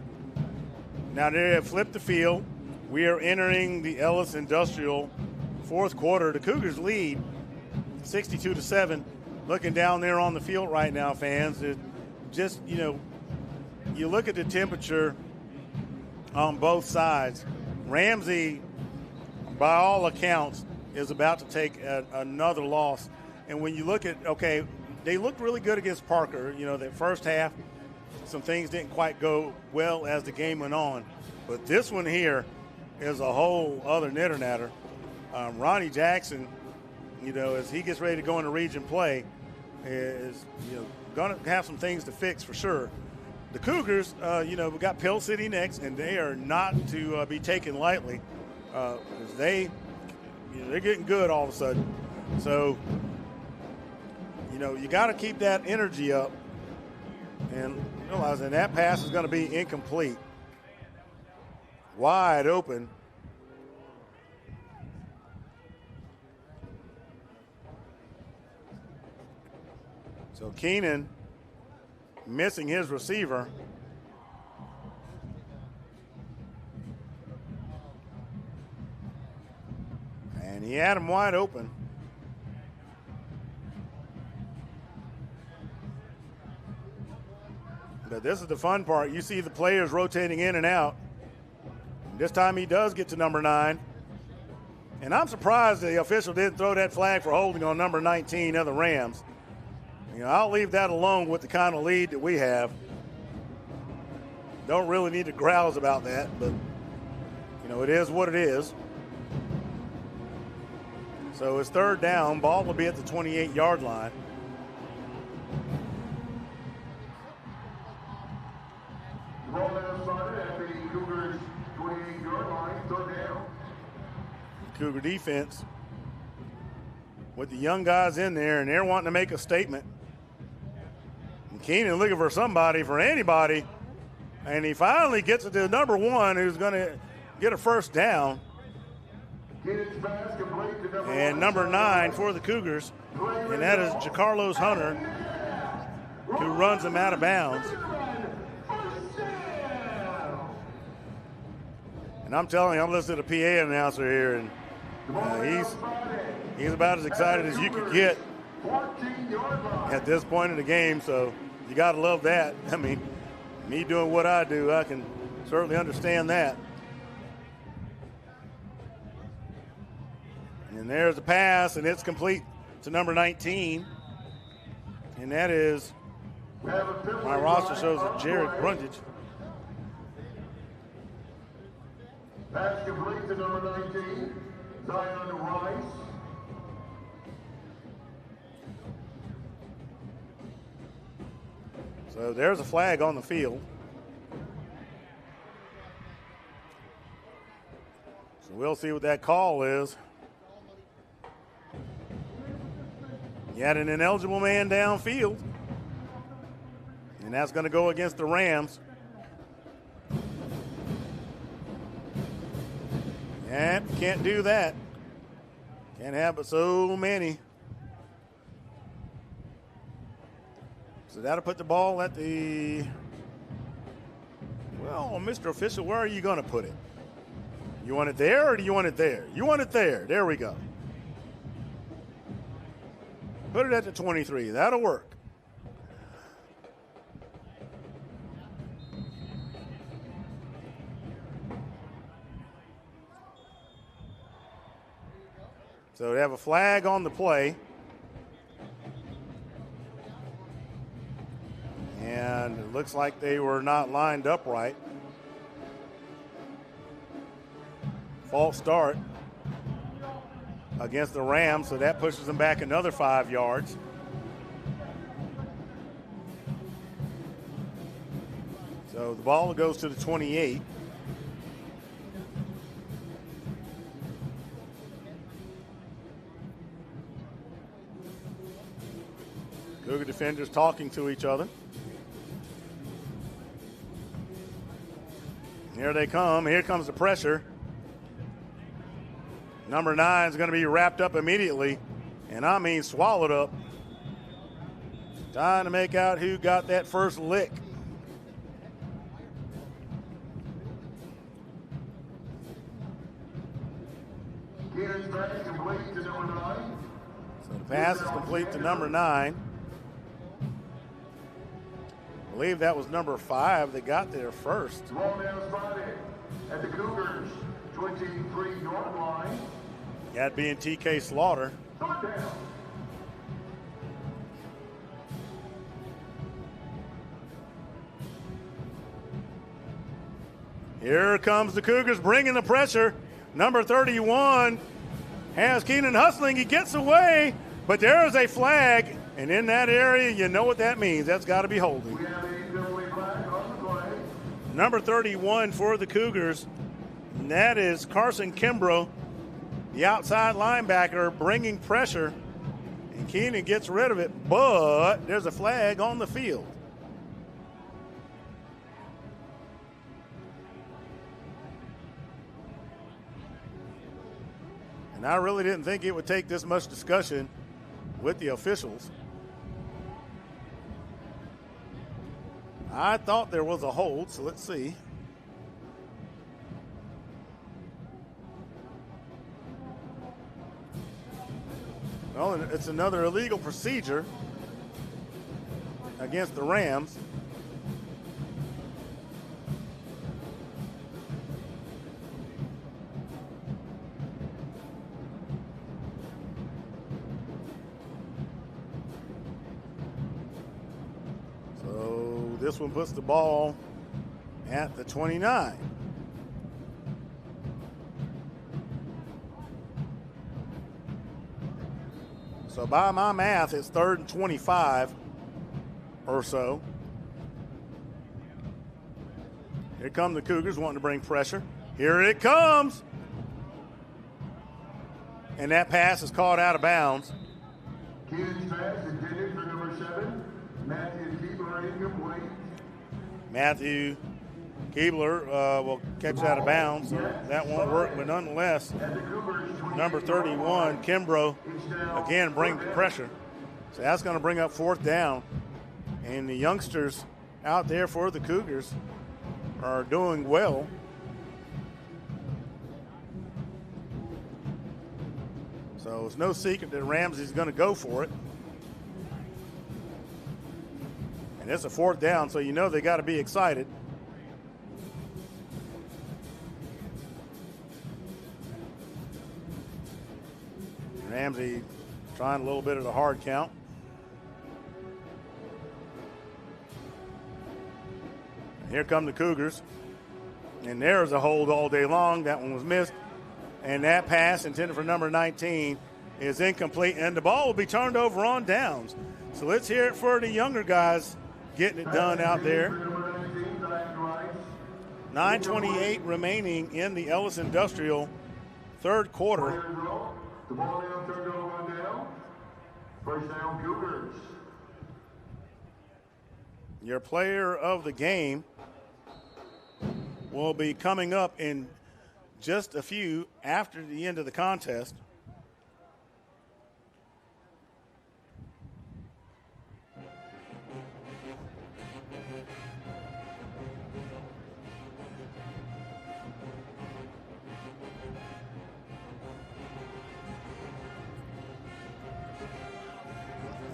Now they have flipped the field. We are entering the Ellis Industrial fourth quarter. The Cougars lead 62-7. Looking down there on the field right now, fans, it just, you look at the temperature on both sides. Ramsey, by all accounts, is about to take another loss. And when you look at, they looked really good against Parker. That first half, some things didn't quite go well as the game went on. But this one here is a whole other knitter-natter. Ronnie Jackson, as he gets ready to go into region play, is going to have some things to fix for sure. the Cougars, we got Pill City next, and they are not to be taken lightly. 'Cause they're getting good all of a sudden. So, you got to keep that energy up and realizing that pass is going to be incomplete. Wide open. So Keenan missing his receiver. And he had him wide open. But this is the fun part. You see the players rotating in and out. This time he does get to number 9. And I'm surprised the official didn't throw that flag for holding on number 19 of the Rams. I'll leave that alone with the kind of lead that we have. Don't really need to grouse about that, but, it is what it is. So it's 3rd down. Ball will be at the 28-yard line. Ball now started at the Cougars' 28-yard line, 3rd down. Cougar defense with the young guys in there, and they're wanting to make a statement. And Keenan looking for somebody, for anybody, and he finally gets it to number 1, who's going to get a 1st down. And number 9 for the Cougars, and that is Jacarlos Hunter, who runs them out of bounds. And I'm telling you, I'm listening to the PA announcer here, and he's about as excited as you could get at this point in the game, so you got to love that. I mean, me doing what I do, I can certainly understand that. And there's the pass, and it's complete to number 19. And that is, my roster shows it, Jared Brundage. Pass complete to number 19, Zion Rice. So there's a flag on the field. So we'll see what that call is. You had an ineligible man downfield, and that's going to go against the Rams. Yeah, can't do that. Can't have but so many. So that'll put the ball at the, well, Mr. Official, where are you going to put it? You want it there or do you want it there? You want it there. There we go. Put it at the 23. That'll work. So they have a flag on the play. And it looks like they were not lined up right. False start against the Rams, so that pushes them back another 5 yards. So the ball goes to the 28. Cougar defenders talking to each other. Here they come. Here comes the pressure. Number 9 is going to be wrapped up immediately, and I mean swallowed up. Trying to make out who got that first lick. So the pass is complete to number 9. I believe that was number 5 that got there first. Ball now spotted at the Cougars' 23-yard line. That being TK Slaughter. Third down. Here comes the Cougars bringing the pressure. Number 31 has Keenan hustling. He gets away, but there is a flag. And in that area, you know what that means. That's got to be holding. We have a penalty flag on Number 31 for the Cougars, and that is Carson Kimbrough, the outside linebacker, bringing pressure. And Keenan gets rid of it, but there's a flag on the field. And I really didn't think it would take this much discussion with the officials. I thought there was a hold, so let's see. Well, it's another illegal procedure against the Rams. So this one puts the ball at the 29. So by my math, it's 3rd and 25 or so. Here come the Cougars wanting to bring pressure. Here it comes. And that pass is caught out of bounds. Huge pass intended for number 7, Matthew Keebler, incomplete. Matthew Keebler will catch out of bounds, so that won't work, but nonetheless, number 31, Kimbrough, again brings pressure. So that's going to bring up 4th down. And the youngsters out there for the Cougars are doing well. So it's no secret that Ramsey's going to go for it. And it's a 4th down, so you know they got to be excited. Ramsey trying a little bit of the hard count. And here come the Cougars. And there's a hold all day long. That one was missed. And that pass intended for number 19 is incomplete. And the ball will be turned over on downs. So let's hear it for the younger guys getting it done out there. 9:28 remaining in the Ellis Industrial third quarter. The ball now turned over on down. First down, Cougars. Your player of the game will be coming up in just a few after the end of the contest.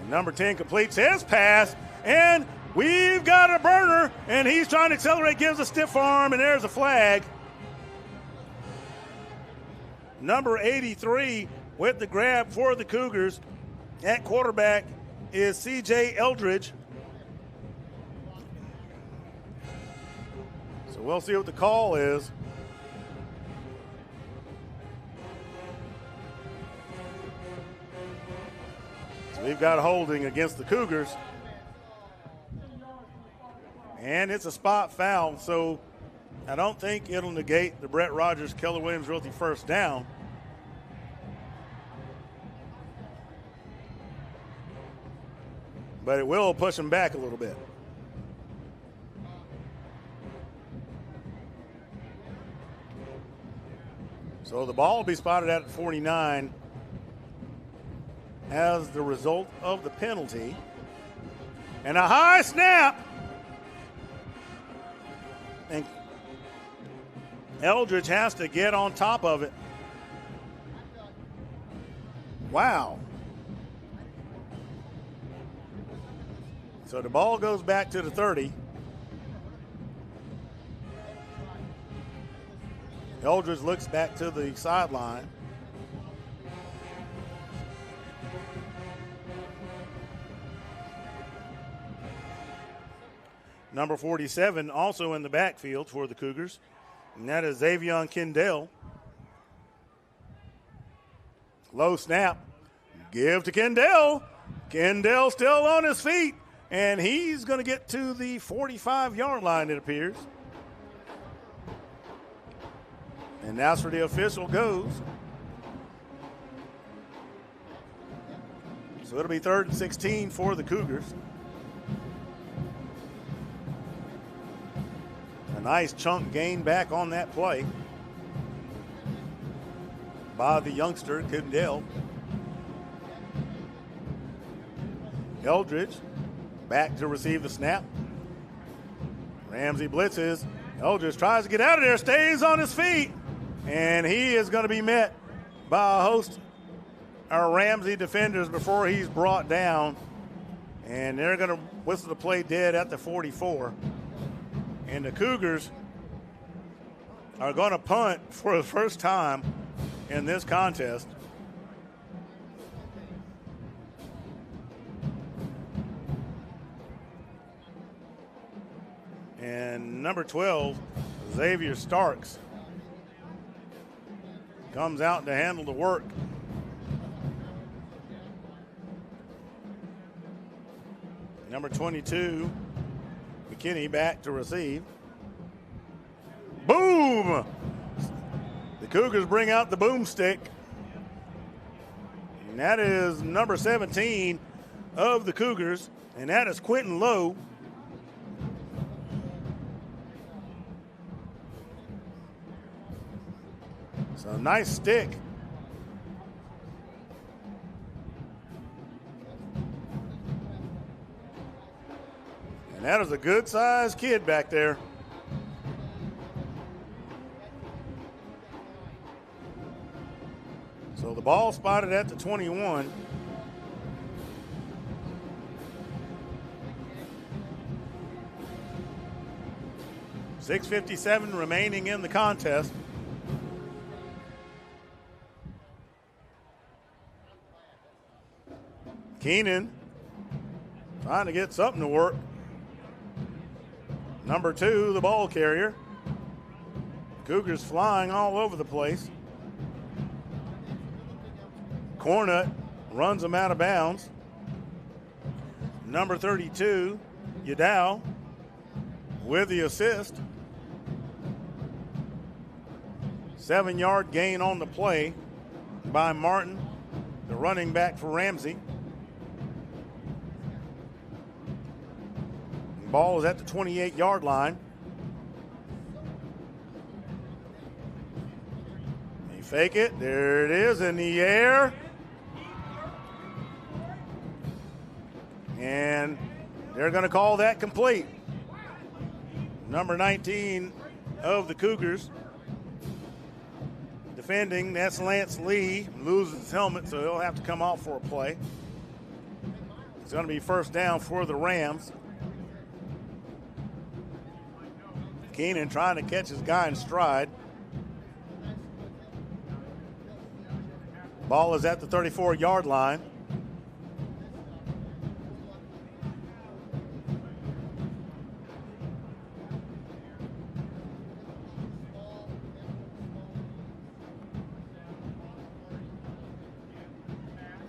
Number 10 completes his pass, and we've got a burner, and he's trying to accelerate, gives a stiff arm, and there's a flag. Number 83 with the grab for the Cougars. At quarterback is C.J. Eldridge. So we'll see what the call is. We've got holding against the Cougars. And it's a spot foul, so I don't think it'll negate the Brett Rogers Keller Williams Realty first down. But it will push them back a little bit. So the ball will be spotted at 49. As the result of the penalty. And a high snap. And Eldridge has to get on top of it. Wow. So the ball goes back to the 30. Eldridge looks back to the sideline. Number 47 also in the backfield for the Cougars, and that is Xavion Kendall. Low snap. Give to Kendall. Kendall still on his feet, and he's going to get to the 45-yard line, it appears. And that's where the official goes. So it'll be 3rd and 16 for the Cougars. A nice chunk gain back on that play by the youngster, Kendall. Eldridge back to receive the snap. Ramsey blitzes. Eldridge tries to get out of there, stays on his feet, and he is going to be met by a host of Ramsey defenders before he's brought down, and they're going to whistle the play dead at the 44. And the Cougars are going to punt for the first time in this contest. And number 12, Xavier Starks, comes out to handle the work. Number 22, McKinney back to receive. Boom! The Cougars bring out the boomstick. And that is number 17 of the Cougars, and that is Quentin Lowe. So nice stick. And that is a good-sized kid back there. So the ball spotted at the 21. .657 remaining in the contest. Keenan trying to get something to work. Number 2, the ball carrier. Cougars flying all over the place. Cornut runs them out of bounds. Number 32, Yadow, with the assist. 7-yard gain on the play by Martin, the running back for Ramsey. Ball is at the 28-yard line. They fake it. There it is in the air. And they're going to call that complete. Number 19 of the Cougars defending, that's Lance Lee, loses his helmet, so he'll have to come off for a play. It's going to be first down for the Rams. Keenan trying to catch his guy in stride. Ball is at the 34-yard line.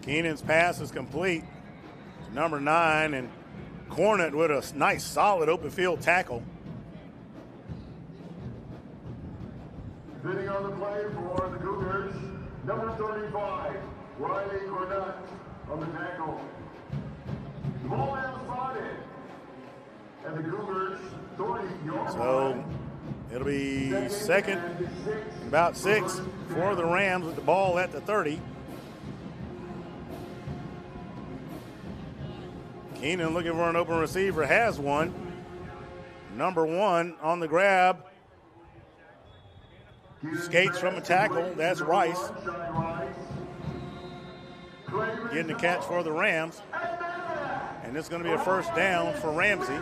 Keenan's pass is complete to number 9, and Cornett with a nice, solid open field tackle. Bidding on the play for the Cougars, number 35, Riley Cornett on the tackle. The ball now spotted, and the Cougars 30-yard So it'll be second, about 6 for the Rams with the ball at the 30. Keenan looking for an open receiver, has one. Number 1 on the grab. Skates from a tackle, that's Rice. Getting the catch for the Rams. And it's going to be a first down for Ramsey.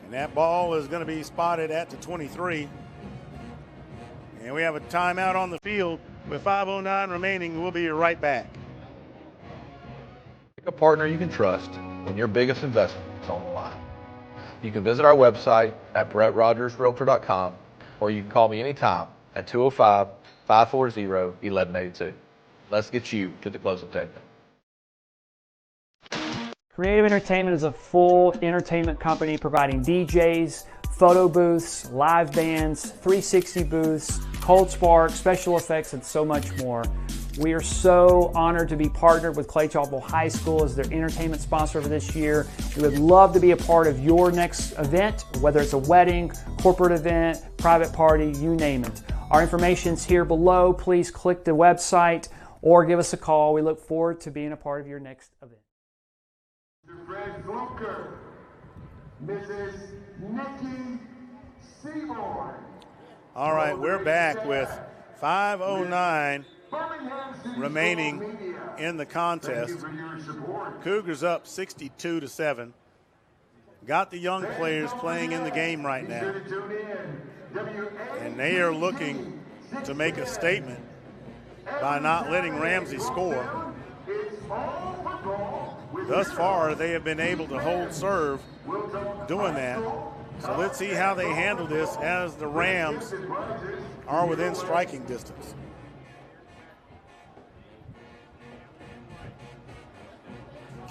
And that ball is going to be spotted at the 23. And we have a timeout on the field with 5:09 remaining. We'll be right back. Pick a partner you can trust when your biggest investment is on the line. You can visit our website at BrettRogersRealtor.com, or you can call me anytime at 205-540-1182. Let's get you to the closing table. Creative Entertainment is a full entertainment company providing DJs, photo booths, live bands, 360 booths, cold spark, special effects, and so much more. We are so honored to be partnered with Clay-Chalkville High School as their entertainment sponsor for this year. We would love to be a part of your next event, whether it's a wedding, corporate event, private party, you name it. Our information's here below. Please click the website or give us a call. We look forward to being a part of your next event. Fred Fluker, Mrs. Nikki Seaborn. All right, we're back with 5:09 remaining in the contest. Cougars up 62-7. Got the young players playing in the game right now. And they are looking to make a statement by not letting Ramsey score. Thus far, they have been able to hold serve doing that. So let's see how they handle this as the Rams are within striking distance.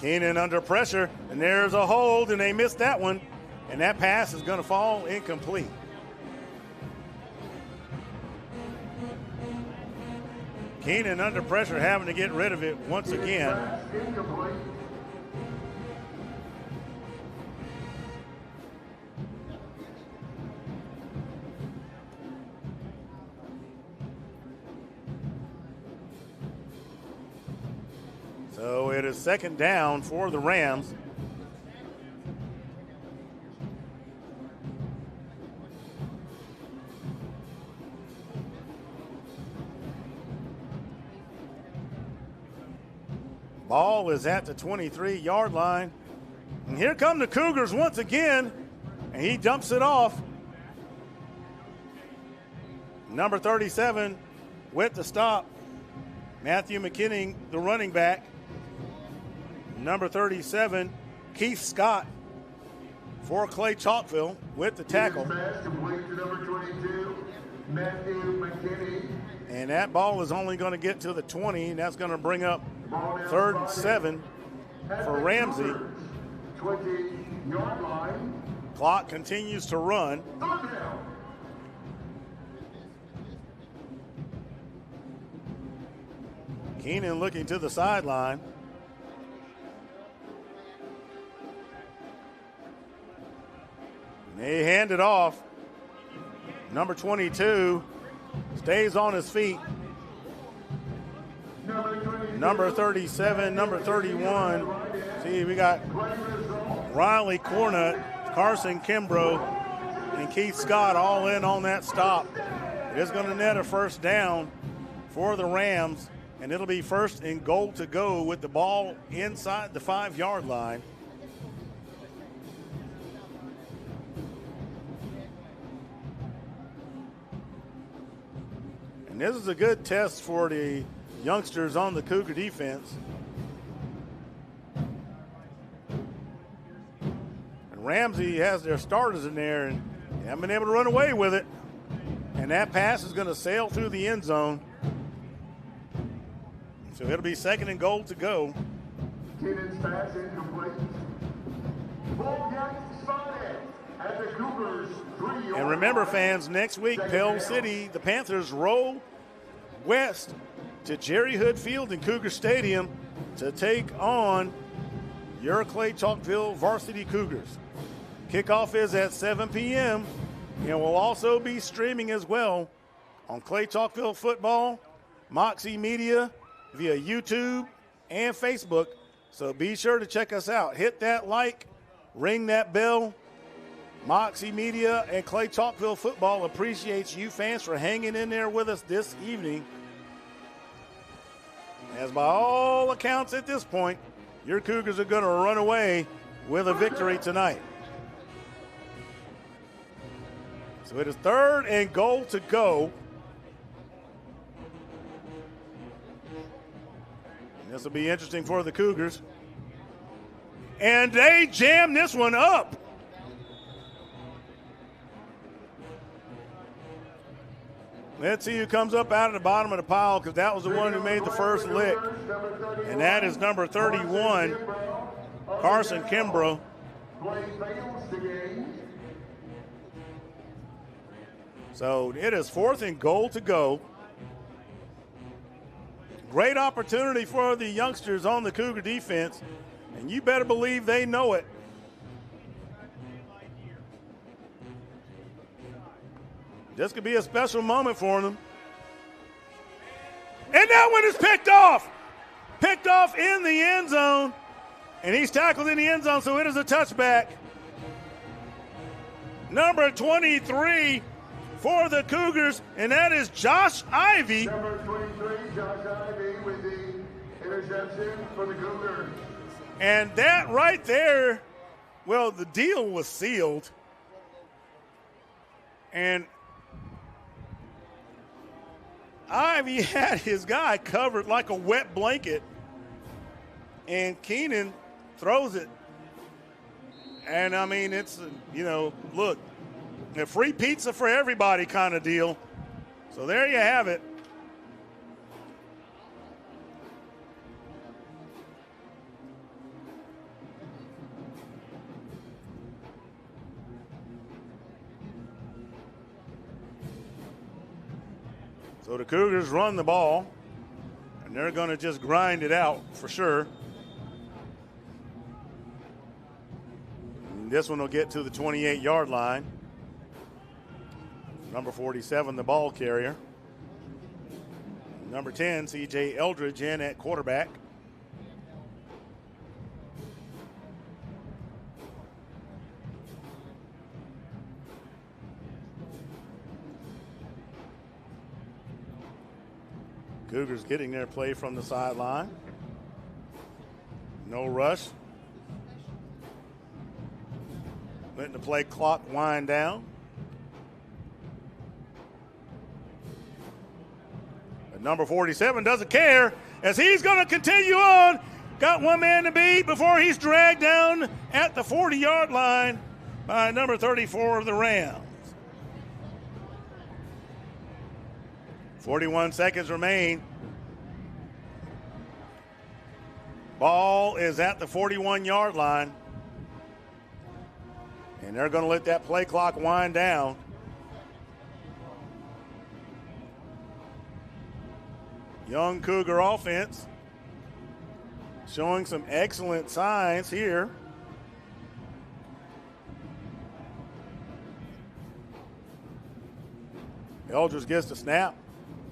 Keenan under pressure, and there's a hold, and they missed that one, and that pass is going to fall incomplete. Keenan under pressure, having to get rid of it once again. So it is second down for the Rams. Ball is at the 23-yard line. And here come the Cougars once again, and he dumps it off. Number 37 with the stop. Matthew McKinney, the running back. Number 37, Keith Scott for Clay-Chalkville with the tackle. And that ball is only going to get to the 20, and that's going to bring up 3rd and 7 for Ramsey. 20-yard line. Clock continues to run. Keenan looking to the sideline. They hand it off. Number 22 stays on his feet. Number 37, number 31. See, we got Riley Cornett, Carson Kimbrough, and Keith Scott all in on that stop. It is going to net a first down for the Rams, and it'll be 1st and goal to go with the ball inside the 5-yard line. And this is a good test for the youngsters on the Cougar defense. And Ramsey has their starters in there, and they haven't been able to run away with it. And that pass is going to sail through the end zone. So it'll be 2nd and goal to go. Keenan's pass incomplete. Ball gets spotted at the Cougars 3-yard. And remember, fans, next week, Pell City, the Panthers roll west to Jerry Hood Field in Cougar Stadium to take on your Clay-Chalkville Varsity Cougars. Kickoff is at 7 p.m. and we'll also be streaming as well on Clay-Chalkville Football, Moxie Media, via YouTube and Facebook. So be sure to check us out. Hit that like, ring that bell. Moxie Media and Clay-Chalkville Football appreciates you fans for hanging in there with us this evening. As by all accounts at this point, your Cougars are going to run away with a victory tonight. So it is 3rd and goal to go. And this will be interesting for the Cougars. And they jam this one up. Let's see who comes up out of the bottom of the pile, because that was the one who made the first lick. And that is number 31, Carson Kimbrough. So it is 4th and goal to go. Great opportunity for the youngsters on the Cougar defense, and you better believe they know it. This could be a special moment for them. And that one is picked off. Picked off in the end zone. And he's tackled in the end zone, so it is a touchback. Number 23 for the Cougars, and that is Josh Ivy. Number 23, Josh Ivy with the interception for the Cougars. And that right there, well, the deal was sealed. And Ivy had his guy covered like a wet blanket. And Keenan throws it. And, I mean, it's, look, a free pizza for everybody kind of deal. So there you have it. So the Cougars run the ball, and they're going to just grind it out for sure. And this one will get to the 28-yard line. Number 47, the ball carrier. Number 10, C.J. Eldridge in at quarterback. Cougars getting their play from the sideline. No rush. Letting the play clock wind down. But number 47 doesn't care as he's going to continue on. Got one man to beat before he's dragged down at the 40-yard line by number 34 of the Rams. 41 seconds remain. Ball is at the 41-yard line. And they're going to let that play clock wind down. Young Cougar offense showing some excellent signs here. Eldridge gets the snap.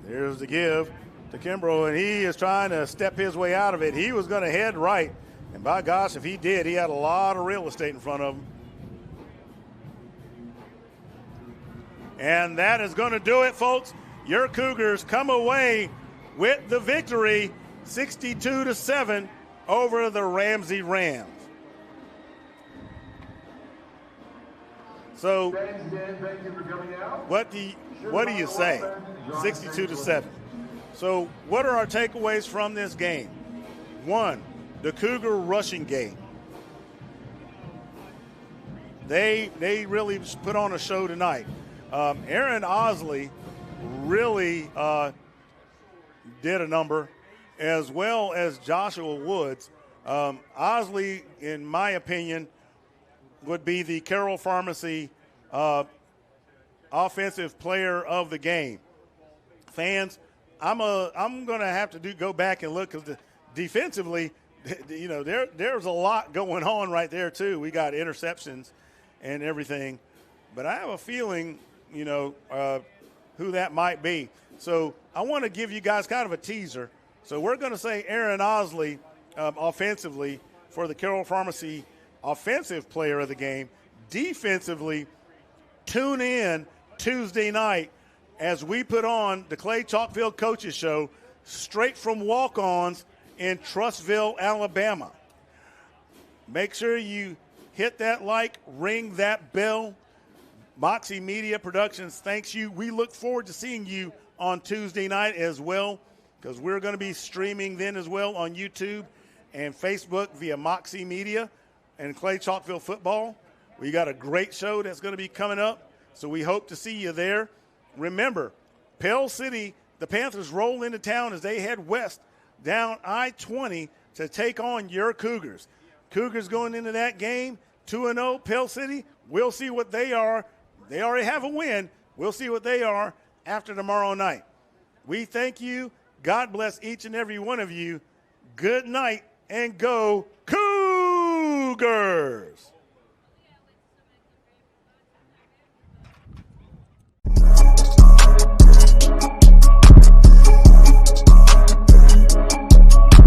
There's the give to Kimbrough, and he is trying to step his way out of it. He was going to head right, and by gosh, if he did, he had a lot of real estate in front of him. And that is going to do it, folks. Your Cougars come away with the victory, 62-7 over the Ramsey Rams. So, what do you say? 62-7. So, what are our takeaways from this game? One, the Cougar rushing game. They really put on a show tonight. Aaron Osley really did a number, as well as Joshua Woods. Osley, in my opinion, would be the Carroll Pharmacy offensive player of the game. Fans, I'm going to have to go back and look because defensively, there's a lot going on right there too. We got interceptions and everything, but I have a feeling, who that might be. So I want to give you guys kind of a teaser. So we're going to say Aaron Osley offensively for the Carroll Pharmacy offensive player of the game. Defensively, tune in Tuesday night as we put on the Clay-Chalkville Coaches Show straight from walk-ons in Trussville, Alabama. Make sure you hit that like, ring that bell. Moxie Media Productions thanks you. We look forward to seeing you on Tuesday night as well, because we're going to be streaming then as well on YouTube and Facebook via Moxie Media and Clay-Chalkville Football. We got a great show that's going to be coming up, so we hope to see you there. Remember, Pell City, the Panthers roll into town as they head west down I-20 to take on your Cougars. Cougars going into that game, 2-0, Pell City. We'll see what they are. They already have a win. We'll see what they are after tomorrow night. We thank you. God bless each and every one of you. Good night and go Cougars!